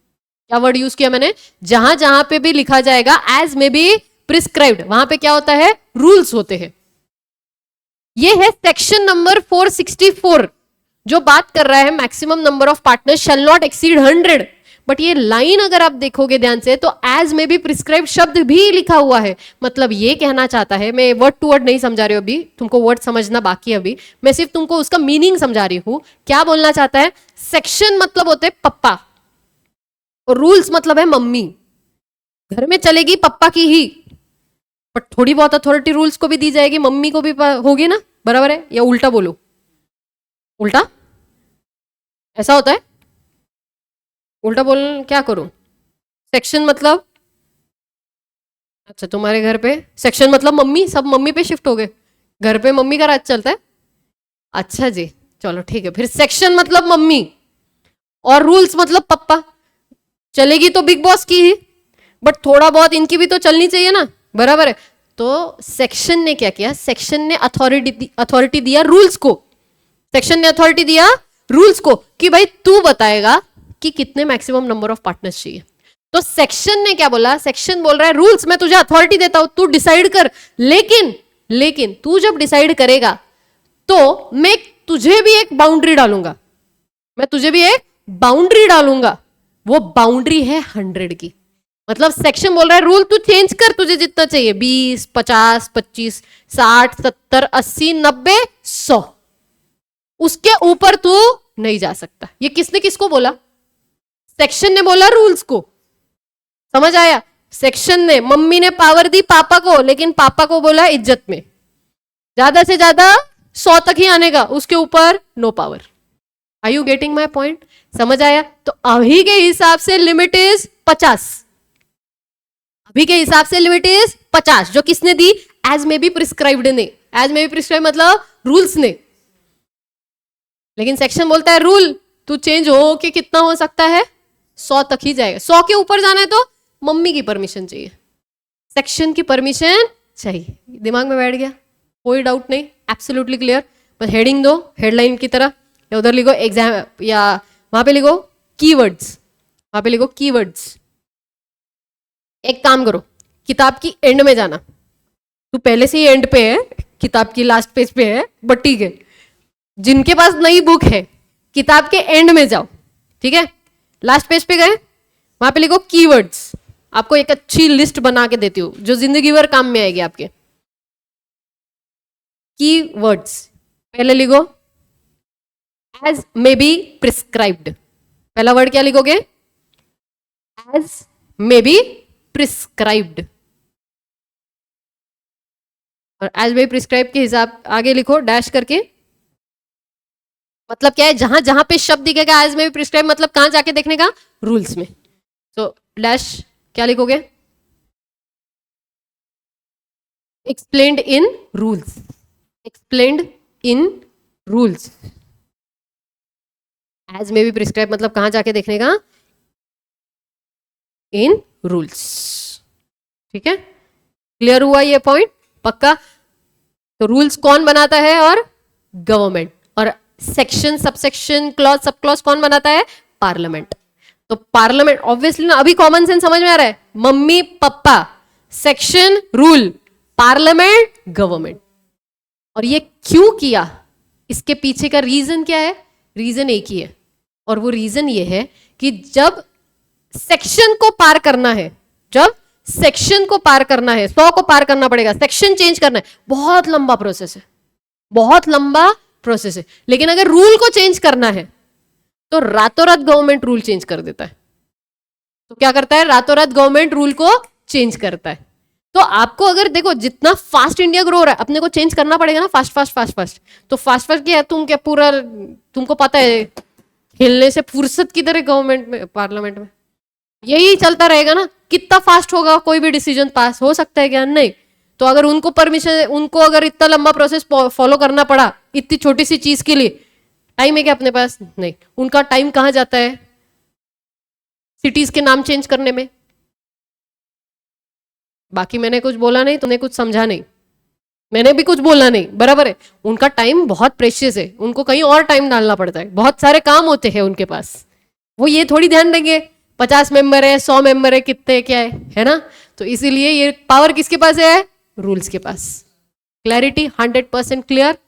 क्या वर्ड यूज किया मैंने? जहां जहां पे भी लिखा जाएगा एज मे बी प्रिस्क्राइब्ड, वहां पे क्या होता है? रूल्स होते हैं। ये है सेक्शन नंबर 464 जो बात कर रहा है maximum number of partners shall not exceed 100। But ये लाइन अगर आप देखोगे ध्यान से तो एज में भी प्रिस्क्राइब शब्द भी लिखा हुआ है। मतलब ये कहना चाहता है, मैं वर्ड टू वर्ड नहीं समझा रही हूं अभी, तुमको वर्ड समझना बाकी है अभी, मैं सिर्फ तुमको उसका मीनिंग समझा रही हूं। क्या बोलना चाहता है? सेक्शन मतलब होते पप्पा और रूल्स मतलब है मम्मी। घर में चलेगी पप्पा की ही, बट थोड़ी बहुत अथॉरिटी रूल्स को भी दी जाएगी, मम्मी को भी होगी ना, बराबर है? या उल्टा बोलो? उल्टा ऐसा होता है? उल्टा बोल क्या करूं? सेक्शन मतलब, अच्छा तुम्हारे घर पे सेक्शन मतलब मम्मी, सब मम्मी पे शिफ्ट हो गए, घर पे मम्मी का राज चलता है। अच्छा जी, चलो ठीक है, फिर सेक्शन मतलब मम्मी और रूल्स मतलब पप्पा। चलेगी तो बिग बॉस की ही, बट थोड़ा बहुत इनकी भी तो चलनी चाहिए ना, बराबर है? तो सेक्शन ने क्या किया? सेक्शन ने अथॉरिटी दिया रूल्स को। सेक्शन ने अथॉरिटी दिया रूल्स को कि भाई तू बताएगा कि कितने मैक्सिमम नंबर ऑफ पार्टनर्स चाहिए। तो सेक्शन ने क्या बोला? सेक्शन बोल रहा है रूल्स मैं तुझे अथॉरिटी देता हूं, तू डिसाइड कर, लेकिन तू जब डिसाइड करेगा तो मैं तुझे भी एक बाउंड्री डालूंगा, मैं तुझे भी एक बाउंड्री डालूंगा। वो बाउंड्री है 100 की। मतलब सेक्शन बोल रहा है रूल तू चेंज कर, तुझे जितना चाहिए 20, 50, 25, 60, 70, 80, 90, 100, उसके ऊपर तू नहीं जा सकता। ये किसने किसको बोला? सेक्शन ने बोला रूल्स को। समझ आया? सेक्शन ने, मम्मी ने पावर दी पापा को, लेकिन पापा को बोला इज्जत में ज्यादा से ज्यादा 100 तक ही आने का, उसके ऊपर no power. Are you getting my point? समझ आया? तो अभी के हिसाब से लिमिट इज 50। अभी के हिसाब से लिमिट इज 50, जो किसने दी? एज मे बी प्रिस्क्राइब्ड ने। एज मे बी प्रिस्क्राइब मतलब रूल्स ने। लेकिन सेक्शन बोलता है रूल तू चेंज हो के कितना हो सकता है? 100 तक ही जाएगा। 100 के ऊपर जाना है तो मम्मी की परमिशन चाहिए, सेक्शन की परमिशन चाहिए। दिमाग में बैठ गया? कोई डाउट नहीं? Absolutely clear? बस हेडिंग दो हेडलाइन की तरह, या उधर लिखो एग्जाम, या वहां पे लिखो कीवर्ड्स, वहां पे लिखो कीवर्ड्स। एक काम करो, किताब की एंड में जाना। तू पहले से ही एंड पे है, किताब की लास्ट पेज पे है, बट ठीक है, जिनके पास नई बुक है किताब के एंड में जाओ, ठीक है? लास्ट पेज पे गए, वहां पे लिखो कीवर्ड्स। आपको एक अच्छी लिस्ट बना के देती हूँ जो जिंदगी भर काम में आएगी आपके। कीवर्ड्स पहले लिखो एज मे बी प्रिस्क्राइब्ड। पहला वर्ड क्या लिखोगे? As may be prescribed. और एज मे बी प्रिस्क्राइब के हिसाब आगे लिखो डैश करके। मतलब क्या है? जहां जहां पे शब्द दिखेगा एज मे बी प्रिस्क्राइब, मतलब कहां जाके देखने का? रूल्स में। तो डैश क्या लिखोगे? Explained in rules. Explained in rules. As may be prescribe मतलब कहां जाके देखने का? In rules. ठीक है? क्लियर हुआ ये पॉइंट? पक्का? तो रूल्स कौन बनाता है? और गवर्नमेंट। और section, subsection, clause, sub clause कौन बनाता है? पार्लियामेंट। तो पार्लियामेंट ऑब्वियसली ना, अभी कॉमन सेंस समझ में आ रहा है? Mummy papa, section rule, parliament government. और ये क्यों किया? इसके पीछे का रीजन क्या है? रीजन एक ही है, और वो रीजन ये है कि जब सेक्शन को पार करना है, जब सेक्शन को पार करना है, 100 को पार करना पड़ेगा, सेक्शन चेंज करना है, बहुत लंबा प्रोसेस है, बहुत लंबा प्रोसेस है। लेकिन अगर रूल को चेंज करना है तो रातों रात गवर्नमेंट रूल चेंज कर देता है। तो क्या करता है? रातों रात गवर्नमेंट रूल को चेंज करता है। तो आपको अगर देखो जितना फास्ट इंडिया ग्रो हो रहा है, अपने को चेंज करना पड़ेगा ना, फास्ट फास्ट फास्ट फास्ट। तो फास्ट फास्ट क्या है? तुम क्या पूरा, तुमको पता है हिलने से फुर्सत किधर है गवर्नमेंट में, पार्लियामेंट में? यही चलता रहेगा ना। कितना फास्ट होगा कोई भी डिसीजन पास हो सकता है क्या? नहीं। तो अगर उनको परमिशन, उनको अगर इतना लंबा प्रोसेस फॉलो करना पड़ा इतनी छोटी सी चीज के लिए, टाइम है क्या अपने पास? नहीं। उनका टाइम कहां जाता है? सिटीज के नाम चेंज करने में। बाकी मैंने कुछ बोला नहीं, तुमने कुछ समझा नहीं, मैंने भी कुछ बोला नहीं, बराबर है? उनका टाइम बहुत प्रेशियस है, उनको कहीं और टाइम डालना पड़ता है, बहुत सारे काम होते हैं उनके पास। वो ये थोड़ी ध्यान देंगे 50 मेंबर है, 100 मेंबर है, कितने क्या है ना? तो इसीलिए ये पावर किसके पास है? रूल्स के पास। Clarity 100% clear?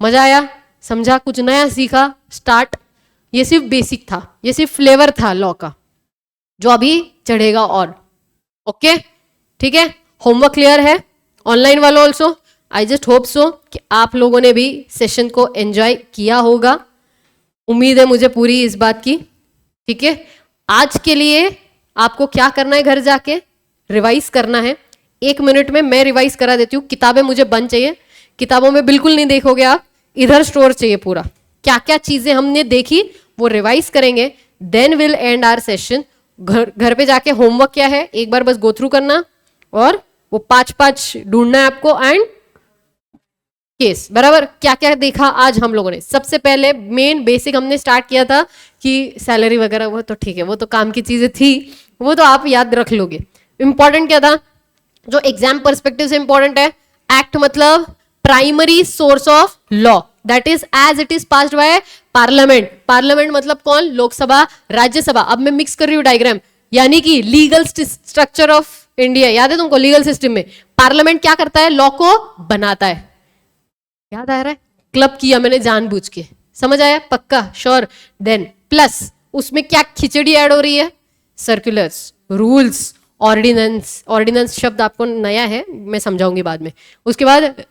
मजा आया? समझा? कुछ नया सीखा? स्टार्ट। ये सिर्फ बेसिक था, ये सिर्फ फ्लेवर था लॉ का, जो अभी चढ़ेगा और। ओके, ठीक है? होमवर्क क्लियर है? ऑनलाइन वालों also I just hope so कि आप लोगों ने भी सेशन को एंजॉय किया होगा। उम्मीद है मुझे पूरी इस बात की। ठीक है? आज के लिए आपको क्या करना है? घर जाके रिवाइज करना है। 1 मिनट में मैं रिवाइज करा देती हूँ। किताबें मुझे बंद चाहिए, किताबों में बिल्कुल नहीं देखोगे आप, इधर स्टोर चाहिए पूरा। क्या क्या चीजें हमने देखी वो रिवाइज करेंगे, then will end our session. घर पे जाके होमवर्क क्या है एक बार बस गो थ्रू करना, और वो 5-5 ढूंढना है आपको, एंड केस। बराबर? क्या क्या देखा आज हम लोगों ने? सबसे पहले मेन बेसिक हमने स्टार्ट किया था कि सैलरी वगैरह, वो तो ठीक है, वो तो काम की चीजें थी, वो तो आप याद रख लोगे। इंपॉर्टेंट क्या था जो एग्जाम पर्सपेक्टिव से इंपॉर्टेंट है? एक्ट मतलब primary source of law, that is as it is passed by parliament. Parliament मतलब कौन? लोकसभा, राज्यसभा। अब मैं मिक्स कर रही हूँ डायग्राम, यानी कि लीगल स्ट्रक्चर ऑफ इंडिया। याद है तुमको? लीगल सिस्टम में पार्लियामेंट क्या करता है? लॉ को बनाता है। याद आ रहा है? क्लब किया मैंने जानबूझ के। समझ आया? पक्का? श्योर? देन प्लस उसमें क्या खिचड़ी ऐड हो रही है? सर्कुलर्स, रूल्स, ऑर्डिनेंस, ऑर्डिनेंस शब्द आपको नया है, मैं समझाऊंगी बाद में। उसके बाद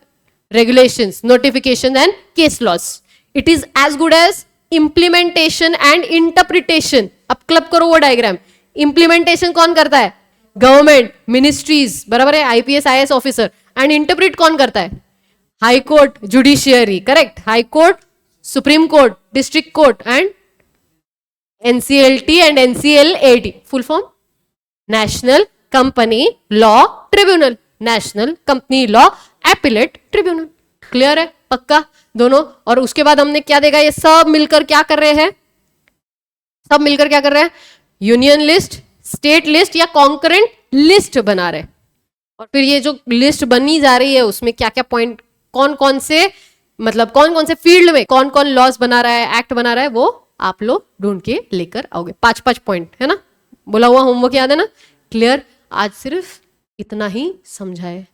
regulations, notification and case laws. It is as good as implementation and interpretation. अब क्लब करो वो डायग्राम। इंप्लीमेंटेशन कौन करता है? गवर्नमेंट, मिनिस्ट्रीज, बराबर है, IPS IAS officer. And interpret कौन करता है? High court, judiciary, correct, high court, supreme court, district court and NCLT and NCLAT. Full form national company law tribunal, national company law appellate tribunal. Clear है? पक्का दोनों। और उसके बाद हमने क्या देखा? ये सब मिलकर क्या कर रहे हैं? सब मिलकर क्या कर रहे हैं? यूनियन लिस्ट, स्टेट लिस्ट या कॉन्करेंट लिस्ट बना रहे हैं। और फिर ये जो लिस्ट बनी जा रही है उसमें क्या क्या पॉइंट, कौन कौन से, मतलब कौन कौन से फील्ड में कौन कौन लॉज बना रहा है, एक्ट बना रहा है, वो आप लोग ढूंढ के लेकर आओगे। 5-5 पॉइंट है ना, बोला हुआ होमवर्क याद है ना? क्लियर? आज सिर्फ इतना ही समझाए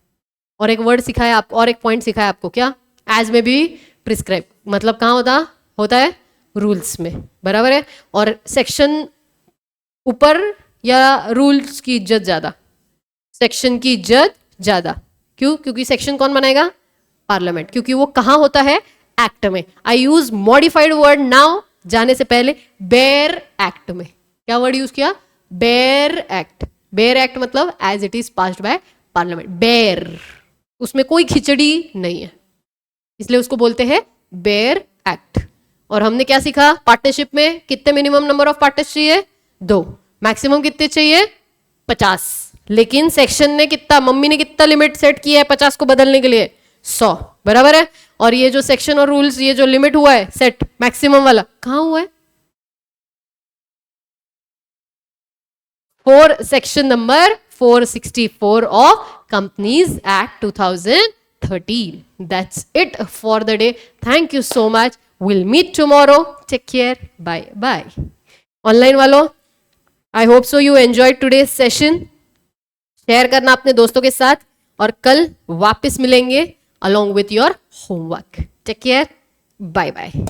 और एक वर्ड सिखाया आप, और एक पॉइंट सिखाया आपको, क्या? एज में भी प्रिस्क्राइब, मतलब कहाँ होता है? रूल्स में, बराबर है। और सेक्शन ऊपर या रूल्स की इज्जत ज्यादा? सेक्शन की इज्जत ज्यादा। क्यों? क्योंकि सेक्शन कौन बनाएगा? पार्लियामेंट। क्योंकि वो कहाँ होता है? एक्ट में। I use modified word now, जाने से पहले बेयर एक्ट में। क्या वर्ड यूज किया? Bare act. बेयर एक्ट मतलब as it is passed by parliament. Bare, उसमें कोई खिचड़ी नहीं है, इसलिए उसको बोलते हैं बेयर एक्ट। और हमने क्या सीखा? पार्टनरशिप में कितने मिनिमम नंबर ऑफ पार्टनर्स चाहिए? 2। मैक्सिमम कितने चाहिए? 50। लेकिन सेक्शन ने कितना, मम्मी ने कितना लिमिट सेट किया है 50 को बदलने के लिए? 100, बराबर है। और ये जो सेक्शन और रूल्स, ये जो लिमिट हुआ है सेट मैक्सिमम वाला, कहां हुआ है? Section number 464 of Companies Act 2013. That's it for the day. Thank you so much. We'll meet tomorrow. Take care. Bye bye. Online वालों, I hope so you enjoyed today's session. Share करना अपने दोस्तों के साथ और कल वापस मिलेंगे along with your homework. Take care. Bye bye.